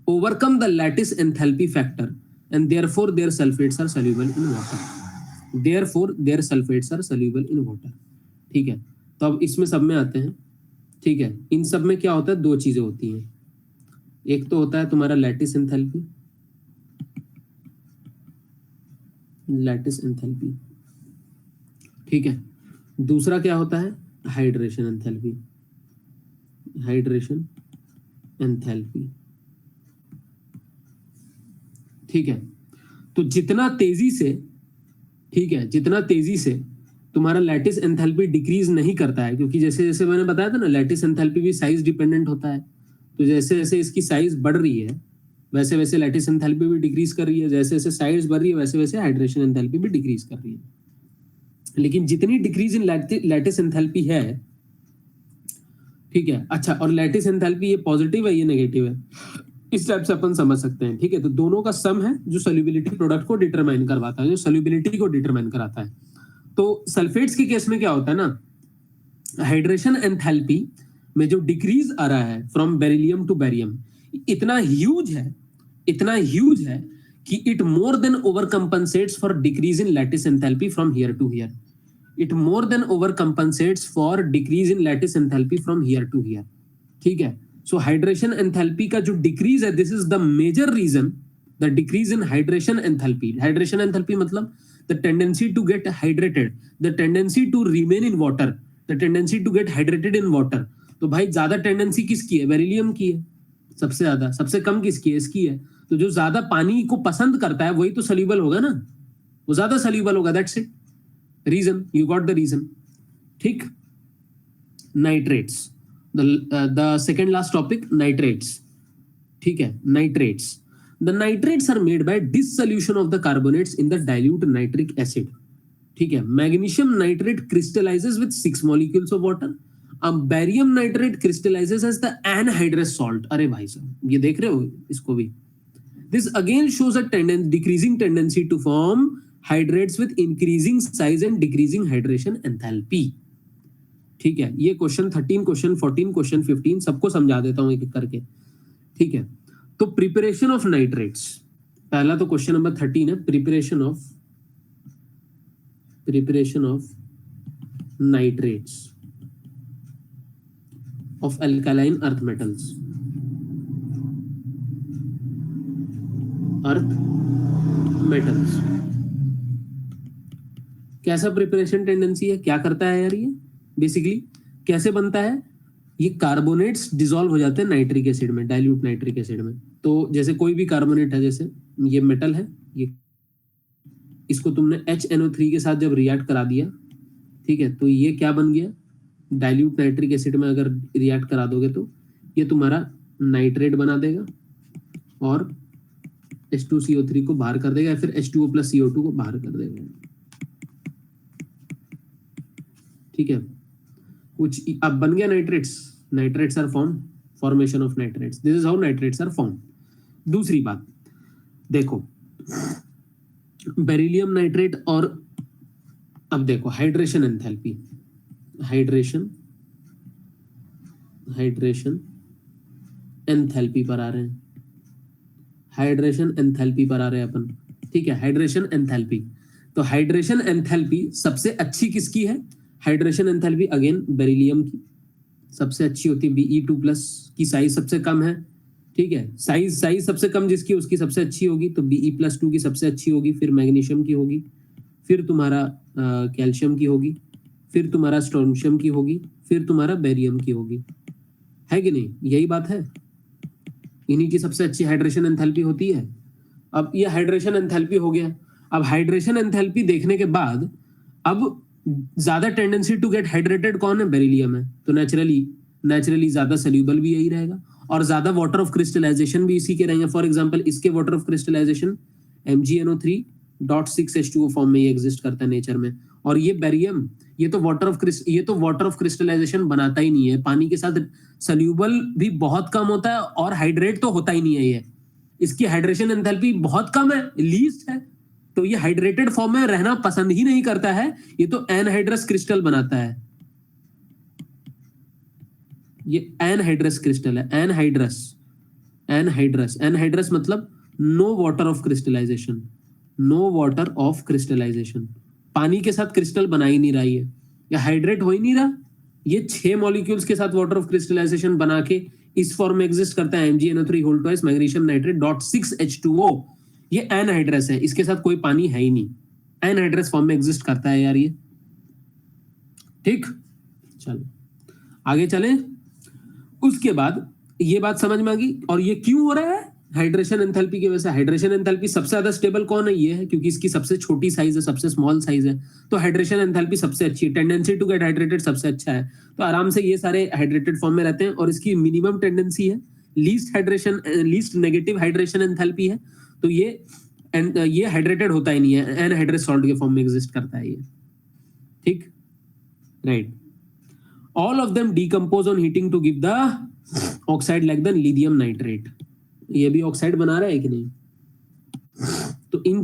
overcome the lattice enthalpy factor and therefore their sulfates are soluble in water. Therefore their sulfates are soluble in water. ठीक है, तो अब इसमें सब में आते हैं। ठीक है, इन सब में क्या होता है, दो चीजें होती हैं। एक तो होता है तुम्हारा लैटिस एंथैल्पी, लैटिस एंथैल्पी, ठीक है। दूसरा क्या होता है, हाइड्रेशन एंथैल्पी, हाइड्रेशन एंथैल्पी, ठीक है। तो जितना तेजी से, ठीक है, जितना तेजी से तुम्हारा लैटिस एंथैल्पी डिक्रीज नहीं करता है, क्योंकि जैसे जैसे मैंने बताया था ना, लैटिस एंथैल्पी भी साइज डिपेंडेंट होता है। तो जैसे जैसे इसकी साइज बढ़ रही है वैसे वैसे लैटिस एंथैल्पी भी डिक्रीज कर रही है, जैसे जैसे साइज बढ़ रही है वैसे वैसे हाइड्रेशन एंथैल्पी भी डिक्रीज कर रही है। लेकिन जितनी डिक्रीज इन लैटिस एंथैल्पी है, ठीक है, अच्छा, और लैटिस एंथैल्पी ये पॉजिटिव है ये नेगेटिव है, इस टाइप से अपन समझ सकते हैं। ठीक है, तो दोनों का सम है जो सॉल्युबिलिटी प्रोडक्ट को डिटरमाइन करवाता है, जो सॉल्युबिलिटी को डिटरमाइन कराता है। तो सल्फेट्स के केस में क्या होता है ना, हाइड्रेशन एंथैल्पी में जो डिक्रीज आ रहा है फ्रॉम बेरिलियम टू बेरियम इतना ह्यूज है, इतना ह्यूज है कि it more than overcompensates for decrease in lattice enthalpy from here to here. It more than overcompensates for decrease in lattice enthalpy from here to here. ठीक है, so hydration enthalpy का जो decrease है, this is the major reason the decrease in hydration enthalpy, hydration enthalpy मतलब the tendency to get hydrated, the tendency to remain in water, the tendency to get hydrated in water. तो भाई ज्यादा tendency किसकी है? Beryllium की है सबसे ज्यादा, सबसे कम किसकी है? इसकी है। तो जो ज्यादा पानी को पसंद करता है वही तो सल्यूबल होगा ना, वो ज्यादा सल्यूबल होगा, that's it, reason, you got the reason. ठीक, nitrates, the second last topic nitrates. ठीक है, nitrates, the nitrates are made by dissolution of the carbonates in the dilute nitric acid. ठीक है, magnesium nitrate crystallises with 6 molecules of water, barium nitrate crystallises as the anhydrous salt. अरे भाई साहब ये देख रहे हो इसको भी। This again shows a decreasing tendency to form hydrates with increasing size and decreasing hydration enthalpy. ठीक है, ये क्वेश्चन 13, क्वेश्चन 14, क्वेश्चन 15 सबको समझा देता हूं एक एक करके। ठीक है, तो प्रिपरेशन ऑफ नाइट्रेट्स, पहला तो क्वेश्चन नंबर 13 है, preparation of nitrates of alkaline earth metals, कैसा प्रिपरेशन टेंडेंसी है, क्या करता है यार ये? बेसिकली कैसे बनता है ये? कार्बोनेट्स डिसॉल्व हो जाते हैं नाइट्रिक एसिड में, डाइल्यूट नाइट्रिक एसिड में। तो जैसे कोई भी कार्बोनेट है, जैसे ये मेटल है, ये इसको तुमने HNO3 के साथ जब रिएक्ट करा दिया, ठीक है, तो ये क्या बन गया? डाइल्यूट नाइट्रिक एसिड में अगर रिएक्ट करा दोगे तो ये तुम्हारा नाइट्रेट बना देगा और H2CO3 को बाहर कर देगा, या फिर H2O + CO2 को बाहर कर देगा। ठीक है, कुछ अब बन गया nitrates, nitrates are formation of nitrates, this is how nitrates are form. दूसरी बात देखो, बेरिलियम नाइट्रेट और अब देखो हाइड्रेशन एंथैल्पी, हाइड्रेशन एंथैल्पी पर आ रहे हैं, हाइड्रेशन एंथैल्पी पर आ रहे हैं अपन। ठीक है, हाइड्रेशन एंथैल्पी, तो हाइड्रेशन एंथैल्पी सबसे अच्छी किसकी है? हाइड्रेशन एंथैल्पी अगेन बेरिलियम की सबसे अच्छी होती है, Be2+ की साइज सबसे कम है। ठीक है, साइज सबसे कम जिसकी उसकी सबसे अच्छी होगी, तो Be+2 की सबसे अच्छी होगी, फिर मैग्नीशियम की होगी, फिर तुम्हारा कैल्शियम की होगी, फिर तुम्हारा स्ट्रोंशियम की होगी, फिर तुम्हारा बेरियम की होगी, है कि नहीं? यही बात है, इन्हीं की सबसे अच्छी हाइड्रेशन एंथैल्पी होती है। अब ये हाइड्रेशन एंथैल्पी हो गया। अब हाइड्रेशन एंथैल्पी देखने के बाद अब ज्यादा टेंडेंसी टू गेट हाइड्रेटेड कौन है? बेरिलियम है। तो नेचुरली ज्यादा सोल्यूबल भी यही रहेगा और ज्यादा वाटर ऑफ क्रिस्टलाइजेशन भी इसी के रहेंगे। फॉर एग्जांपल इसके water of crystallization MgNO3.6H2O form में ये एग्जिस्ट करता है नेचर में। और ये बेरियम ये तो वाटर ऑफ क्रिस्टलाइजेशन बनाता ही नहीं है, पानी के साथ सोल्यूबल भी बहुत कम होता है और हाइड्रेट तो होता ही नहीं है। ये इसकी हाइड्रेशन एंथैल्पी बहुत कम है, लीस्ट है, तो ये हाइड्रेटेड फॉर्म में रहना पसंद ही नहीं करता है, ये तो एनहाइड्रस क्रिस्टल बनाता है। ये एनहाइड्रस क्रिस्टल है, एनहाइड्रस मतलब नो वाटर ऑफ क्रिस्टलाइजेशन, पानी के साथ क्रिस्टल बना ही नहीं रहा है, या हाइड्रेट हो ही नहीं रहा, ये 6 मॉलिक्यूल्स के साथ वाटर ऑफ क्रिस्टलाइजेशन बना के इस फॉर्म में एग्जिस्ट करता है, MgNO3 मैग्नीशियम नाइट्रेट .6H2O। ये एनहाइड्रस है, इसके साथ कोई पानी है ही नहीं, एनहाइड्रस फॉर्म में एग्जिस्ट करता है यार ये। ठीक, चलो आगे चलें। उसके बाद ये बात समझ में आ गई, और ये क्यों हो रहा है? हाइड्रेशन एंथैल्पी की वजह से। हाइड्रेशन एंथैल्पी सबसे ज्यादा स्टेबल कौन है? ये है, क्योंकि इसकी सबसे छोटी साइज है, सबसे स्मॉल साइज है, तो हाइड्रेशन एंथैल्पी सबसे अच्छी है, टेंडेंसी टू गेट हाइड्रेटेड सबसे अच्छा है, तो आराम से ये सारे हाइड्रेटेड फॉर्म में रहते हैं। और इसकी मिनिमम टेंडेंसी है, लीस्ट नेगेटिव हाइड्रेशन एंथैल्पी है, तो ये हाइड्रेटेड होता ही नहीं है, एनहाइड्रस सॉल्ट के फॉर्म में एग्जिस्ट करता है ये। ठीक, right. All of them decompose on heating to give the oxide like the lithium nitrate. ये भी ऑक्साइड बना रहा है कि नहीं? तो इन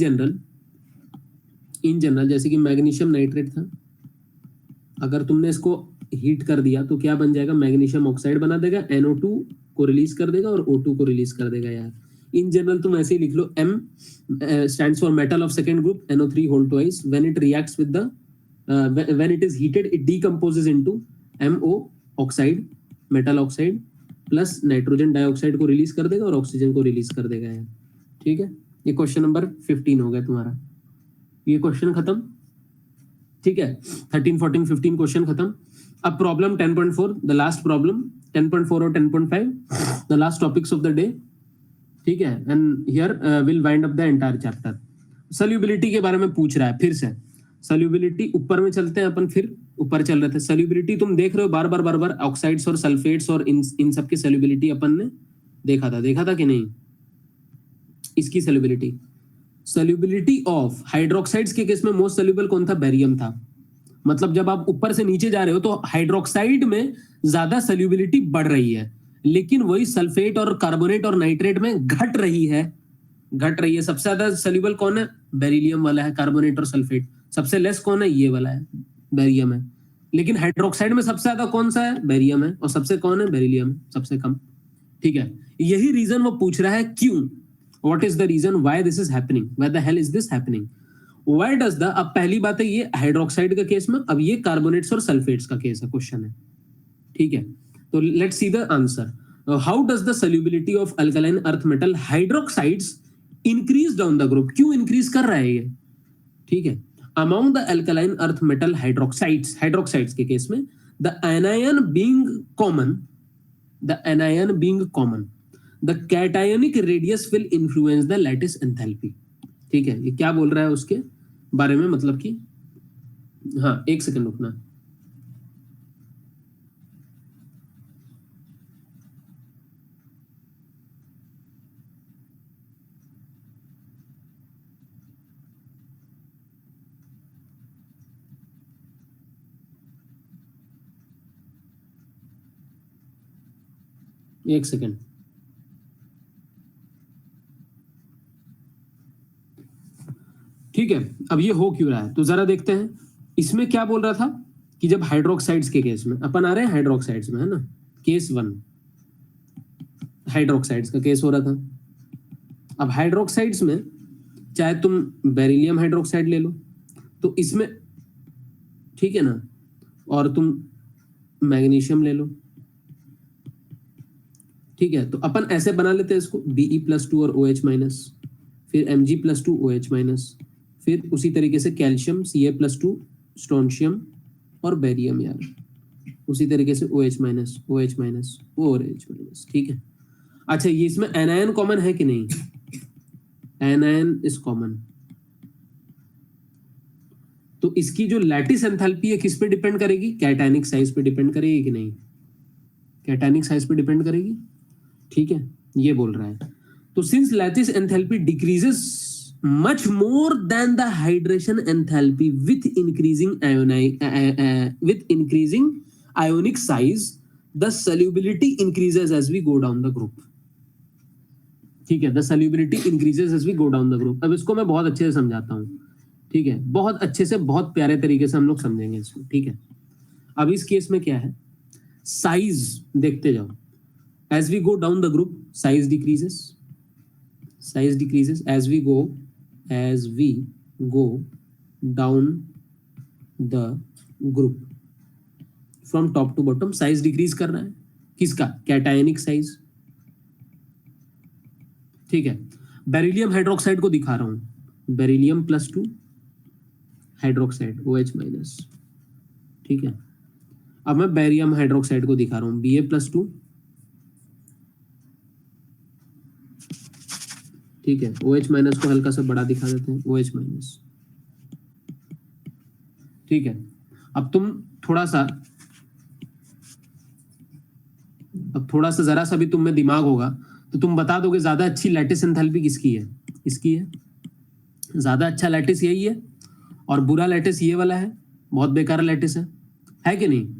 जनरल जैसे कि मैग्नीशियम नाइट्रेट था, अगर तुमने इसको हीट कर दिया तो क्या बन जाएगा? मैग्नीशियम ऑक्साइड बना देगा, NO2 को रिलीज कर देगा और O2 को रिलीज कर देगा यार। इन जनरल तुम ऐसे ही लिख लो, M stands for metal of second group, NO3 whole twice, when it reacts with the when it is heated it decomposes into MO oxide, metal oxide plus nitrogen dioxide को release कर देगा और oxygen को release कर देगा यार। ठीक है, ये क्वेश्चन नंबर 15 हो गया तुम्हारा, ये क्वेश्चन खत्म, ठीक है। 13, 14, 15 क्वेश्चन खत्म। अब प्रॉब्लम 10.4, द लास्ट प्रॉब्लम 10.4 और 10.5, the last topics of the day, ठीक है। And here will wind up the entire chapter. Solubility के बारे में पूछ रहा है फिर से। सॉल्युबिलिटी ऊपर में चलते हैं अपन, फिर ऊपर चल रहे थे। सॉल्युबिलिटी तुम देख रहे हो बार बार ऑक्साइड्स और सल्फेट्स और इन सब की सॉल्युबिलिटी अपन ने देखा था कि नहीं। इसकी सॉल्युबिलिटी ऑफ हाइड्रोक्साइड्स के केस में मोस्ट सॉल्युबल कौन था? बेरियम था। मतलब जब आप ऊपर से नीचे जा रहे हो तो हाइड्रोक्साइड में ज्यादा सॉल्युबिलिटी बढ़ रही है, लेकिन वही सल्फेट और कार्बोनेट और नाइट्रेट में घट रही है। सबसे ज्यादा सॉल्युबल कौन है? बेरिलियम वाला है, कार्बोनेट और सल्फेट। सबसे लेस कौन है? ये वाला है, बेरियम है। लेकिन हाइड्रोक्साइड में सबसे ज्यादा कौन सा है? बेरियम है। और सबसे कौन है? बेरिलियम, सबसे कम, ठीक है। यही रीजन वो पूछ रहा है, क्यों? What is the reason why this is happening? Why the hell is this happening? Why does the, अब पहली बात है ये हाइड्रोक्साइड का केस में, अब ये कार्बोनेट्स और सल्फेट्स का केस है, क्वेश्चन है, ठीक है। तो let's see the answer. How does the solubility of alkaline earth metal hydroxides increase down the group? क्यों इंक्रीज कर रहा है ये, ठीक है। Among the alkaline earth metal hydroxides के केस में the anion being common, the cationic radius will influence the lattice enthalpy, ठीक है। ये क्या बोल रहा है उसके बारे में, मतलब कि, हाँ एक सेकंड रुकना। एक सेकंड, ठीक है। अब ये हो क्यों रहा है तो जरा देखते हैं। इसमें क्या बोल रहा था कि जब हाइड्रोक्साइड्स के केस में, अपन आ रहे हैं हाइड्रोक्साइड्स में, है ना, केस 1 हाइड्रोक्साइड्स का केस हो रहा था। अब हाइड्रोक्साइड्स में चाहे तुम बेरिलियम हाइड्रोक्साइड ले लो तो इसमें, ठीक है ना, और तुम मैग्नीशियम ले लो, ठीक है। तो अपन ऐसे बना लेते हैं इसको, Be+2 और OH-, फिर Mg+2 OH-, फिर उसी तरीके से कैल्शियम Ca+2 स्ट्रोंशियम और बेरियम, यार उसी तरीके से OH-, OH-, OH-, ठीक है। अच्छा, ये इसमें एनायन कॉमन है कि नहीं? Anion is common. तो इसकी जो लैटिस एंथैल्पी है किस पे डिपेंड करेगी? कैटायनिक साइज पे डिपेंड करेगी कि नहीं? कैटायनिक साइज पे डिपेंड करेगी, ठीक है, ये बोल रहा है। तो since lattice enthalpy decreases much more than the hydration enthalpy with increasing ionic size, the solubility increases as we go down the group, ठीक है। the solubility increases as we go down the group। अब इसको मैं बहुत अच्छे से समझाता हूँ, ठीक है, बहुत अच्छे से, बहुत प्यारे तरीके से हम लोग समझेंगे इसको, ठीक है। अब इस केस में क्या है, साइज देखते जाओ। as we go down the group size decreases as we go down the group from top to bottom size decrease कर रहा है। किसका? कैटायनिक साइज, ठीक है। बेरिलियम हाइड्रोक्साइड को दिखा रहा हूं, Be+2 हाइड्रोक्साइड OH-, ठीक है। अब मैं बेरियम हाइड्रोक्साइड को दिखा रहा हूं, Ba+2, ठीक है। OH- को हल्का सा बड़ा दिखा देते हैं, OH-, ठीक है। अब थोड़ा सा जरा सा भी तुम में दिमाग होगा तो तुम बता दोगे ज्यादा अच्छी लैटिस एंथैल्पी किसकी है? इसकी है। ज्यादा अच्छा लैटिस यही है और बुरा लैटिस ये वाला है, बहुत बेकार लैटिस है कि नहीं?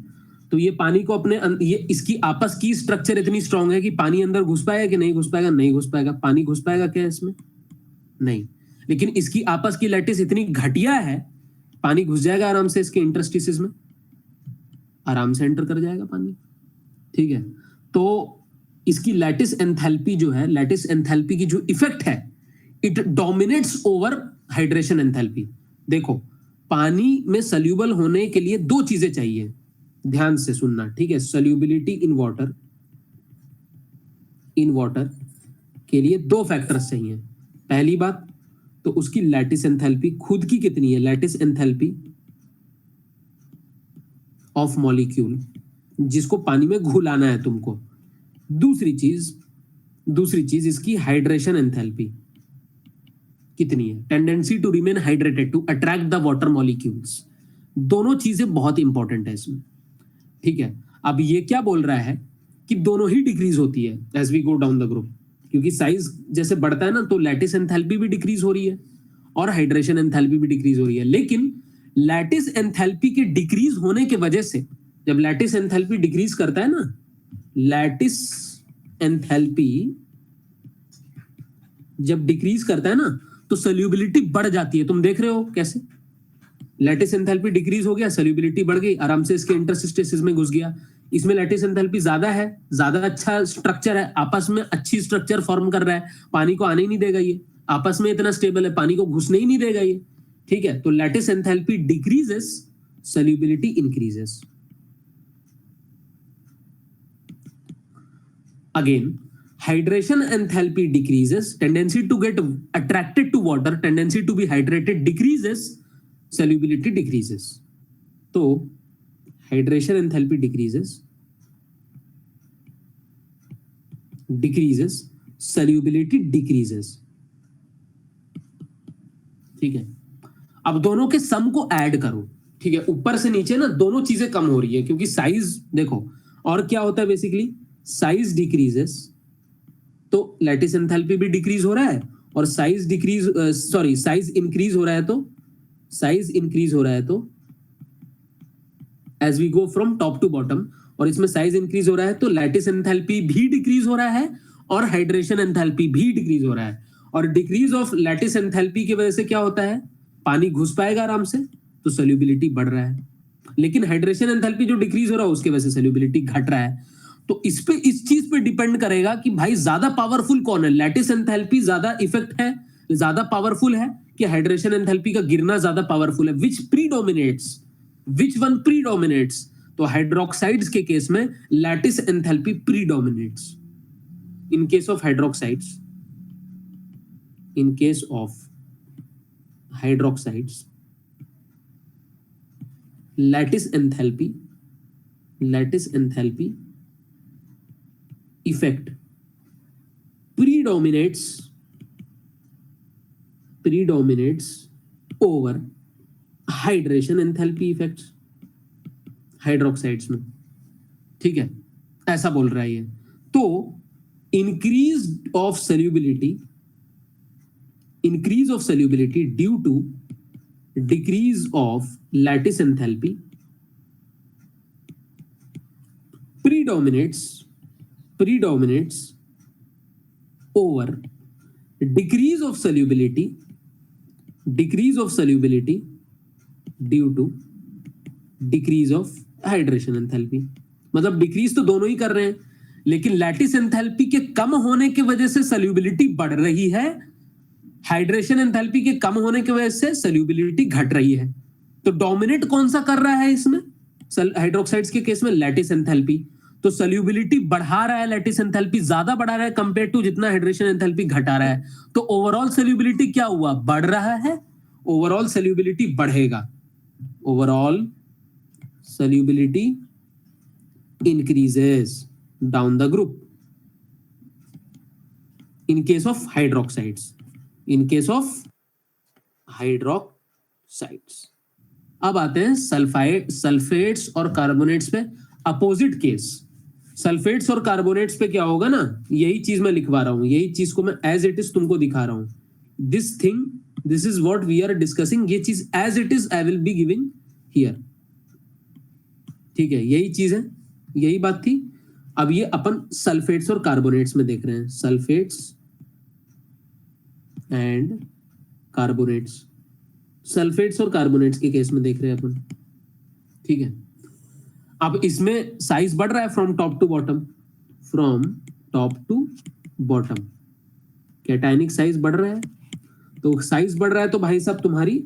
तो ये पानी को अपने ये इसकी आपस की स्ट्रक्चर इतनी स्ट्रांग है कि पानी अंदर घुस पाएगा कि नहीं घुस पाएगा? नहीं घुस पाएगा। पानी घुस पाएगा क्या इसमें? नहीं। लेकिन इसकी आपस की लैटिस इतनी घटिया है, पानी घुस जाएगा आराम से इसके इंटरस्टिसेस में, आराम से एंटर कर जाएगा पानी, ठीक है। तो इसकी लैटिस एंथैल्पी जो है, लैटिस एंथैल्पी की जो इफेक्ट है, it dominates over hydration enthalpy. देखो, पानी में सल्यूबल होने के लिए 2 चीजें चाहिए, ध्यान से सुनना, ठीक है। सल्यूबिलिटी इन वाटर के लिए 2 फैक्टर्स चाहिए। पहली बात तो उसकी लैटिस एंथैल्पी खुद की कितनी है, लैटिस एंथैल्पी ऑफ मॉलिक्यूल, जिसको पानी में घुलाना है तुमको। दूसरी चीज इसकी हाइड्रेशन एंथैल्पी कितनी है, tendency to remain hydrated to attract the water molecules. दोनों चीजें बहुत इंपॉर्टेंट है इसमें, ठीक है। अब ये क्या बोल रहा है कि दोनों ही डिक्रीज होती है as we go down the group, क्योंकि साइज जैसे बढ़ता है ना तो लैटिस एंथैल्पी भी डिक्रीज हो रही है और हाइड्रेशन एंथैल्पी भी डिक्रीज हो रही है। लेकिन लैटिस एंथैल्पी के डिक्रीज होने के वजह से, जब लैटिस एंथैल्पी डिक्रीज करता है ना, लैटिस एंथैल्पी जब डिक्रीज करता है ना तो सॉल्युबिलिटी बढ़ जाती है। तुम देख रहे हो कैसे लैटिस एंथैल्पी डिक्रीज हो गया, सॉल्युबिलिटी बढ़ गई, आराम से इसके इंटरस्टिसेस में घुस गया। इसमें लैटिस एंथैल्पी ज्यादा है, ज्यादा अच्छा स्ट्रक्चर है, आपस में अच्छी स्ट्रक्चर फॉर्म कर रहा है, पानी को आने ही नहीं देगा, ये आपस में इतना स्टेबल है, पानी को घुसने ही नहीं देगा ये, ठीक है। तो lattice enthalpy decreases, solubility increases. Again hydration enthalpy decreases, tendency to get attracted to water, tendency to be hydrated decreases, solubility decreases. तो hydration enthalpy decreases, solubility decreases, ठीक है। अब दोनों के सम को ऐड करो, ठीक है, ऊपर से नीचे ना दोनों चीजें कम हो रही है, क्योंकि साइज देखो, और क्या होता है बेसिकली, साइज डिक्रीजेस तो लैटिस एंथैल्पी भी डिक्रीज हो रहा है, और साइज इंक्रीज हो रहा है तो as we go from top to bottom, और इसमें साइज इंक्रीज हो रहा है तो लैटिस एंथैल्पी भी डिक्रीज हो रहा है और हाइड्रेशन एंथैल्पी भी डिक्रीज हो रहा है। और डिक्रीज ऑफ लैटिस एंथैल्पी की वजह से क्या होता है, पानी घुस पाएगा आराम से, तो सॉल्युबिलिटी बढ़ रहा है। लेकिन हाइड्रेशन एंथैल्पी जो डिक्रीज हो रहा है उसकी वजह से सॉल्युबिलिटी घट रहा है। तो इस चीज पे डिपेंड करेगा कि भाई ज्यादा पावरफुल कौन है, लैटिस एंथैल्पी ज्यादा इफेक्ट है, ज्यादा पावरफुल है, कि हाइड्रेशन एंथैल्पी का गिरना ज्यादा पावरफुल है, विच वन प्रीडोमिनेट्स। तो हाइड्रोक्साइड्स के केस में lattice enthalpy predominates. In case of hydroxides lattice enthalpy effect predominates over hydration enthalpy effects hydroxides में, ठीक है, ऐसा बोल रहा है ये। तो increase of solubility due to decrease of lattice enthalpy predominates over decrease of solubility due to decrease of hydration enthalpy। मतलब डिक्रीज तो दोनों ही कर रहे हैं, लेकिन लैटिस एंथैल्पी के कम होने की वजह से सॉल्युबिलिटी बढ़ रही है, हाइड्रेशन एंथैल्पी के कम होने की वजह से सॉल्युबिलिटी घट रही है। तो डोमिनेट कौन सा कर रहा है इसमें, हाइड्रोक्साइड्स के केस में लैटिस एंथैल्पी। तो सॉल्युबिलिटी बढ़ा रहा है, लैटिस एंथैल्पी ज्यादा बढ़ा रहा है कंपेयर टू जितना हाइड्रेशन एंथैल्पी घटा रहा है। तो ओवरऑल सॉल्युबिलिटी क्या हुआ, बढ़ रहा है, ओवरऑल सॉल्युबिलिटी बढ़ेगा, overall solubility increases down the group in case of hydroxides, अब आते हैं सल्फेट्स और कार्बोनेट्स पे। अपोजिट केस, सल्फेट्स और कार्बोनेट्स पे क्या होगा ना, यही चीज मैं लिखवा रहा हूं, यही चीज को मैं एज इट इज तुमको दिखा रहा हूं। This is what we are discussing, ये चीज as it is I will be giving here, ठीक है, यही चीज है, यही बात थी। अब ये अपन सल्फेट्स और कार्बोनेट्स में देख रहे हैं, सल्फेट्स एंड कार्बोनेट्स, सल्फेट्स और कार्बोनेट्स के केस में देख रहे हैं अपन, ठीक है। अब इसमें साइज बढ़ रहा है from top to bottom, cationic size बढ़ रहा है, तो साइज बढ़ रहा है तो भाई साहब तुम्हारी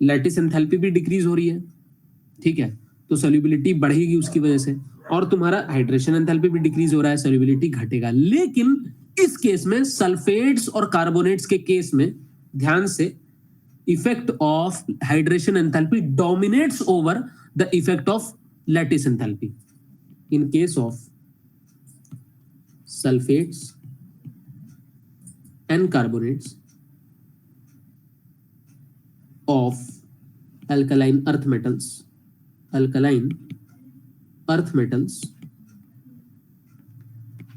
लैटिस एंथैल्पी भी डिक्रीज हो रही है, ठीक है, तो सॉल्युबिलिटी बढ़ेगी उसकी वजह से, और तुम्हारा हाइड्रेशन एंथैल्पी भी डिक्रीज हो रहा है, सॉल्युबिलिटी घटेगा। लेकिन इस केस में सल्फेट्स और कार्बोनेट्स के केस में ध्यान से effect of hydration enthalpy dominates over the effect of lattice enthalpy. In case of sulfates and carbonates of alkaline earth metals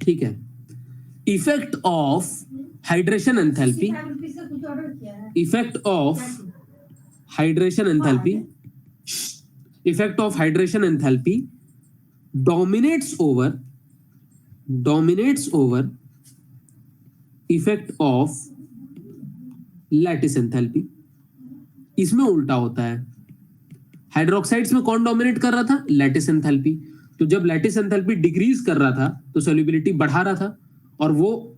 ठीक है. Effect of hydration enthalpy dominates over effect of lattice enthalpy. इसमें उल्टा होता है. Hydroxides में कौन dominate कर रहा था? Lattice enthalpy. तो जब लैटिस एंथैल्पी डिक्रीज कर रहा था तो सॉल्युबिलिटी बढ़ा रहा था और वो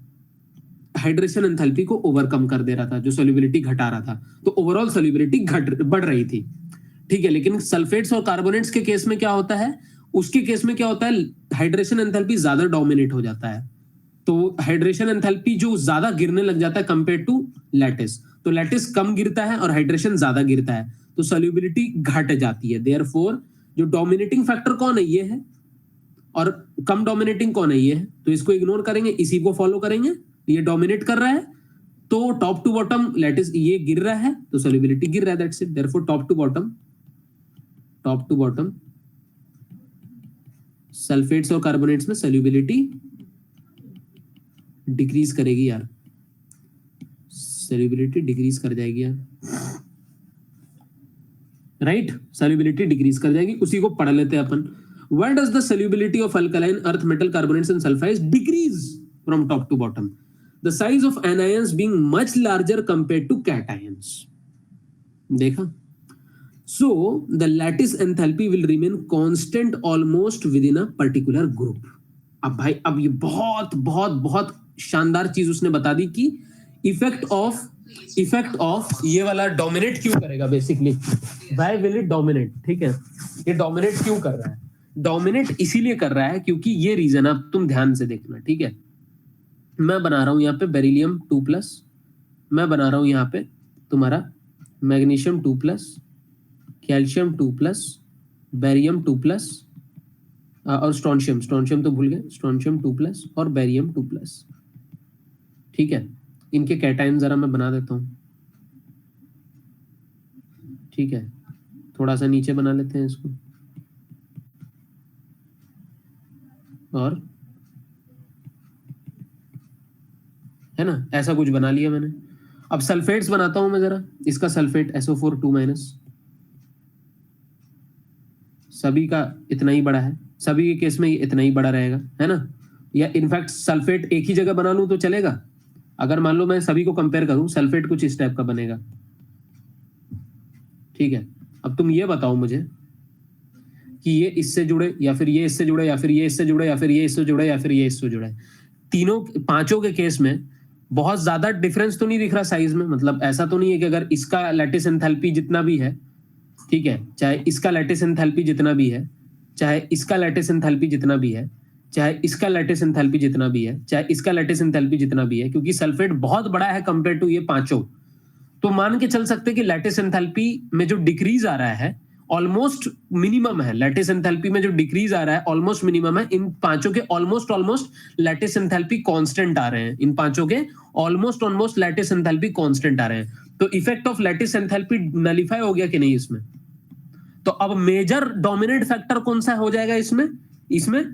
हाइड्रेशन एंथैल्पी को ओवरकम कर दे रहा था जो सॉल्युबिलिटी घटा रहा था. तो ओवरऑल सॉल्युबिलिटी बढ़ रही थी. ठीक है. लेकिन सल्फेट्स और कार्बोनेट्स के केस में क्या होता है? उसके केस में क्या होता है? हाइड्रेशन एंथैल्पी ज्यादा डोमिनेट हो जाता है. तो हाइड्रेशन एंथैल्पी जो ज्यादा गिरने लग जाता है कंपेयर टू लैटिस. तो लैटिस कम गिरता है और हाइड्रेशन ज्यादा गिरता है तो सॉल्युबिलिटी घट जाती है. देयरफॉर जो डोमिनेटिंग फैक्टर कौन है? ये है. और कम डोमिनेटिंग कौन है? ये है. तो इसको इग्नोर करेंगे, इसी को फॉलो करेंगे. ये डोमिनेट कर रहा है तो टॉप टू बॉटम लैटिस ये गिर रहा है तो सॉल्युबिलिटी गिर रहा है. That's it. Therefore top to bottom sulphates और कार्बोनेट्स में सॉल्युबिलिटी डिक्रीज करेगी यार. सॉल्युबिलिटी डिक्रीज कर जाएगी यार. राइट. सॉल्युबिलिटी डिक्रीज कर जाएगी. उसी को पढ़ लेते हैं अपन. Why does the solubility of alkaline earth metal carbonates and sulfides decrease from top to bottom? The size of anions being much larger compared to cations. देखा. So the lattice enthalpy will remain constant almost within a particular group. अब भाई अब ये बहुत बहुत बहुत शानदार चीज उसने बता दी कि इफेक्ट ऑफ ये वाला डोमिनेट क्यों करेगा. Basically why will it dominate. ठीक है. ये डोमिनेट क्यों कर रहा है? डोमिनेट इसीलिए कर रहा है क्योंकि ये रीजन अब तुम ध्यान से देखना. ठीक है. मैं बना रहा हूं यहाँ पे बेरिलियम 2+, मैं बना रहा हूं यहाँ पे तुम्हारा मैग्नीशियम 2+, कैल्शियम 2+, बेरियम 2+, और स्ट्रोंशियम तो भूल गए. स्ट्रोंशियम 2+ और बेरियम 2+. ठीक है. इनके कैटायन जरा मैं बना देता हूं. ठीक है. थोड़ा सा नीचे बना लेते हैं इसको. और है ना, ऐसा कुछ बना लिया मैंने. अब सल्फेट्स बनाता हूं मैं जरा. इसका सल्फेट SO4 2-, सभी का इतना ही बड़ा है. सभी के केस में ये इतना ही बड़ा रहेगा, है ना. या इनफैक्ट सल्फेट एक ही जगह बना लूं तो चलेगा. अगर मान लो मैं सभी को कंपेयर करूं, सल्फेट कुछ इस टाइप का बनेगा. ठीक है. अब तुम ये बताओ मुझे कि ये इससे जुड़े या फिर ये इससे जुड़े या फिर ये इससे जुड़े या फिर ये इससे जुड़े या फिर ये इससे जुड़े. पांचों के केस में बहुत ज्यादा डिफरेंस तो नहीं दिख रहा साइज में. मतलब ऐसा तो नहीं है कि अगर इसका लैटिस एंथैल्पी जितना भी है, ठीक है, चाहे इसका लैटिस एंथैल्पी जितना भी है, चाहे इसका लैटिस एंथैल्पी जितना भी है, चाहे इसका लैटिस एंथैल्पी जितना भी है, चाहे इसका लैटिस एंथैल्पी जितना भी है, क्योंकि सल्फेट बहुत बड़ा है कंपेयर टू ये पांचों. तो मान के चल सकते कि लैटिस एंथैल्पी में जो डिक्रीज आ रहा है ऑलमोस्ट मिनिमम है. लैटिस एंथैल्पी में जो डिक्रीज आ रहा है ऑलमोस्ट मिनिमम है. इन पांचों के ऑलमोस्ट लैटिस एंथैल्पी कांस्टेंट आ रहे हैं. इन पांचों के ऑलमोस्ट लैटिस एंथैल्पी कांस्टेंट आ रहे हैं. तो effect of lattice enthalpy nullify हो गया कि नहीं इसमें. तो अब मेजर डोमिनेट फैक्टर कौन सा हो जाएगा इसमें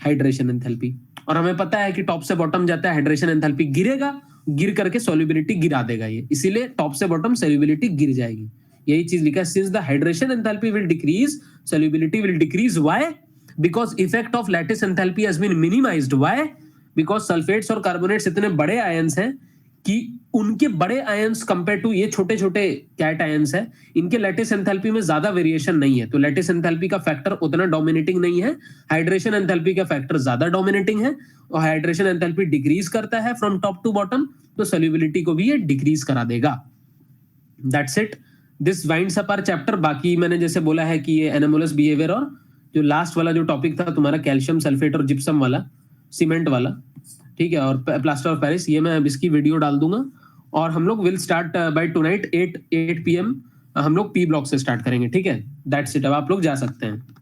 हाइड्रेशन एंथैल्पी. और हमें पता है कि टॉप से बॉटम जाता है हाइड्रेशन एंथैल्पी गिरेगा, गिर करके सॉल्युबिलिटी गिरा देगा ये. इसीलिए टॉप से बॉटम सॉल्युबिलिटी गिर जाएगी. यही चीज लिखा है. Since the hydration enthalpy will decrease, solubility will decrease. Why? Because effect of lattice enthalpy has been minimised. Why? Because sulphates और कार्बोनेट्स इतने बड़े आयंस हैं कि उनके बड़े आयंस कंपेयर टू ये छोटे छोटे कैट आयंस है, इनके लैटिस एंथैल्पी में ज्यादा वेरिएशन नहीं है. तो लैटिस एंथैल्पी का फैक्टर उतना डोमिनेटिंग नहीं है. हाइड्रेशन एंथैल्पी का फैक्टर ज्यादा डोमिनेटिंग है. और हाइड्रेशन एंथैल्पी डिक्रीज करता है फ्रॉम टॉप टू बॉटम, तो सॉल्युबिलिटी को भी ये डिक्रीज करा देगा. That's it. This winds up our chapter. बाकी मैंने जैसे बोला है कि ये एनामोलस बिहेवियर और जो लास्ट वाला जो टॉपिक था तुम्हारा कैल्शियम सल्फेट और जिप्सम वाला, सीमेंट वाला, ठीक है, और प्लास्टर ऑफ पेरिस, ये मैं अब इसकी वीडियो डाल दूंगा। और हम लोग will start by tonight 8 PM हम लोग पी ब्लॉक से स्टार्ट करेंगे, ठीक है। दैट्स इट, अब आप लोग जा सकते हैं।